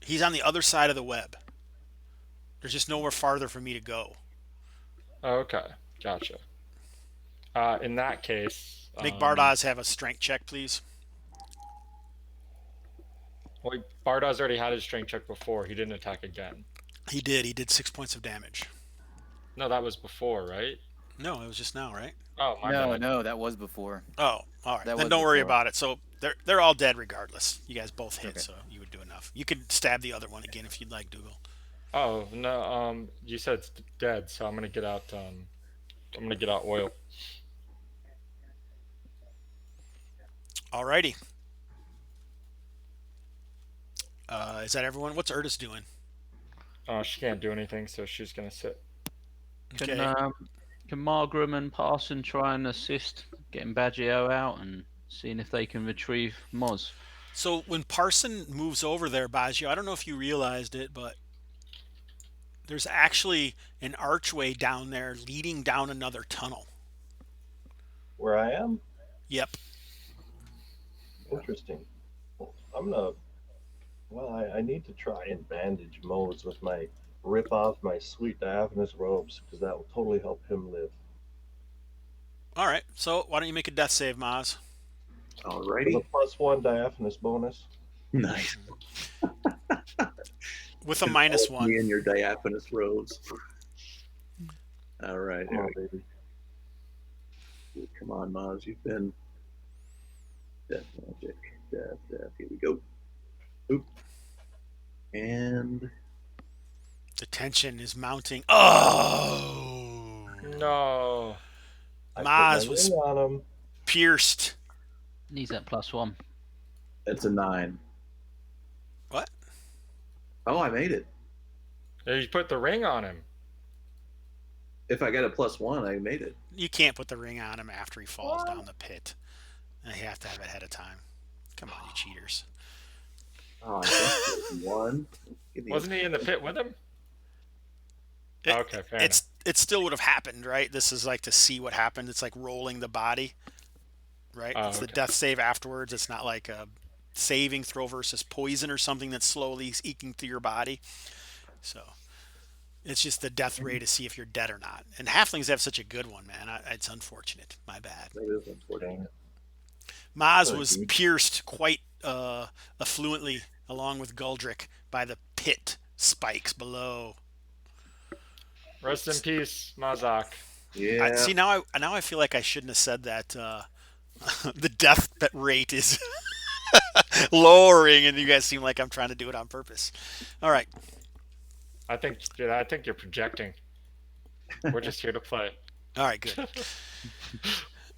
He's on the other side of the web. There's just nowhere farther for me to go. Okay, gotcha. In that case, Make Bardas have a strength check, please. well, Bardas already had his strength check before. He didn't attack again. He did. He did 6 points of damage. No, that was before, right? No, it was just now, right? Oh, my No, bad. no, that was before. Oh, all right. That Then was don't worry before. about it. So they're all dead regardless. You guys both hit, Okay. so you would do enough. You could stab the other one again if you'd like, Dougal. Oh no. You said it's dead, so I'm gonna get out. I'm gonna get out oil. Alrighty. Is that everyone? What's Erdis doing? She can't do anything, so she's gonna sit. Can Okay. can Margram and Parson try and assist getting Baggio out and seeing if they can retrieve Moz? So when Parson moves over there, Baggio, I don't know if you realized it, but there's actually an archway down there leading down another tunnel. Where I am? Yep. Interesting. I'm gonna. Well, I need to try and bandage Mose with my rip off my sweet diaphanous robes because that will totally help him live. All right. So why don't you make a death save, Maz? With Alrighty. a +1 diaphanous bonus. Nice. With a minus Me one. and your diaphanous robes. All right. Come on, baby. Come on, Maz. You've been death magic. Death. Here we go. Oop. And The tension is mounting. Oh! No. I put Maz my was ring on him. pierced. Needs that +1. it's a 9. What? Oh, I made it. You put the ring on him. If I got a +1, I made it. You can't put the ring on him after he falls down the pit. You have to have it ahead of time. Come on, you cheaters. Oh, I think it was 1. Give me a- Wasn't he in the pit with him? It- Okay, fair enough. It still would have happened, right? This is like to see what happened. It's like rolling the body, right? Oh, It's the okay. death save afterwards. It's not like a saving throw versus poison or something that's slowly eking through your body. So it's just the death ray to see if you're dead or not. And halflings have such a good one, man. It's unfortunate. My bad. That is unfortunate. Maz Oh, was dude. pierced quite affluently, along with Guldrick, by the pit spikes below. Rest in peace, Mazak. Yeah. See, now I feel like I shouldn't have said that. The death rate is lowering, and you guys seem like I'm trying to do it on purpose. All right. I think you're projecting. We're just here to play. All right, good.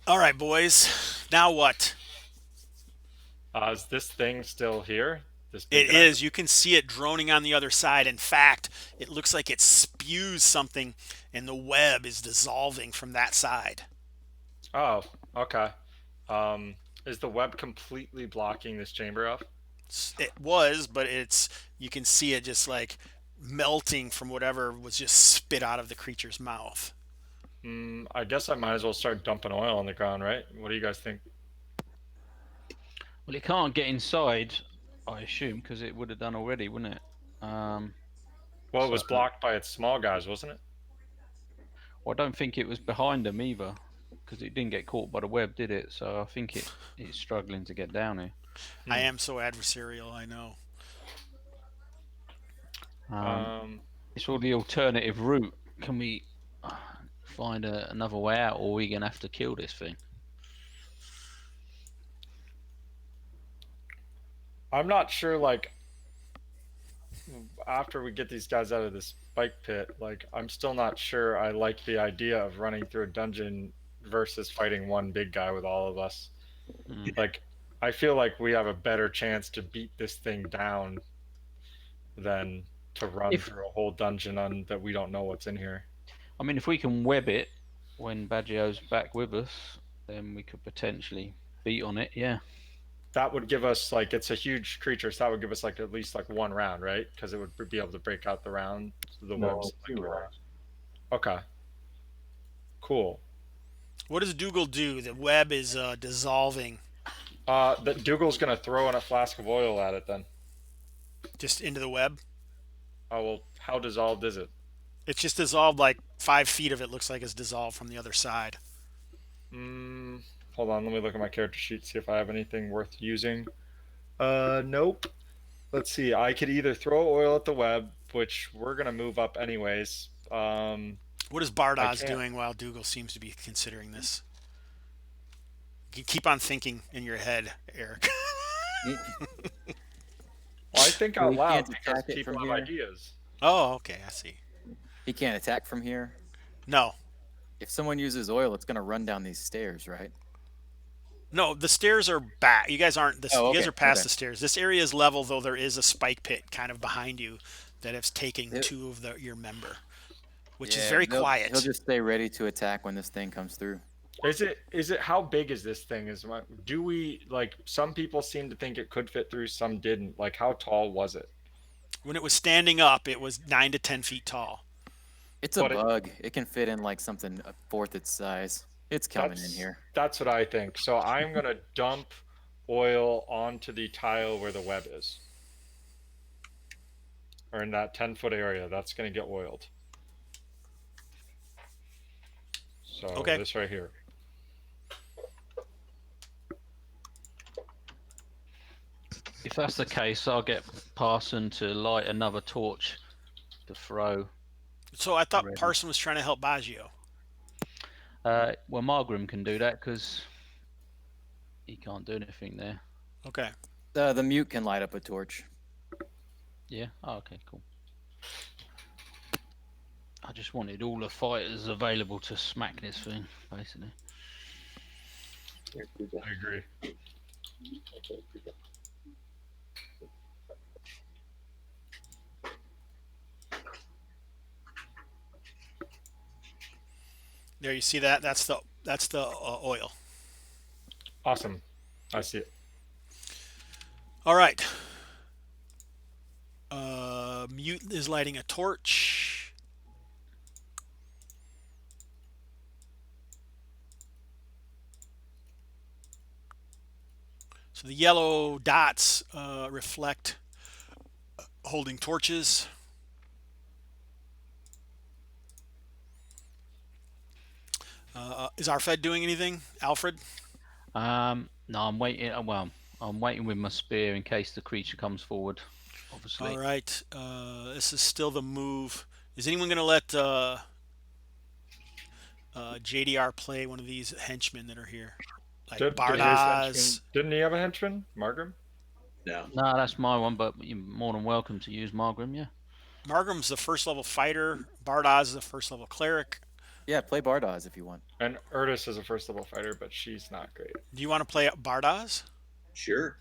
All right, boys. Now what? Is this thing still here? This It big guy? is. You can see it droning on the other side. In fact, it looks like it spews something, and the web is dissolving from that side. Oh, okay. Is the web completely blocking this chamber off? It was, but you can see it just like melting from whatever was just spit out of the creature's mouth. I guess I might as well start dumping oil on the ground, right? What do you guys think? Well, it can't get inside, I assume, because it would have done already, wouldn't it? Well, it was blocked by its small guys, wasn't it? Well, I don't think it was behind them either, because it didn't get caught by the web, did it? So I think it's struggling to get down here. I am so adversarial, I know. It's all the alternative route. Can we find another way out, or are we going to have to kill this thing? I'm not sure, like, after we get these guys out of this spike pit, like, I'm still not sure I like the idea of running through a dungeon versus fighting one big guy with all of us. Like, I feel like we have a better chance to beat this thing down than to run through a whole dungeon that we don't know what's in here. I mean, if we can web it when Baggio's back with us, then we could potentially beat on it, yeah. That would give us, like, it's a huge creature, so that would give us, like, at least, like, 1 round, right? Because it would be able to break out the round, the No, webs. 2 rounds. Okay. Cool. What does Dougal do? The web is dissolving. That Dougal's gonna throw in a flask of oil at it then. Just into the web. Oh well, how dissolved is it? It's just dissolved, like 5 feet of it looks like it's dissolved from the other side. Hold on, let me look at my character sheet, see if I have anything worth using. Nope. Let's see. I could either throw oil at the web, which we're gonna move up anyways. What is I Bardas can't. doing while Dougal seems to be considering this? You keep on thinking in your head, Eric. He, Well, I think well, out he loud can't because attack it people from have here. ideas. Oh, okay, I see. He can't attack from here. No, If someone uses oil, it's gonna run down these stairs, right? no, the stairs are back. You guys aren't this. Oh, You guys okay, are past okay. the stairs. This area is level, though there is a spike pit kind of behind you that is taking It- two of your member, which is Yeah, very he'll quiet. just stay ready to attack when this thing comes through. Is it how big is this thing? Do we like some people seem to think it could fit through, some didn't. Like how tall was it? When it was standing up, it was 9 to 10 feet tall. It's a But bug. It can fit in like something a fourth its size. It's coming in here. That's what I think. So I'm gonna dump oil onto the tile where the web is. Or in that 10-foot area, that's gonna get oiled. So Okay. this right here. If that's the case, I'll get Parson to light another torch to throw. So I thought Ready. Parson was trying to help Baggio. Well, Margrim can do that because he can't do anything there. Okay. The mute can light up a torch. Yeah. Oh, okay. Cool. I just wanted all the fighters available to smack this thing, basically. I agree. There, you see that? That's the oil. Awesome. I see it. All right. Mute is lighting a torch. So the yellow dots reflect holding torches. Is Arfed doing anything? Alfred? No, I'm waiting. Well, I'm waiting with my spear in case the creature comes forward. Obviously. All right. This is still the move. Is anyone going to let JDR play one of these henchmen that are here? Like Did his Bardas. henchman- didn't he have a henchman? Margrim? No. No, that's my one, but you're more than welcome to use Margrim, yeah. Margrim's the first level fighter. Bardas is the first level cleric. Yeah, play Bardas if you want. And Erdis is a first level fighter, but she's not great. Do you want to play Bardas? Sure.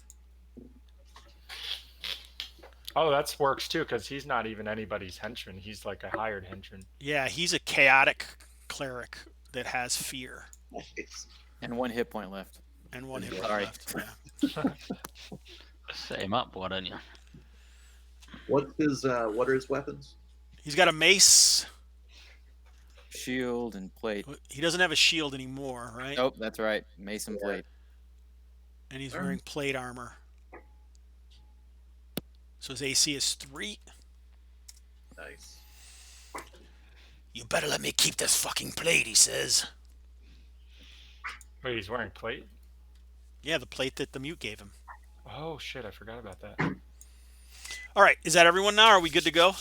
Oh, that works too, because he's not even anybody's henchman. He's like a hired henchman. Yeah, he's a chaotic cleric that has fear Nice. And 1 hit point left. and one hit Sorry. left. Yeah. Set him up, why don't you? What are his weapons? He's got a mace. Shield and plate. He doesn't have a shield anymore, right? Nope, that's right. Mason plate. And he's wearing plate armor. So his AC is 3. Nice. You better let me keep this fucking plate, he says. Wait, he's wearing plate? Yeah, the plate that the mute gave him. Oh shit, I forgot about that. All right, is that everyone now? Are we good to go?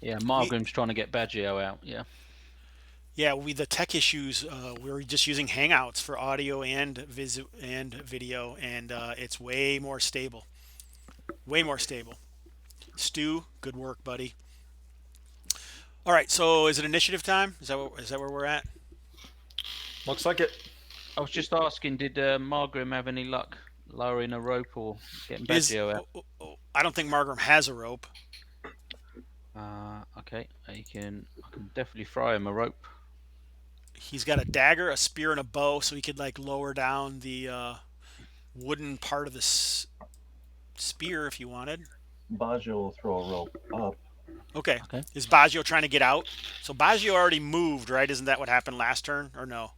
Yeah, Margrim's trying to get Baggio out, yeah. Yeah, the tech issues. We're just using Hangouts for audio and video, and it's way more stable. Way more stable. Stu, good work, buddy. All right, so is it initiative time? Is that where we're at? Looks like it. I was just asking, did Margrim have any luck lowering a rope or getting Baggio out? I don't think Margrim has a rope. Okay, I can definitely throw him a rope. He's got a dagger, a spear, and a bow, so he could like lower down the wooden part of the spear if you wanted. Baggio will throw a rope up. Okay. Okay. Is Baggio trying to get out? So Baggio already moved, right? Isn't that what happened last turn, or no?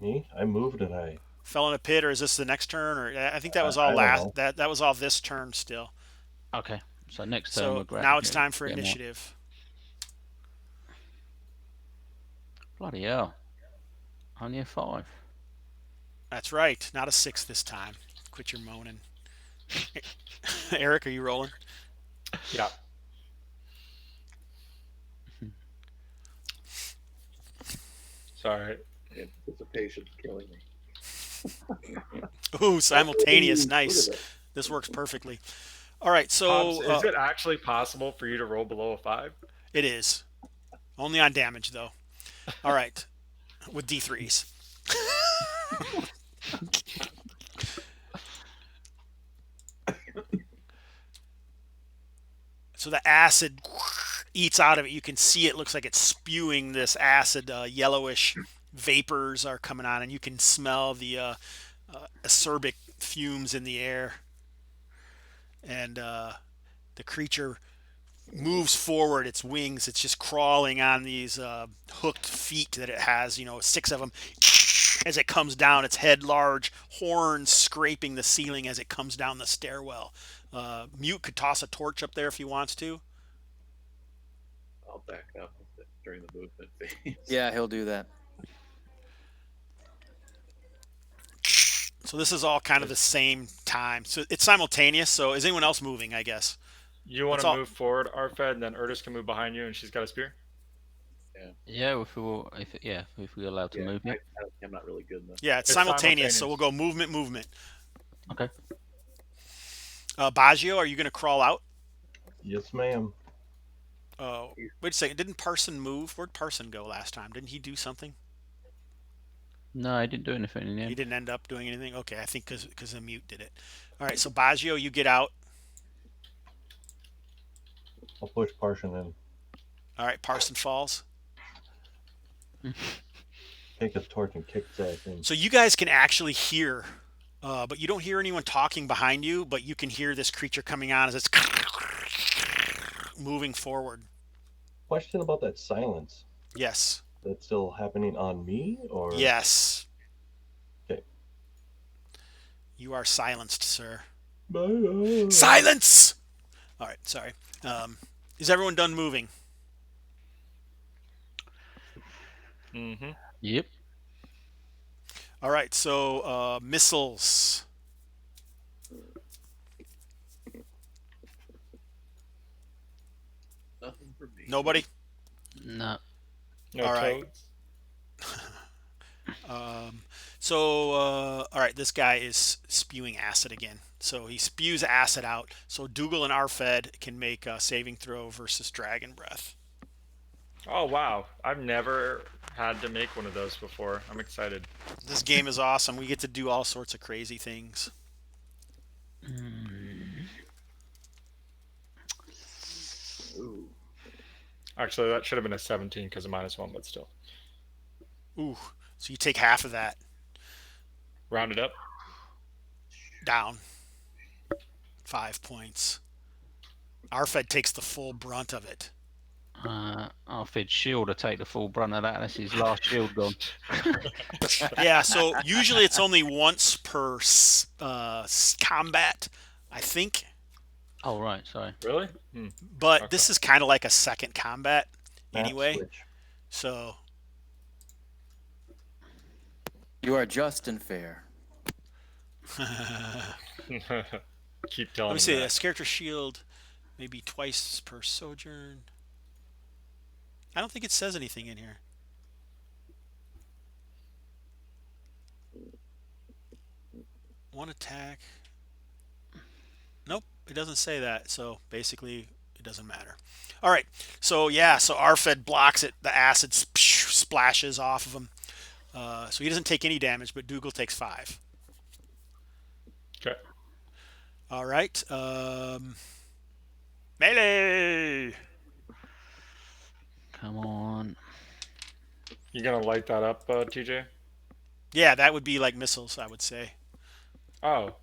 Me? I moved and I Fell in a pit, or is this the next turn? Or I think that was I all don't last. know. That was all this turn still. Okay. So next turn So we'll grab. now it's time for get 'em out. initiative. Bloody hell! Only a 5. That's right. Not a 6 this time. Quit your moaning. Eric, are you rolling? Yeah. Sorry. Anticipation's killing me. Ooh, simultaneous. Ooh, Nice. look at This works perfectly. All right, Hobbs, so is it actually possible for you to roll below a 5? it is. Only on damage, though. All right, with D3s. So the acid eats out of it. You can see it looks like it's spewing this acid, yellowish vapors are coming on, and you can smell the acerbic fumes in the air. And the creature moves forward, its wings, it's just crawling on these hooked feet that it has, 6 of them. As it comes down, its head large, horns scraping the ceiling as it comes down the stairwell. Mute could toss a torch up there if he wants to. I'll back up during the movement phase. Yeah, he'll do that. So this is all kind of the same time. So it's simultaneous. So is anyone else moving, I guess? You want That's to all- move forward, Arfed, and then Urtis can move behind you, and she's got a spear? Yeah, if we're allowed to move. Yeah. I'm not really good enough. Yeah, it's It's simultaneous. So simultaneous. we'll go movement, movement. Okay. Baggio, are you going to crawl out? Yes, ma'am. Wait a second. Didn't Parson move? Where'd Parson go last time? Didn't he do something? No, I didn't do anything in the He end. didn't end up doing anything? Okay, I think because the mute did it. All right, so Baggio, you get out. I'll push Parson in. All right, Parson falls. Take a torch and kick his ass in. So you guys can actually hear, but you don't hear anyone talking behind you, but you can hear this creature coming on as it's moving forward. Question about that silence. Yes. That's still happening on me, or Yes. Okay. You are silenced, sir. Bye. Silence! All right, sorry. Is everyone done moving? Mm-hmm. Yep. All right, so missiles. Nothing for me. Nobody? No. No All right. toads? All right, this guy is spewing acid again. So he spews acid out. So Dougal and Arfed can make a saving throw versus dragon breath. Oh, wow. I've never had to make one of those before. I'm excited. This game is awesome. We get to do all sorts of crazy things. Ooh. Actually, that should have been a 17 because of -1, but still. Ooh, so you take half of that Round it up. down. 5 points. Arfed takes the full brunt of it. Arfed's shield will take the full brunt of that. That's his last shield gone. Yeah, so usually it's only once per combat, I think. Oh, right. Sorry. Really? But Okay. this is kind of like a second combat Map anyway. switch. So You are just and fair. Keep telling let me him see. that. A character shield maybe twice per sojourn. I don't think it says anything in here. One attack. Nope, it doesn't say that. So basically, it doesn't matter. All right. So yeah, so Arfed blocks it. The acid splashes off of him. So he doesn't take any damage, but Dougal takes 5. Okay. All right. Melee. Come on. You gonna light that up, TJ? Yeah, that would be like missiles, I would say. Oh.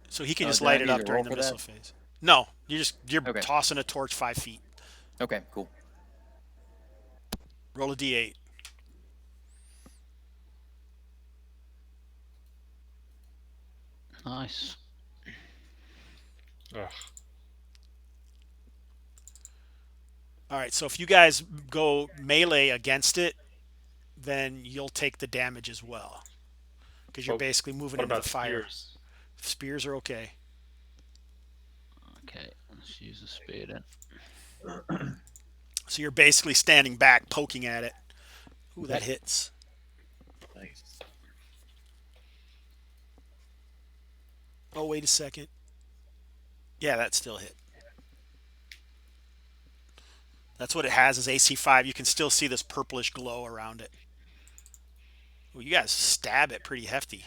So he can Oh, just do I light it need up to during roll the for missile that? phase. No, you're Okay. tossing a torch 5 feet. Okay, cool. Roll a d8. Nice. Ugh. All right, so if you guys go melee against it, then you'll take the damage as well, because you're Oh, basically moving What into the about fire. spears? Spears are okay. Okay, let's use a spear then. So you're basically standing back, poking at it. Ooh, that hits. Nice. Oh, wait a second. Yeah, that still hit. That's what it has is AC 5. You can still see this purplish glow around it. Well, you guys stab it pretty hefty.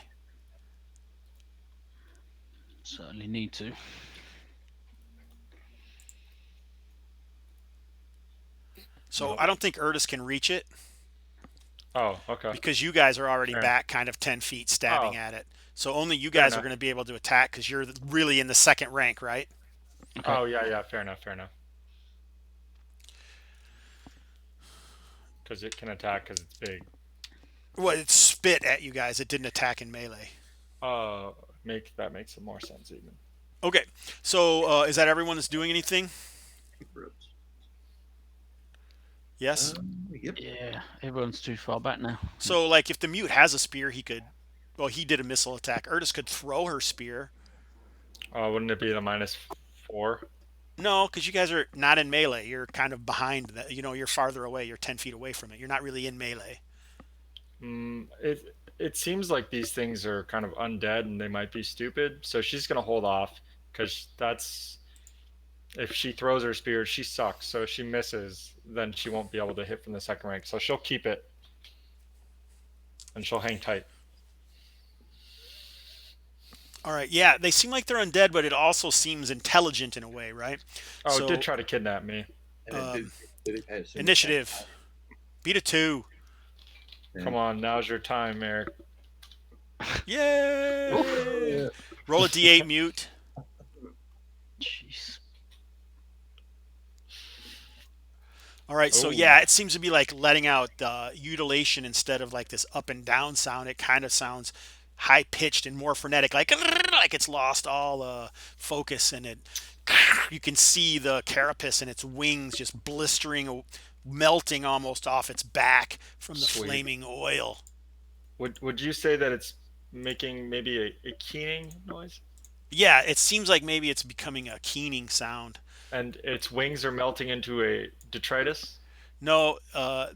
Certainly need to. So Nope. I don't think Urtus can reach it Oh, okay. because you guys are already Fair. back kind of 10 feet stabbing Oh. at it. So only you Fair guys are enough. going to be able to attack because you're really in the second rank, right? Okay. Oh, yeah. Fair enough. Because it can attack because it's big. Well, it spit at you guys. It didn't attack in melee. That makes some more sense even. Okay, so is that everyone that's doing anything? Ropes. Yes? Yep. Yeah, everyone's too far back now. So, like, if the mute has a spear, he could... Well, he did a missile attack. Urtus could throw her spear. Wouldn't it be the -4? No, because you guys are not in melee. You're kind of behind that. You know, you're farther away. You're 10 feet away from it. You're not really in melee. It seems like these things are kind of undead and they might be stupid. So she's gonna hold off because if she throws her spear, she sucks. So if she misses, then she won't be able to hit from the second rank. So she'll keep it and she'll hang tight. All right, yeah, they seem like they're undead, but it also seems intelligent in a way, right? Oh, So, it did try to kidnap me. And I assume initiative. Beat a 2. Yeah. Come on, now's your time, Eric. Yay! Roll a d8 mute. Jeez. All right, so Ooh. yeah, it seems to be like letting out utilation instead of like this up and down sound. It kind of sounds high pitched and more frenetic, like it's lost all focus, and it. You can see the carapace and its wings just blistering, melting almost off its back from the Sweet. flaming oil. Would you say that it's making maybe a keening noise? Yeah, it seems like maybe it's becoming a keening sound. And its wings are melting into a detritus? No,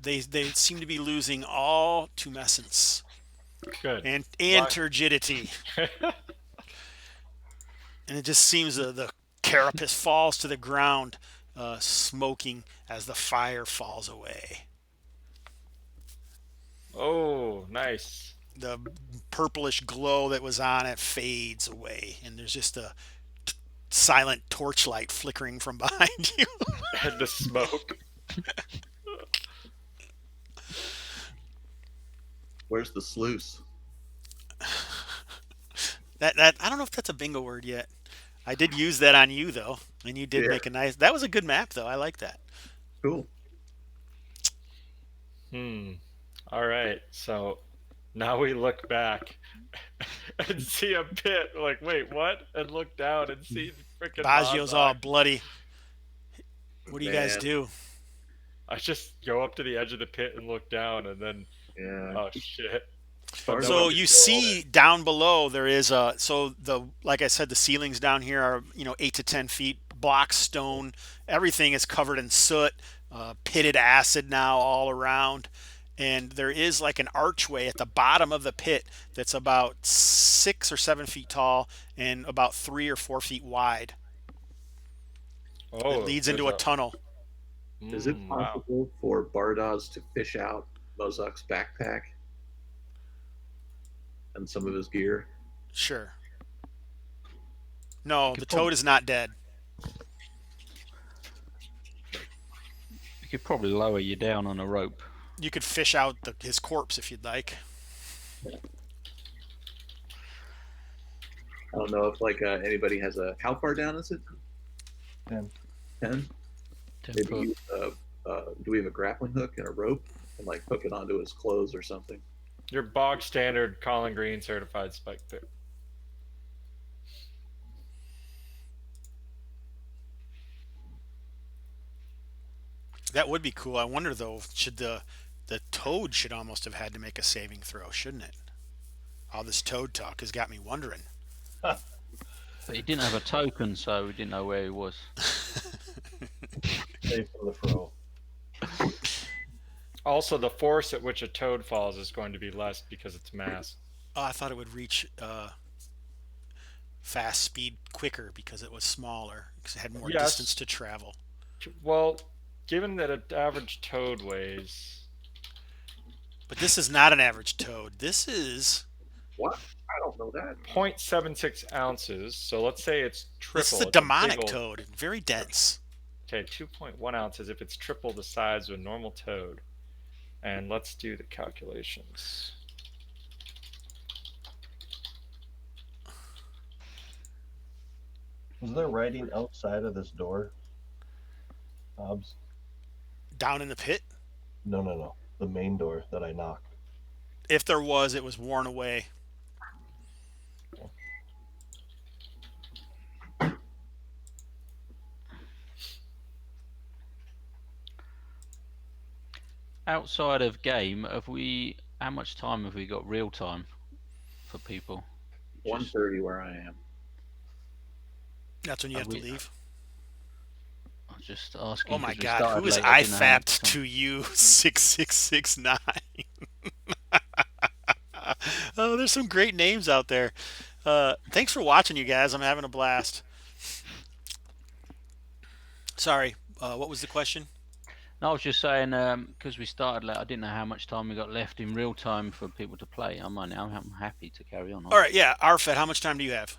they seem to be losing all tumescence Good. and Why? turgidity. And it just seems the carapace falls to the ground, smoking as the fire falls away. Oh, nice. The purplish glow that was on it fades away, and there's just a silent torchlight flickering from behind you. And the smoke. Where's the sluice? That I don't know if that's a bingo word yet. I did use that on you though, and you did Yeah. make a nice. That was a good map though. I like that. Cool. All right. So now we look back and see a pit. Like, wait, what? And look down and see freaking Baggio's all Bozak. bloody. What do you guys Man. do? I just go up to the edge of the pit and look down, and then Yeah. oh shit. Hard So to you control see down below there is a like I said, the ceilings down here are 8 to 10 feet, block stone. Everything is covered in soot, pitted acid now all around, and there is like an archway at the bottom of the pit that's about 6 or 7 feet tall and about 3 or 4 feet wide. Oh, It leads into a there's tunnel. Is it wow. possible for Bardoz to fish out Mozak's backpack and some of his gear? Sure. No, could the prob- toad is not dead. We could probably lower you down on a rope. You could fish out his corpse if you'd like. I don't know if like anybody has a. How far down is it? 10. 10? 10 Maybe foot. use do we have a grappling hook and a rope and like hook it onto his clothes or something? Your bog standard Colin Green certified spike pit. That would be cool. I wonder though, should the toad should almost have had to make a saving throw, shouldn't it? All this toad talk has got me wondering. But he didn't have a token, so we didn't know where he was. Safe from the fro. Also, the force at which a toad falls is going to be less because it's mass. Oh, I thought it would reach fast speed quicker because it was smaller, because it had more Yes. distance to travel. Well, given that an average toad weighs... But this is not an average toad. This is What? I don't know that. 0.76 ounces, so let's say it's triple. this is a it's big demonic old- toad, very dense. Okay, 2.1 ounces if it's triple the size of a normal toad. And let's do the calculations. Was there writing outside of this door, Hobbs? Down in the pit? No. The main door that I knocked. If there was, it was worn away. Outside of game, how much time have we got real time for people? 1:30 where I am. That's when you have to we- leave. I'm just asking. Oh my 'cause we God, started who is late, I didn't know how much IFAP'd time. to you 6669? Oh, there's some great names out there. Thanks for watching, you guys. I'm having a blast. Sorry, what was the question? No, I was just saying because we started late, I didn't know how much time we got left in real time for people to play. I'm happy to carry on. All right, yeah, RFED, how much time do you have?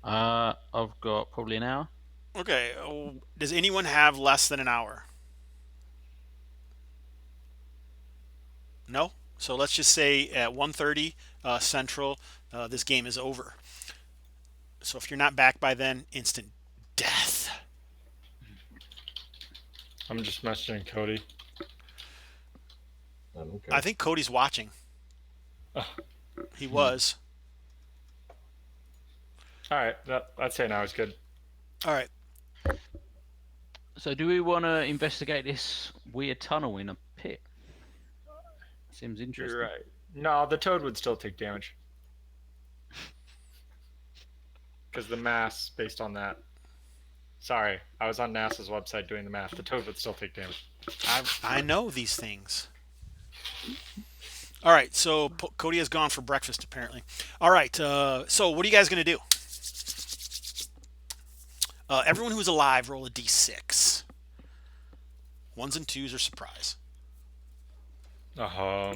I've got probably an hour. Okay, does anyone have less than an hour? No? So let's just say at 1:30 Central, this game is over. So if you're not back by then, instant death. I'm just messaging Cody. I don't care. I think Cody's watching. Oh. He was. All right, I'd say now is good. All right. So do we want to investigate this weird tunnel in a pit? Seems interesting. You're right. No, the toad would still take damage. Because the mass based on that. Sorry, I was on NASA's website doing the math. The toad would still take damage. I know these things. All right, so Cody has gone for breakfast, apparently. All right, so what are you guys going to do? Everyone who's alive, roll a d6. Ones and twos are surprise. I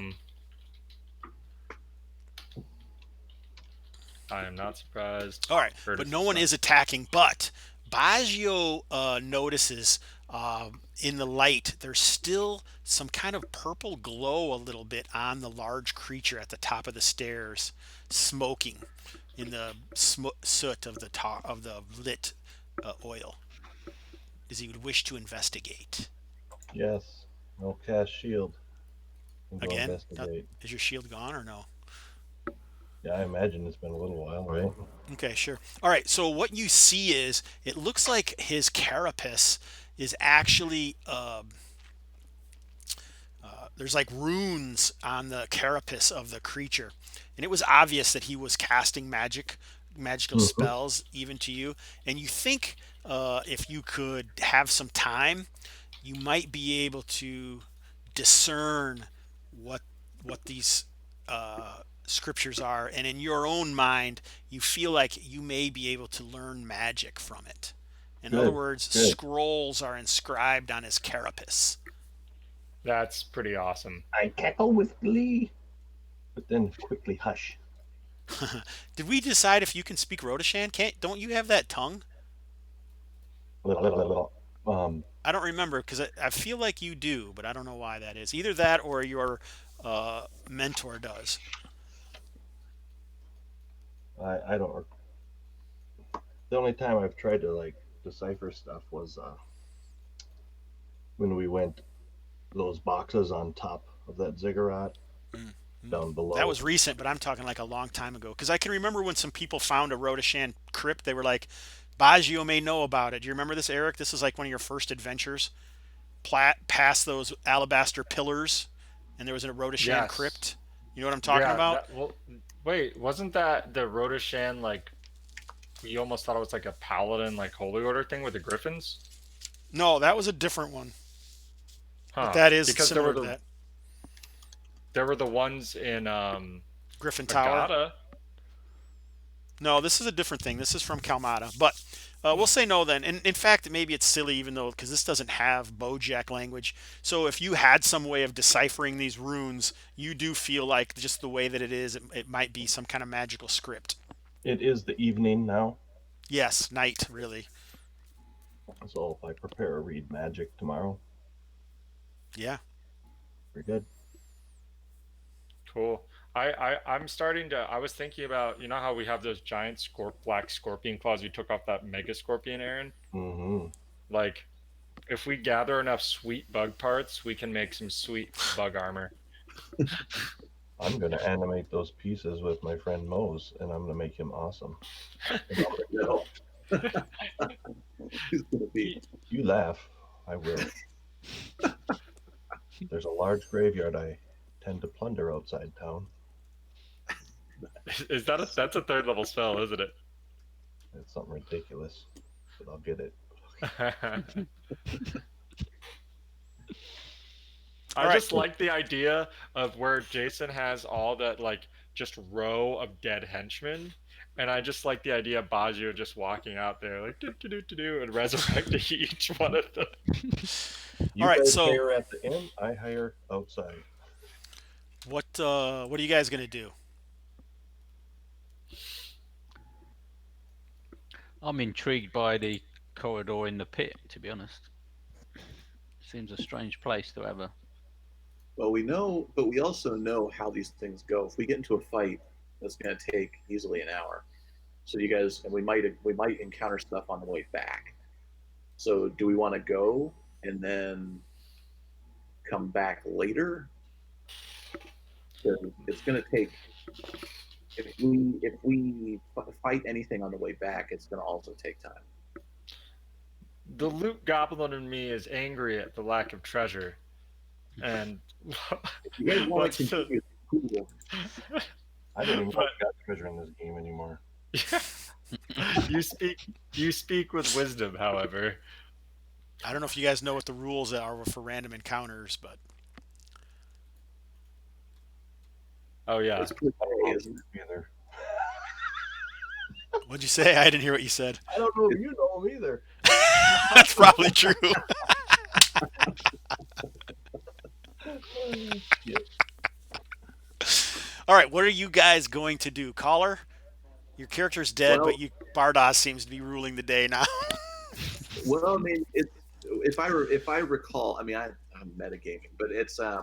am not surprised. All right, Curtis but no one not. is attacking. But Baggio notices in the light there's still some kind of purple glow a little bit on the large creature at the top of the stairs, smoking in the soot of the lit oil. Does he would wish to investigate? Yes. I'll cast shield. And go Again? investigate. Is your shield gone or no? Yeah, I imagine it's been a little while, right? Okay, sure. All right, so what you see is it looks like his carapace is actually there's like runes on the carapace of the creature, and it was obvious that he was casting magical spells even to you. And you think if you could have some time, you might be able to discern what these scriptures are, and in your own mind you feel like you may be able to learn magic from it. In other words, scrolls are inscribed on his carapace. That's pretty awesome. I cackle with glee, but then quickly hush. Did we decide if you can speak Rhodeshan? Don't you have that tongue? I don't remember, because I feel like you do, but I don't know why that is. Either that or your mentor does. I don't. The only time I've tried to like decipher stuff was when we went those boxes on top of that ziggurat down below. That was recent, but I'm talking like a long time ago. Because I can remember when some people found a Rhodeshan crypt, they were like, Baggio may know about it. Do you remember this, Eric? This is like one of your first adventures. past those alabaster pillars, and there was a Rhodeshan Yes. crypt. You know what I'm talking about? Wait, wasn't that the Rhodeshan, like, you almost thought it was like a paladin, like, holy order thing with the griffins? No, that was a different one. Huh. But that is because similar to that. There were the ones in Griffin Tower. Agata. No, this is a different thing. This is from Kalmatta. But we'll say no then. And in fact, maybe it's silly even though, because this doesn't have Bojack language. So if you had some way of deciphering these runes, you do feel like just the way that it is, it might be some kind of magical script. It is the evening now, Yes, night, really. so if I prepare a read magic tomorrow, Yeah. very good. Cool. I'm starting to. I was thinking about, you know how we have those giant black scorpion claws we took off that mega scorpion, Aaron? Mm-hmm. Like, if we gather enough sweet bug parts, we can make some sweet bug armor. I'm going to animate those pieces with my friend Mose, and I'm going to make him awesome. No. He's gonna be. You laugh, I will. There's a large graveyard I tend to plunder outside town. Is that that's a 3rd level spell, isn't it? It's something ridiculous, but I'll get it. I Alright. just like the idea of where Jason has all that, like, just row of dead henchmen, and I just like the idea of Baggio just walking out there like do and resurrecting each one of them. You All right, guys so- hire at the inn, I hire outside. What are you guys gonna do? I'm intrigued by the corridor in the pit, to be honest. Seems a strange place to have a. Well, we know, but we also know how these things go. If we get into a fight, that's going to take easily an hour. So you guys, and we might encounter stuff on the way back. So do we want to go and then come back later? It's going to take. If we fight anything on the way back, it's going to also take time. The loot goblin in me is angry at the lack of treasure, and If you guys want What's to the- continue, cool. I don't even know if But- I got treasure in this game anymore. you speak with wisdom, however. I don't know if you guys know what the rules are for random encounters, but Oh yeah. It's pretty okay, isn't it? Either. what'd you say? I didn't hear what you said. I don't know if you know him either. That's probably true. Yeah. All right, what are you guys going to do? Caller, your character's dead, Well- but Bardas seems to be ruling the day now. Well, I mean, if I recall, I mean, I'm metagaming, but it's I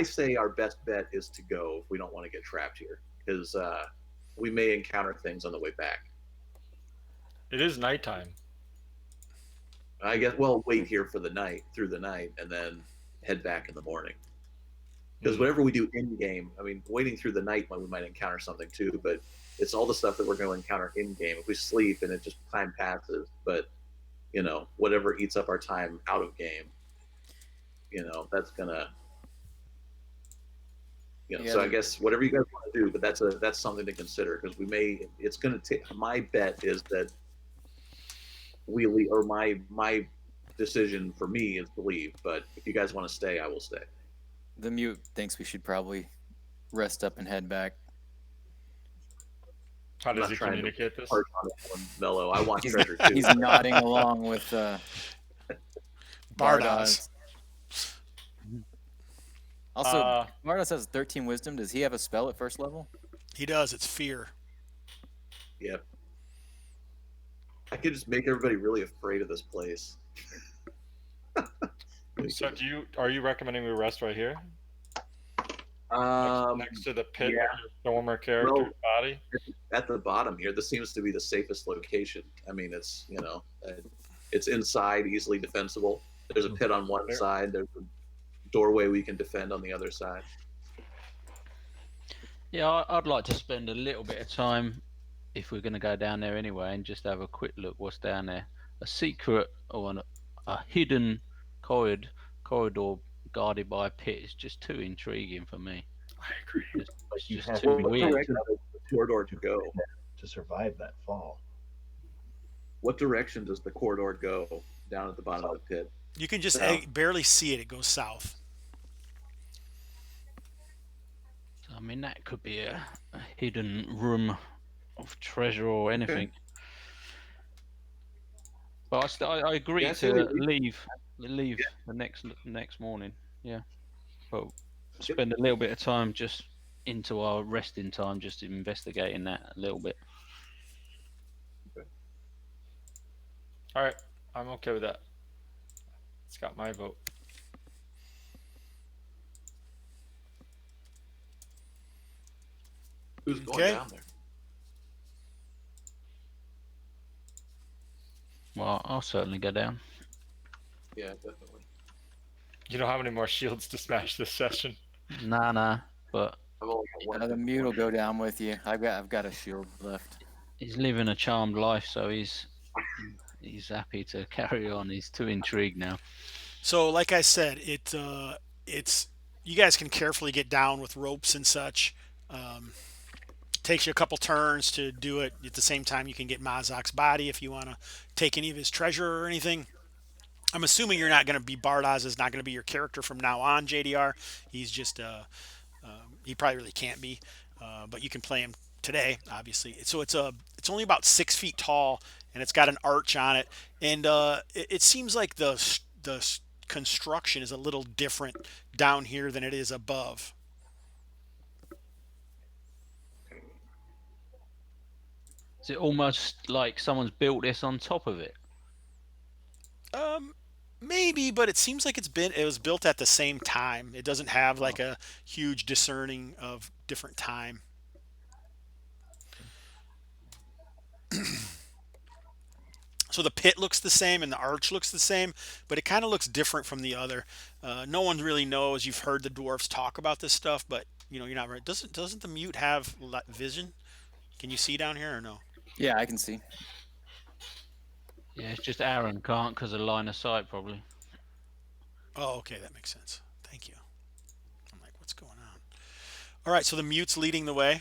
say our best bet is to go if we don't want to get trapped here, because we may encounter things on the way back. It is nighttime. I guess we'll wait here for the night, through the night, and then head back in the morning. Because whatever we do in game, I mean, waiting through the night when we might encounter something too, but it's all the stuff that we're going to encounter in game. If we sleep and it just time passes, but you know, whatever eats up our time out of game, you know, that's gonna, you know. Yeah, So I guess whatever you guys want to do, but that's something to consider, because we may. It's going to take. My bet is that we leave, or my decision for me is to leave. But if you guys want to stay, I will stay. The mute thinks we should probably rest up and head back. How I'm does not he trying to communicate this? Harsh on that one, Mello. I want He's, treasure too. he's nodding along with Bardas. Also, Bardas has 13 wisdom. Does he have a spell at 1st level? He does. It's fear. Yep. I could just make everybody really afraid of this place. So are you recommending we rest right here? Um, Next to the pit yeah. of your former character's body? at the bottom here, this seems to be the safest location. I mean, it's, you know, it's inside, easily defensible. There's a pit on one side. There's a doorway we can defend on the other side. Yeah, I'd like to spend a little bit of time, if we're going to go down there anyway, and just have a quick look what's down there. A secret, or a hidden corridor guarded by a pit is just too intriguing for me. I agree. It's You just have too to be What weird. direction does the corridor go? to survive that fall. What direction does the corridor go down at the bottom of the pit? You can just South. barely see it. It goes south. I mean, that could be a hidden room of treasure or anything. But I agree Yeah, I say to we leave the next morning. Yeah, but spend a little bit of time just into our resting time, just investigating that a little bit. All right, I'm okay with that. It's got my vote. Who's going Okay. down there? Well, I'll certainly go down. Yeah, definitely. You don't have any more shields to smash this session. Nah, but I've only got one. The mute will go down with you. I've got a shield left. he's living a charmed life, so he's happy to carry on. He's too intrigued now. So, like I said, it's you guys can carefully get down with ropes and such. Takes you a couple turns to do it. At the same time, you can get Mazak's body if you want to take any of his treasure or anything. I'm assuming you're not going to be Bardas is not going to be your character from now on, JDR. He's just he probably really can't be, but you can play him today, obviously. So it's only about 6 feet tall, and it's got an arch on it, and it seems like the construction is a little different down here than it is above. Is it almost like someone's built this on top of it? Maybe, but it seems like it was built at the same time. It doesn't have like a huge discerning of different time. So the pit looks the same and the arch looks the same, but it kind of looks different from the other. No one really knows. You've heard the dwarves talk about this stuff, but you're not right. Doesn't the mute have vision? Can you see down here or no? Yeah, I can see. Yeah, it's just Aaron can't because of line of sight, probably. Oh, okay, that makes sense. Thank you. I'm like, what's going on? All right, so the mute's leading the way.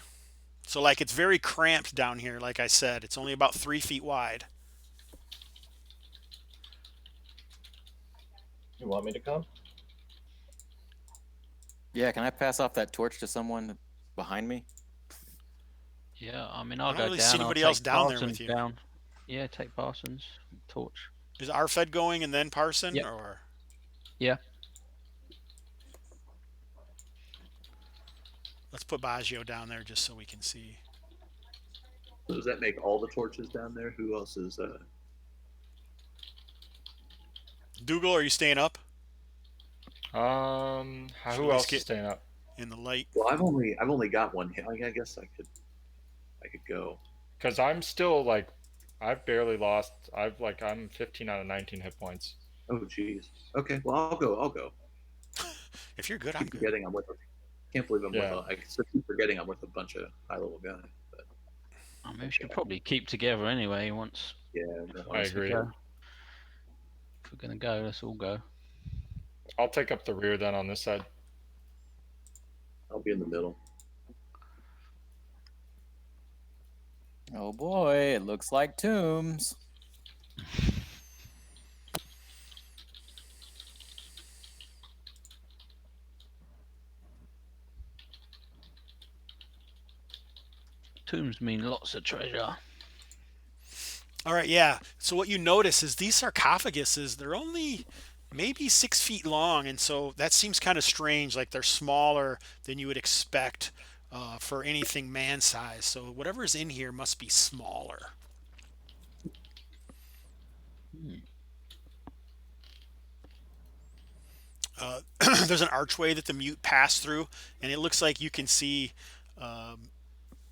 So like it's very cramped down here. Like I said, it's only about 3 feet wide. You want me to come? Yeah, can I pass off that torch to someone behind me? Yeah, I mean, I'll I don't go really down. see I'll anybody take else down there Parsons with you. down. Yeah, take Parsons torch. Is Arfed going and then Parson? Yep. Or Yeah. let's put Baggio down there just so we can see. So does that make all the torches down there? Who else is? Dougal, are you staying up Who we else skip- is staying up? in the light? Well, I've only got one hit. I guess I could go. Because I'm still like, I've barely lost. I'm 15 out of 19 hit points. Oh, jeez. Okay. Well, I'll go. If you're good, I I'm keep good. forgetting I'm with. Can't believe I'm Yeah. with. I keep forgetting I'm with a bunch of high level guys. But I mean, we should probably keep together anyway. Once yeah, I agree. we go. If we're gonna go, let's all go. I'll take up the rear then on this side. I'll be in the middle. Oh boy, it looks like tombs. Tombs mean lots of treasure. All right, yeah. So what you notice is these sarcophaguses, they're only maybe 6 feet long, and so that seems kind of strange. Like they're smaller than you would expect for anything man-sized. So whatever's in here must be smaller. There's an archway that the mute passed through, and it looks like you can see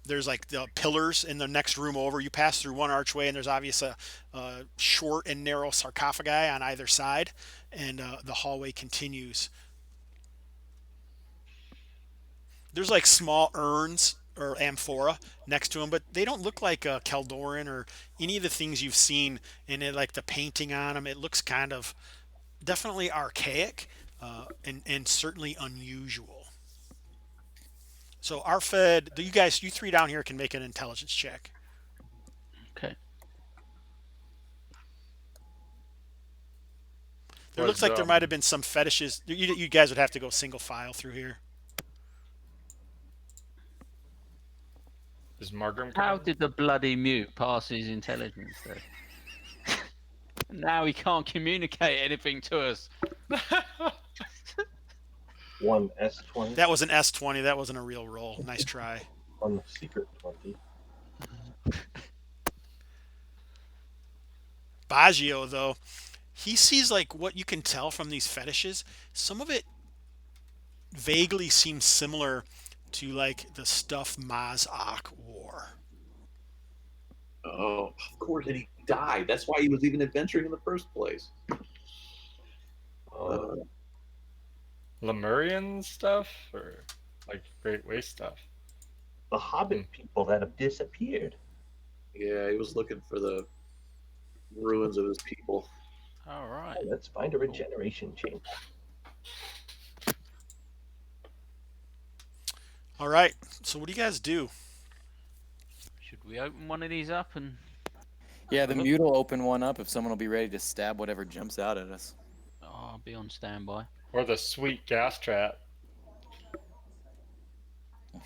there's like the pillars in the next room over. You pass through one archway, and there's obviously a short and narrow sarcophagi on either side, and the hallway continues. There's like small urns or amphora next to them, but they don't look like a Caldoran or any of the things you've seen in it, like the painting on them. It looks kind of definitely archaic, and certainly unusual. So our Fed, you guys, you three down here can make an intelligence check. Okay. There looks Was like there might have been some fetishes. You guys would have to go single file through here. is Margrim How coming? did the bloody mute pass his intelligence though? Now he can't communicate anything to us. One S20, That was an S20. That wasn't a real roll. Nice try. one secret 20. Baggio, though, he sees like what you can tell from these fetishes. Some of it vaguely seems similar to like the stuff Maz-Ak wore. Oh, of course, and he died. That's why he was even adventuring in the first place. Uh, Lemurian stuff or like Great Waste stuff? the Hobbit people that have disappeared. Yeah, he was looking for the ruins of his people. All right. Let's find a regeneration chamber. All right. So what do you guys do? Should we open one of these up and? Yeah, the mute will open one up if someone will be ready to stab whatever jumps out at us. Oh, I'll be on standby. Or the sweet gas trap?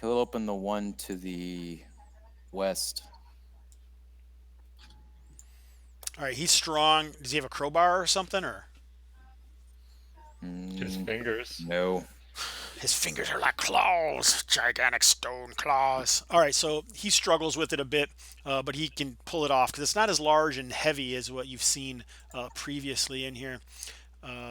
He'll open the one to the west. All right. He's strong. Does he have a crowbar or something? Or His fingers. No. his fingers are like claws, gigantic stone claws. All right. So he struggles with it a bit, but he can pull it off because it's not as large and heavy as what you've seen previously in here.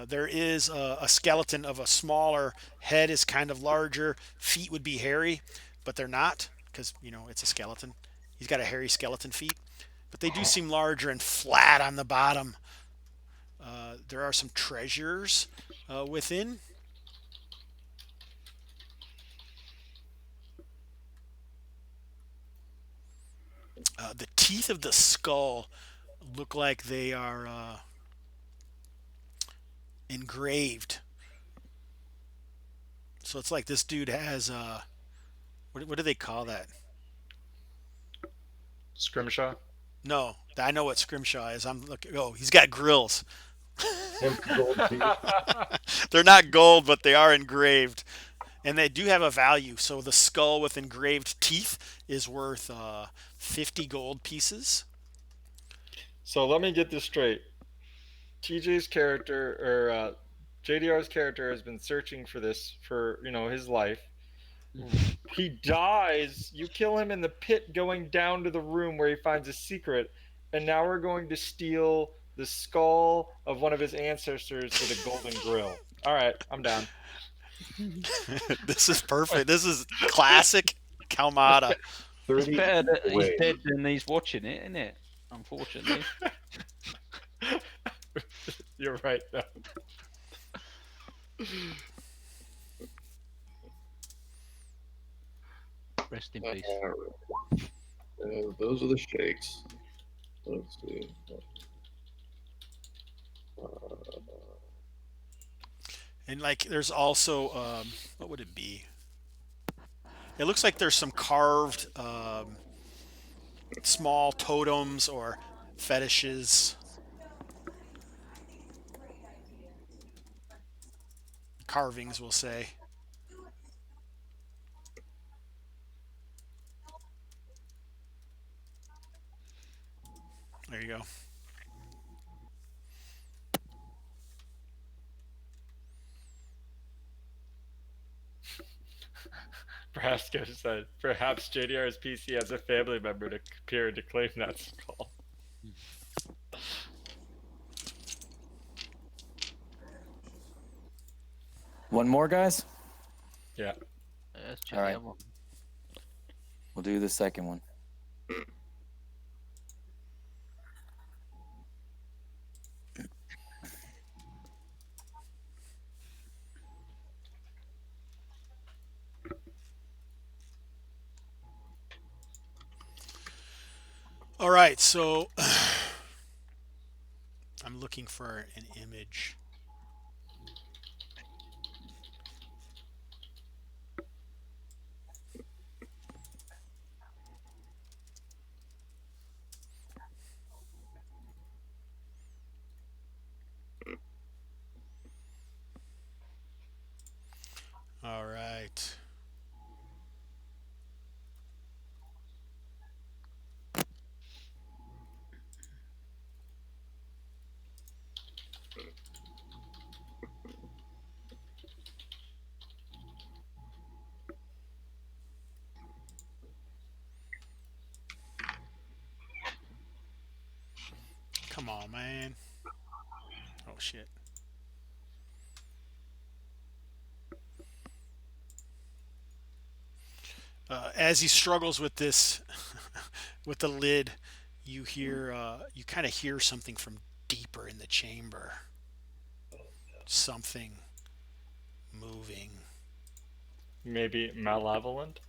There is a skeleton of a smaller head is kind of larger. Feet would be hairy, but they're not because it's a skeleton. He's got a hairy skeleton feet, but they do seem larger and flat on the bottom. There are some treasures within. The teeth of the skull look like they are engraved. So it's like this dude has what do they call that? Scrimshaw? No, I know what scrimshaw is. I'm looking. Oh, he's got grills. Empty gold teeth. They're not gold, but they are engraved, and they do have a value. So the skull with engraved teeth is worth 50 gold pieces. So let me get this straight. TJ's character or JDR's character has been searching for this for his life. He dies. You kill him in the pit going down to the room where he finds a secret, and now we're going to steal the skull of one of his ancestors for the golden grill. All right, I'm down. This is perfect. This is classic Kalmatta. It's 30 better that he's away. dead than he's watching it, isn't it? Unfortunately. You're right, though. Rest in peace. Those are the shakes. Let's see. And like, there's also what would it be? It looks like there's some carved small totems or fetishes. Carvings, we'll say. There you go. Brasco said, perhaps JDR's PC has a family member to appear to claim that skull. One more, guys? Yeah. Let's check All the right. other one. We'll do the second one. All right, so I'm looking for an image. All right. Come on, man. Oh shit. As he struggles with this, with the lid, you hear, you kind of hear something from deeper in the chamber. Something moving. Maybe malevolent.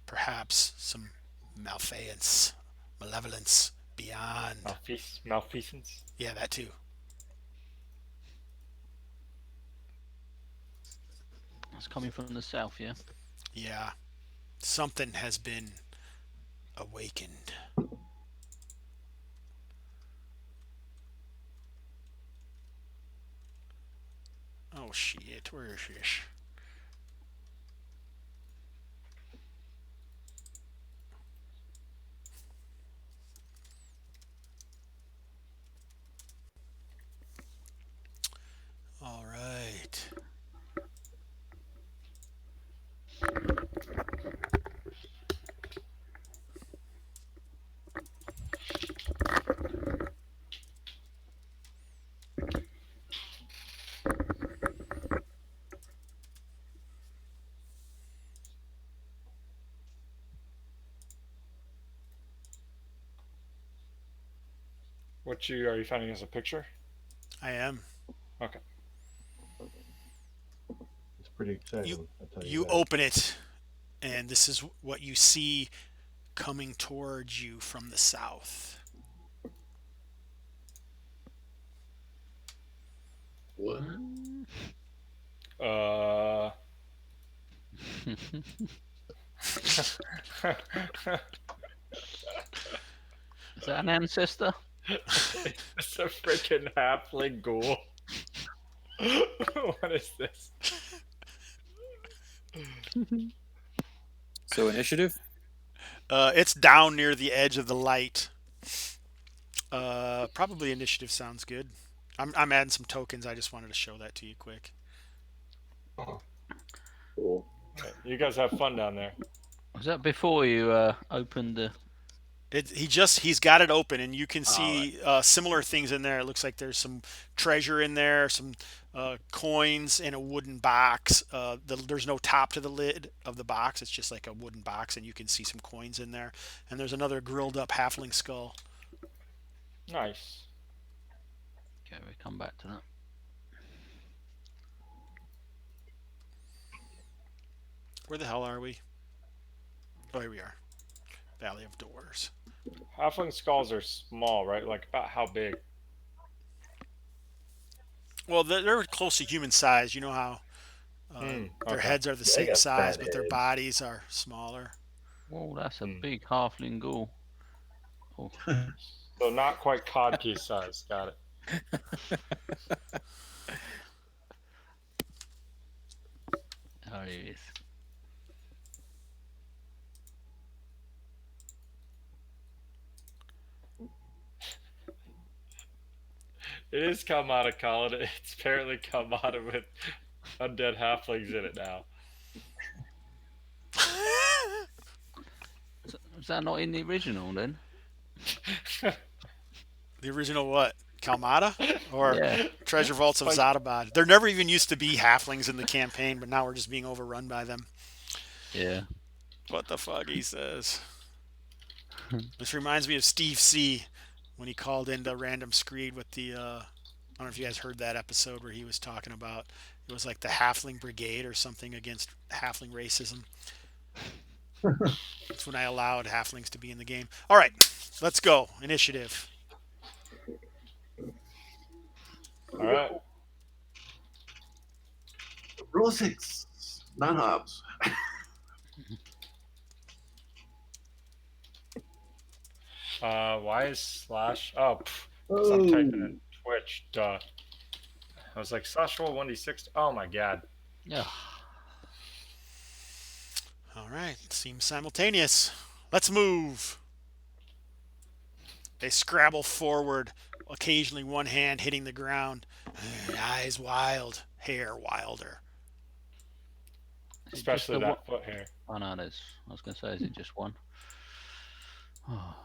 Perhaps some malfeasance, malevolence beyond. Malfeasance. Yeah, that too. It's coming from the south, yeah. Yeah. Something has been awakened. Oh shit, where is this? All right. Are you finding as a picture? I am. Okay. It's pretty exciting. I'll tell you You that. open it, and this is what you see coming towards you from the south. What? Is that an ancestor? It's a freaking halfling ghoul. What is this? So initiative. It's down near the edge of the light. Probably initiative sounds good. I'm adding some tokens. I just wanted to show that to you quick. Cool. You guys have fun down there. Was that before you opened the? He's got it open, and you can see similar things in there. It looks like there's some treasure in there, some coins in a wooden box. There's no top to the lid of the box. It's just like a wooden box, and you can see some coins in there. And there's another grilled up halfling skull. Nice. Okay, we come back to that. Where the hell are we? Oh, here we are. Valley of Doors. Halfling skulls are small, right? Like about how big? Well, they're close to human size. You know how their Okay. heads are the They same got size, fat but their heads. bodies are smaller. Whoa, that's a big halfling ghoul. Oh, So not quite codpiece size. Got it. there he is. It is Kalmatta Colony. It's apparently Kalmatta with undead halflings in it now. Was that not in the original then? The original what? Kalmatta? Or Yeah. Treasure Vaults of Like- Zadabad? There never even used to be halflings in the campaign, but now we're just being overrun by them. Yeah. What the fuck, he says. This reminds me of Steve C. when he called into Random Screed with the, I don't know if you guys heard that episode where he was talking about, it was like the Halfling Brigade or something against halfling racism. That's when I allowed halflings to be in the game. All right. Let's go. Initiative. All right. Roll a 6. Not Hobbs. Why is slash? Oh, because I'm typing in Twitch. Duh. I was like slash roll 1d6. Oh my god. Yeah. All right. Seems simultaneous. Let's move. They scrabble forward, occasionally one hand hitting the ground. Eyes wild, hair wilder. Is it just Especially the one? that foot hair. Oh no, there's. I was going to say, is it just one? Oh,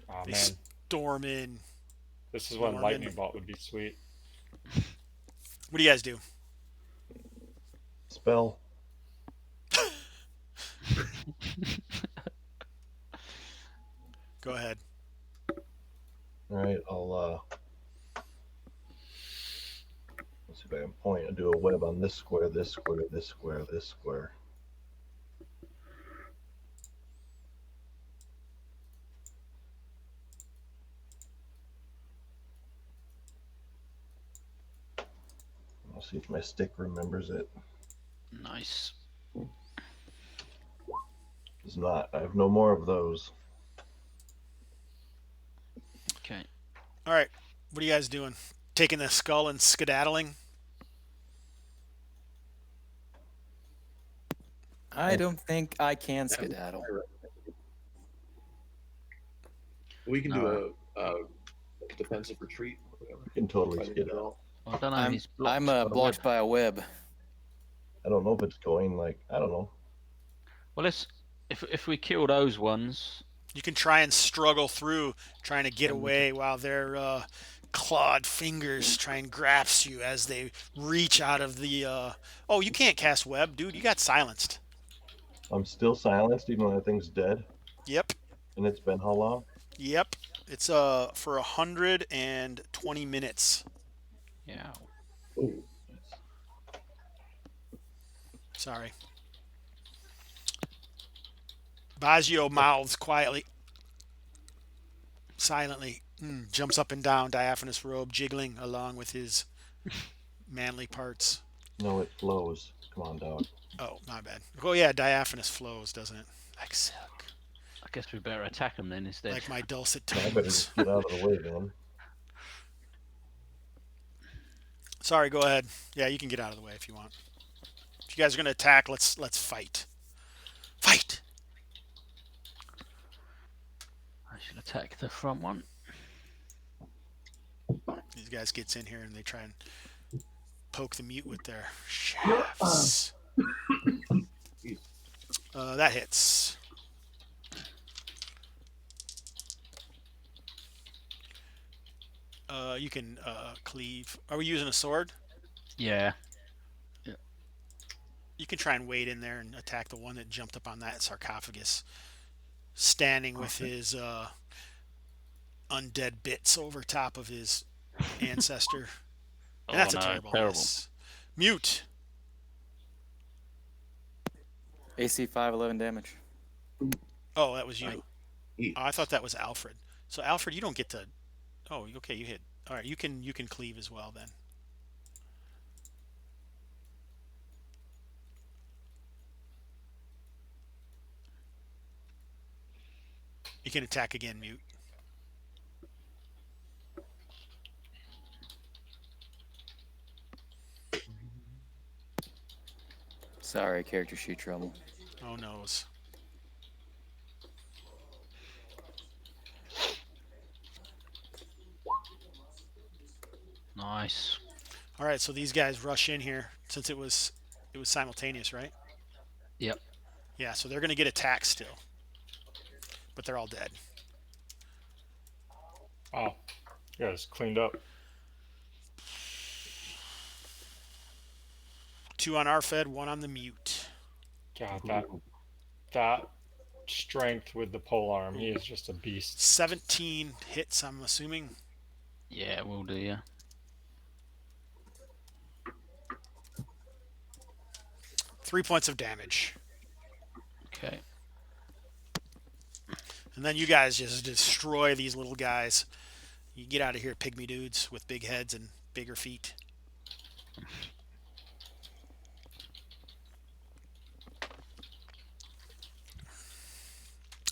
Oh They man, storm in. this is when Norman. lightning bolt would be sweet. What do you guys do? Spell. Go ahead. All right, I'll let's see if I can point and do a web on this square, this square, this square, this square. I'll see if my stick remembers it. nice. It's not. I have no more of those. Okay. All right. What are you guys doing? Taking the skull and skedaddling? I don't think I can skedaddle. We can do a defensive retreat. Or whatever. You can totally Fighting skid it out. all. I don't know. I'm, He's blocked. I'm blocked by a web. I don't know if it's going like, I don't know. Well, let's. If we kill those ones, You can try and struggle through, trying to get away while their clawed fingers try and grasp you as they reach out of the. Oh, you can't cast web, dude. You got silenced. I'm still silenced even though that thing's dead. Yep. And it's been how long? Yep. It's for 120 minutes. yeah. Ooh. Sorry. Baggio mouths quietly, silently, jumps up and down, diaphanous robe jiggling along with his manly parts. No, it flows. Come on, dog. Oh, my bad. Oh, yeah, diaphanous flows, doesn't it? Like silk. I guess we better attack them then instead. Like my dulcet I better tones. just get out of the way then. Sorry, go ahead. Yeah, you can get out of the way if you want. If you guys are going to attack, let's fight. Fight! I should attack the front one. These guys gets in here and they try and poke the mute with their shafts. That hits. You can cleave. Are we using a sword? Yeah. You can try and wade in there and attack the one that jumped up on that sarcophagus, standing with his undead bits over top of his ancestor. And that's a terrible miss. Mute. AC 511 damage. Oh, that was you. Eat. Oh, I thought that was Alfred. So Alfred, you don't get to. Oh, okay, you hit. All right, you can cleave as well then. You can attack again, mute. Sorry, character sheet trouble. Oh noes. Nice. All right, so these guys rush in here since it was simultaneous, right? Yep. Yeah, so they're going to get attacked still. But they're all dead. Wow. You guys cleaned up. 2 on our fed, 1 on the mute. God, that strength with the polearm, he is just a beast. 17 hits, I'm assuming. Yeah, we'll do. Yeah. 3 points of damage. Okay. And then you guys just destroy these little guys. You get out of here, pygmy dudes with big heads and bigger feet.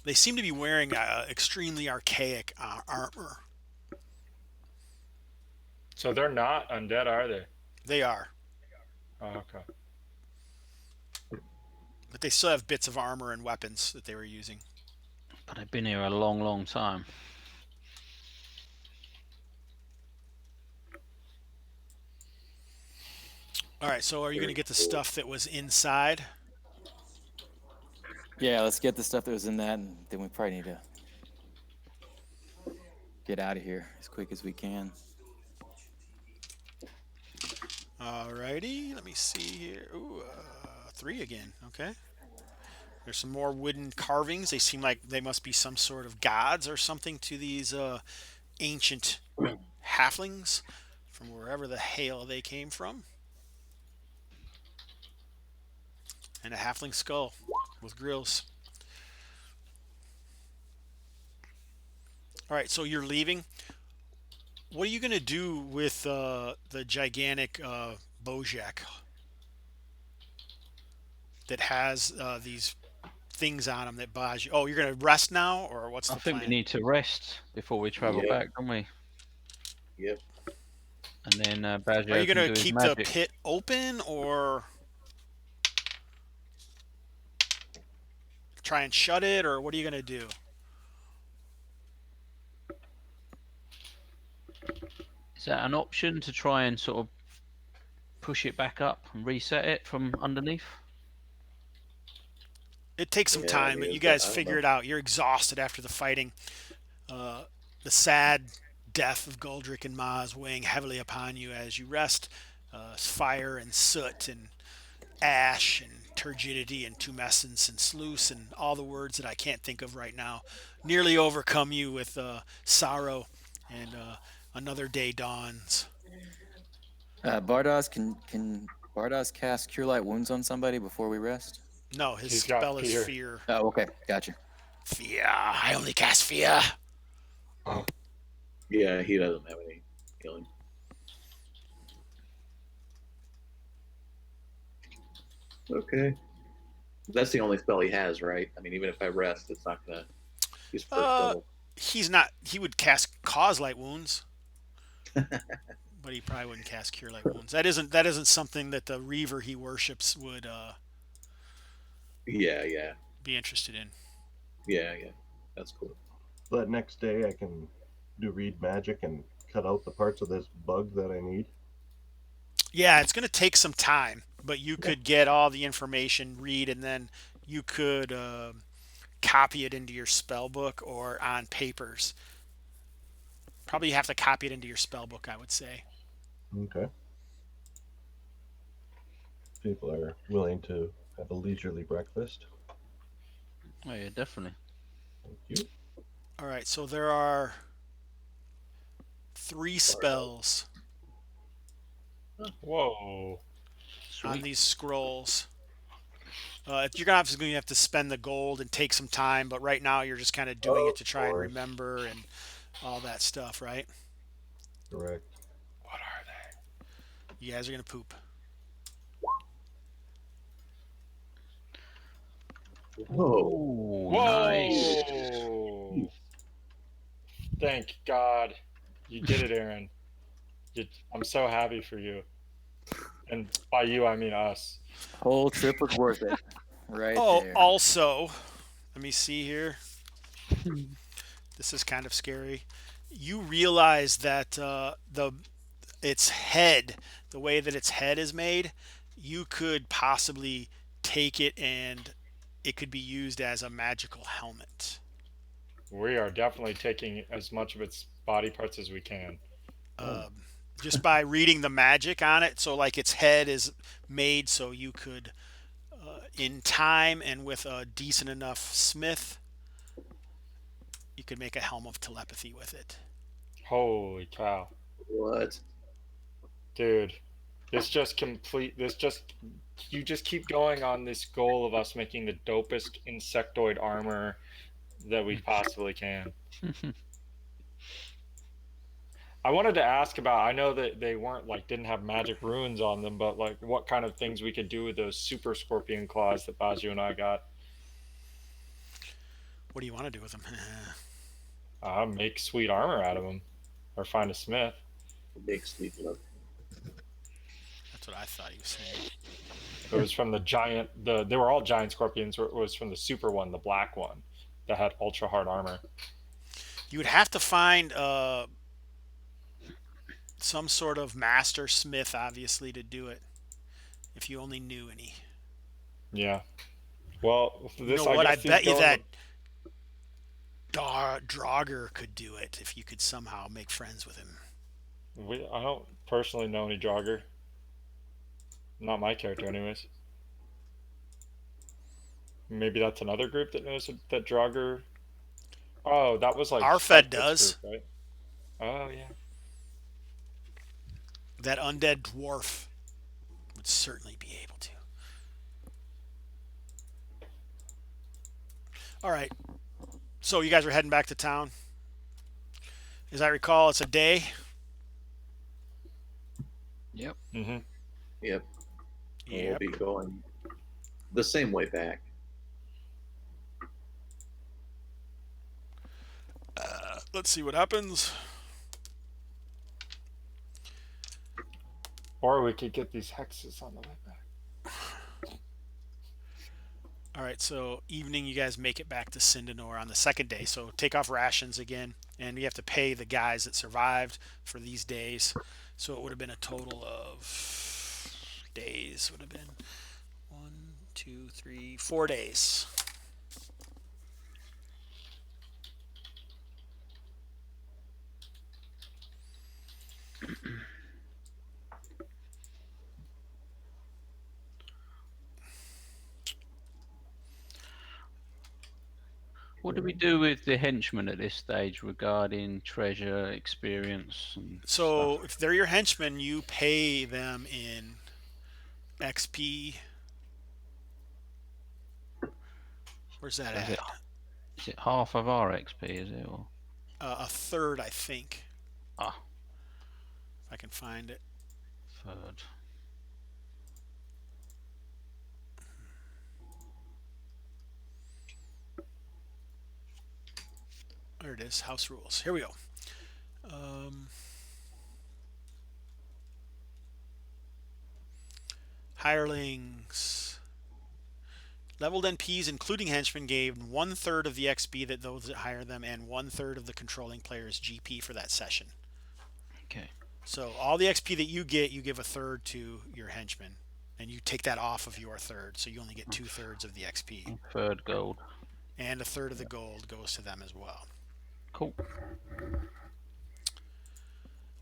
They seem to be wearing extremely archaic armor. So they're not undead, are they? They are. Oh, okay. But they still have bits of armor and weapons that they were using. But they've been here a long, long time. All right, so are you going to get the stuff that was inside? Yeah, let's get the stuff that was in that, and then we probably need to get out of here as quick as we can. Alrighty, let me see here. Ooh, 3 again. Okay. There's some more wooden carvings. They seem like they must be some sort of gods or something to these ancient halflings from wherever the hell they came from. And a halfling skull with grills. All right, so you're leaving. What are you going to do with the gigantic Bojack that has these things on him that buys you? Oh, you're going to rest now, or what's the I think plan? we need to rest before we travel Yeah. back, don't we? Yep. And then Badger Are you can going do to his keep the magic. pit open, or try and shut it, or what are you going to do? Is that an option to try and sort of push it back up and reset it from underneath? It takes some Yeah, I time, but mean, you guys I don't figure know. it out. You're exhausted after the fighting. The sad death of Goldrick and Maz weighing heavily upon you as you rest. Fire and soot and ash and turgidity and tumescence and sluice and all the words that I can't think of right now nearly overcome you with sorrow, and another day dawns. Bardos, can Bardos cast Cure Light Wounds on somebody before we rest? No, his He's got spell is fear. fear. Oh, okay, gotcha. Fear. I only cast fear. Yeah, he doesn't have any healing. Okay. That's the only spell he has, right? I mean, even if I rest, it's not gonna. He's first level. He's not. He would cast cause light wounds, but he probably wouldn't cast cure light wounds. That isn't something that the Reaver he worships would Yeah, yeah, be interested in. yeah. That's cool. That next day I can do read magic and cut out the parts of this bug that I need. Yeah, it's going to take some time, but you could get all the information, read, and then you could copy it into your spell book or on papers. Probably you have to copy it into your spell book, I would say. Okay. People are willing to have a leisurely breakfast. Oh yeah, definitely. Thank you. All right, so there are 3 spells Whoa. on Sweet. these scrolls. You're obviously going to have to spend the gold and take some time, but right now you're just kind of doing it to try and course. remember and all that stuff, right? Correct. What are they? You guys are going to poop. Whoa. Ooh, nice. Whoa. Thank God. You did it, Aaron. I'm so happy for you. And by you, I mean us. Whole trip was worth it. Right Oh, there. also, let me see here. This is kind of scary. You realize that its head, the way that its head is made, you could possibly take it and it could be used as a magical helmet. We are definitely taking as much of its body parts as we can. Just by reading the magic on it. So, like, its head is made so you could, in time and with a decent enough smith, you could make a helm of telepathy with it. Holy cow. What? Dude. You just keep going on this goal of us making the dopest insectoid armor that we possibly can. I wanted to ask about, I know that they weren't like, didn't have magic runes on them, but like what kind of things we could do with those super scorpion claws that Baju and I got. What do you want to do with them? Make sweet armor out of them, or find a smith. Big sweet love. That's what I thought he was saying. It was from the giant, they were all giant scorpions. It was from the super one, the black one, that had ultra hard armor. You would have to find some sort of master smith, obviously, to do it. If you only knew any. Yeah. Well, You this know what? I guess bet you going that with- Draugr could do it if you could somehow make friends with him. I don't personally know any Draugr. Not my character, anyways. Maybe that's another group that knows that Draugr. Oh, that was like Arfed Spikefoot's does. group, right? Oh yeah. That undead dwarf would certainly be able to. All right. So you guys are heading back to town. As I recall, it's a day. Yep. Mm-hmm. Yep. We'll Yep. be going the same way back. Let's see what happens. Or we could get these hexes on the way back. All right, so evening, you guys make it back to Sindanor on the second day. So take off rations again, and you have to pay the guys that survived for these days. So it would have been a total of days. Would have been 1, 2, 3, 4 days. What do we do with the henchmen at this stage regarding treasure, experience, and So stuff? if they're your henchmen, you pay them in XP. Where's that Is at? it, is it half of our XP, is it? Or A third, I think. Ah. If I can find it. third? There it is. House rules. Here we go. Hirelings. Leveled NPs, including henchmen, gave 1/3 of the XP that those that hire them, and 1/3 of the controlling player's GP for that session. Okay. So all the XP that you get, you give a third to your henchmen, and you take that off of your third, so you only get 2/3 of the XP, Third gold. and a third of the gold goes to them as well. Cool.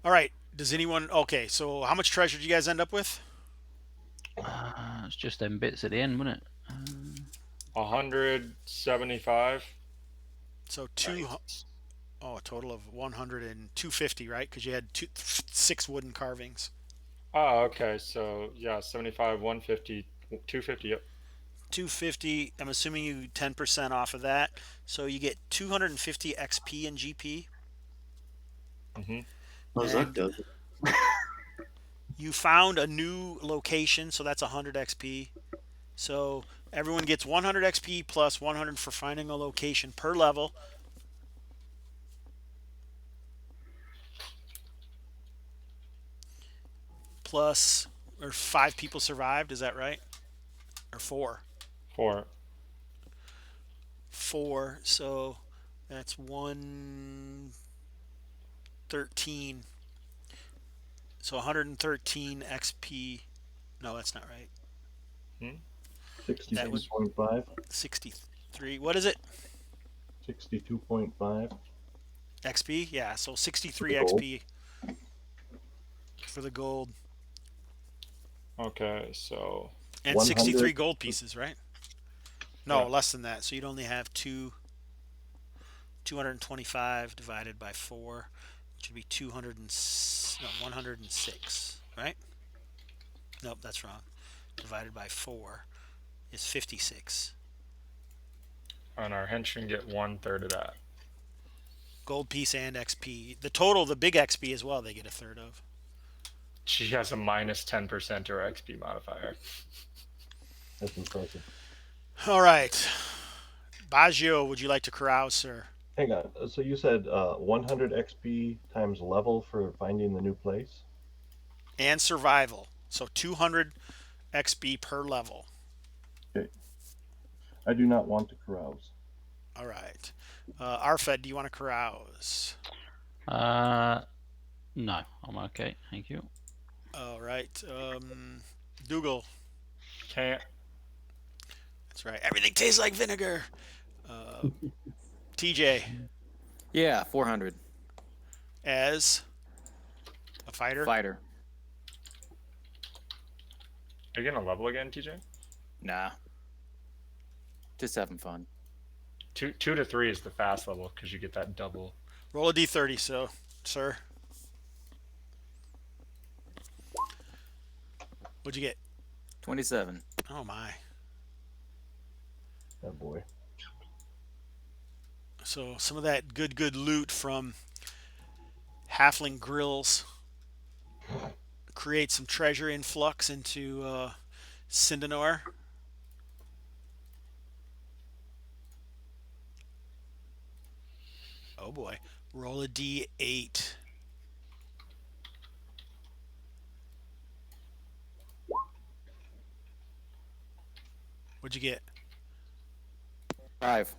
All right. Does anyone? Okay. So how much treasure did you guys end up with? It's just them bits at the end, wasn't it? 175. So a total of 100 and 250, right? Because you had 6 wooden carvings. Oh, okay. So yeah, 75, 150, 250. Yep. 250. I'm assuming you 10% off of that, so you get 250 XP and GP. Mm-hmm. How's that does it? You found a new location, so that's 100 XP. So everyone gets 100 XP plus 100 for finding a location per level. Plus, or 5 people survived, is that right? Or 4? 4. 4, so that's 113. So 113 XP. No, that's not right. 62.5. 63. What is it? 62.5. XP? Yeah, so 63 For the gold. XP for the gold. Okay, so And 100. 63 gold pieces, right? No, Yeah. less than that. So you'd only have 225 divided by 4, which would be 106, right? Nope, that's wrong. Divided by 4 is 56. and our henchmen get 1/3 of that. Gold piece and XP. The total, the big XP as well, they get a third of. She has a minus 10% to her XP modifier. That's impressive. All right. Baggio, would you like to carouse, sir? Hang on. So you said 100 XP times level for finding the new place? And survival. So 200 XP per level. Okay. I do not want to carouse. All right. Arfed, do you want to carouse? No, I'm okay. Thank you. All right. Dougal. Can't. That's right. Everything tastes like vinegar. TJ. Yeah, 400. As a fighter. Fighter. Are you going to level again, TJ? Nah. Just having fun. 2 to 3 is the fast level because you get that double. Roll a d30, so, sir. What'd you get? 27. Oh, my. Oh boy. So some of that good loot from Halfling Grills create some treasure influx into Sindanor. Oh boy. Roll a d8. What'd you get? 5.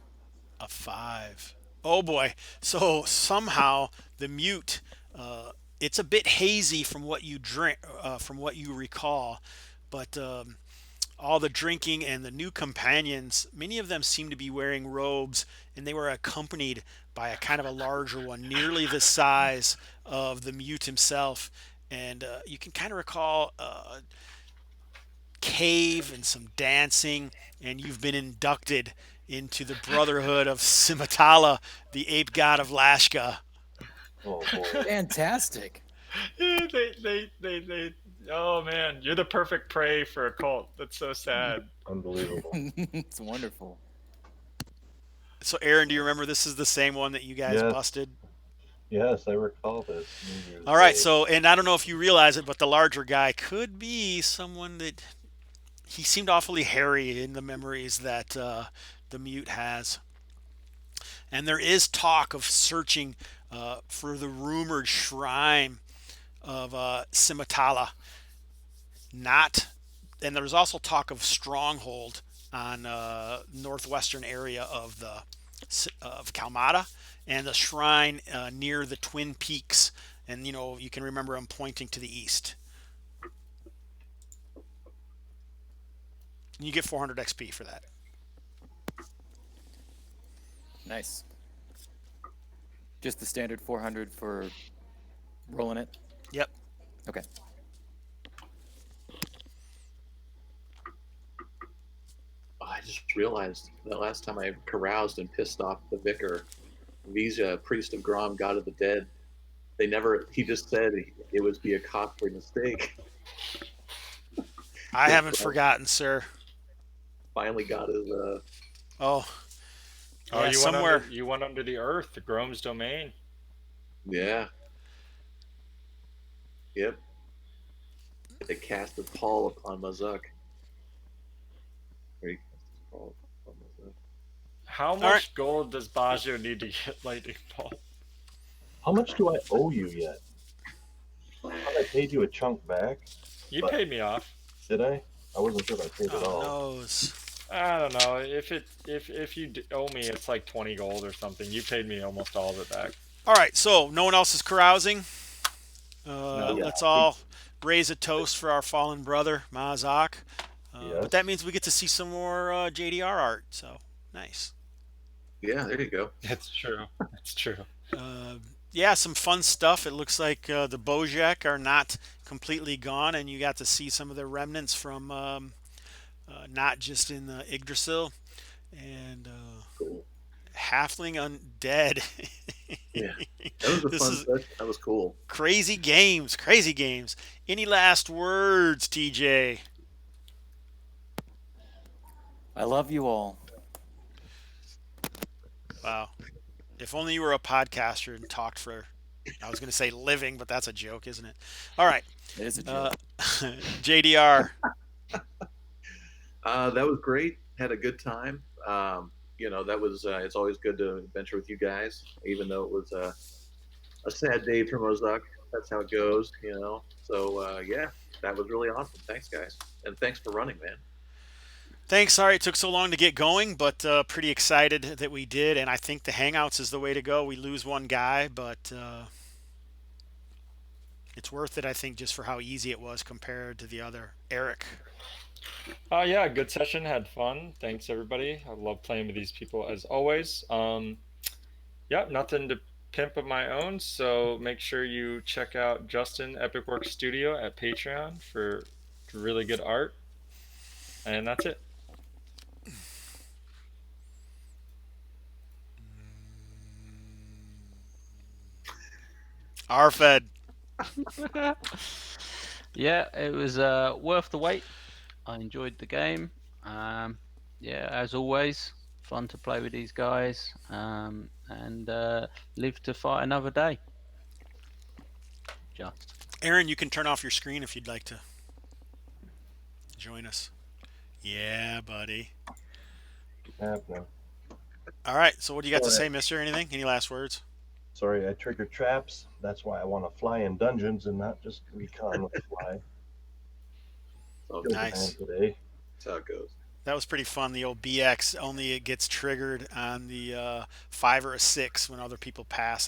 A 5. Oh boy. So somehow the mute, it's a bit hazy from what you drink, from what you recall, but all the drinking and the new companions, many of them seem to be wearing robes, and they were accompanied by a kind of a larger one, nearly the size of the mute himself. And you can kind of recall cave and some dancing, and you've been inducted into the Brotherhood of Simatala, the ape god of Lashka. Oh boy. Fantastic. They oh man, you're the perfect prey for a cult. That's so sad. Unbelievable. It's wonderful. So, Aaron, do you remember this is the same one that you guys Yes. busted? Yes, I recall this. New Year's All right, Day. so, and I don't know if you realize it, but the larger guy could be someone that he seemed awfully hairy in the memories that the mute has. And there is talk of searching for the rumored shrine of Simatala. And there's also talk of stronghold on northwestern area of Kalmatta, and the shrine near the Twin Peaks. And you can remember I'm pointing to the east. And you get 400 XP for that. Nice. Just the standard 400 for rolling it? Yep. Okay. Oh, I just realized the last time I caroused and pissed off the vicar, Visa, priest of Grom, god of the dead, he just said it would be a costly mistake. I haven't forgotten, sir. Finally got his, Oh, Oh, yeah, you went under the earth, the Grome's domain. yeah. Yep. They cast a pall upon Mazuk. How much right. gold does Baggio need to get lightning bolt? How much do I owe you yet? I thought I paid you a chunk back. You But- paid me off. Did I? I wasn't sure if I paid it all. knows. I don't know. If you owe me, it's like 20 gold or something. You paid me almost all of it back. All right, so no one else is carousing. No. Let's all raise a toast for our fallen brother, Mazak. Yes. But that means we get to see some more JDR art, so nice. Yeah, there you go. It's true. It's true. Yeah, some fun stuff. It looks like the Bojek are not completely gone, and you got to see some of the remnants from not just in Yggdrasil, and Cool. Halfling Undead. Yeah. That was a fun session. That was cool. Crazy games. Any last words, TJ? I love you all. Wow. If only you were a podcaster and talked for, I was going to say living, but that's a joke, isn't it? All right. It is a joke. JDR. That was great. Had a good time. That was. It's always good to adventure with you guys, even though it was a sad day for Mozak. That's how it goes. So yeah, that was really awesome. Thanks, guys, and thanks for running, man. Thanks. Sorry it took so long to get going, but pretty excited that we did. And I think the Hangouts is the way to go. We lose one guy, but it's worth it, I think, just for how easy it was compared to the other. Eric. Yeah, good session. Had fun. Thanks, everybody. I love playing with these people as always. Yeah, nothing to pimp of my own. So make sure you check out Justin Epic Works Studio at Patreon for really good art. And that's it. Arfed. Yeah, it was worth the wait. I enjoyed the game. Yeah, as always, fun to play with these guys, and live to fight another day. Just. Aaron, you can turn off your screen if you'd like to join us. Yeah, buddy. No. All right. So what do you got to say, mister? Anything? Any last words? Sorry, I triggered traps. That's why I want to fly in dungeons and not just recon with fly. Oh, Nice. Today. That's how it goes. That was pretty fun. The old BX, only it gets triggered on the 5 or a 6 when other people pass.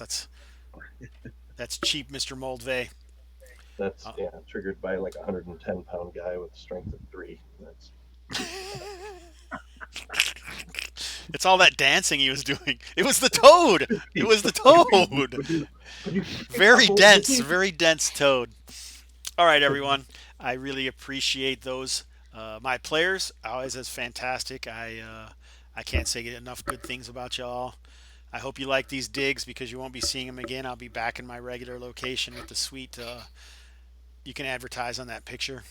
That's cheap, Mr. Moldvay. That's triggered by like a 110-pound guy with strength of 3. That's It's all that dancing he was doing. It was the toad. It was the toad. Very dense toad. All right, everyone. I really appreciate those. My players always is fantastic. I can't say enough good things about y'all. I hope you like these digs because you won't be seeing them again. I'll be back in my regular location with the suite. You can advertise on that picture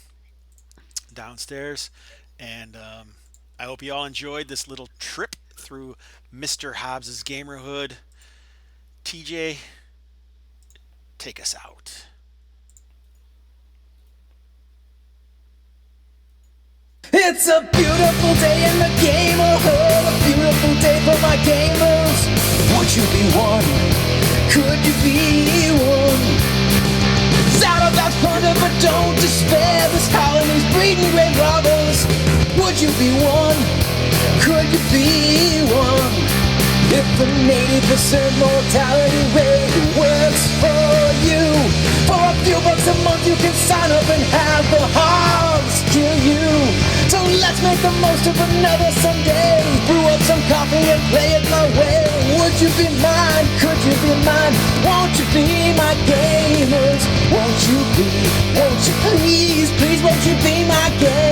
downstairs. And I hope you all enjoyed this little trip through Mr. Hobbs's Gamerhood. TJ, take us out. It's a beautiful day in the gamerhood, a beautiful day for my gamers. Would you be one? Could you be one? Shout about thunder, but don't despair. This colony's breeding great robbers. Would you be one? Could you be one? If the 80% mortality rate works for you, for a few bucks a month you can sign up and have the Hobbs kill you. So let's make the most of another Sunday. Brew up some coffee and play it my way. Would you be mine? Could you be mine? Won't you be my gamers? Won't you be? Won't you please, please won't you be my gamers?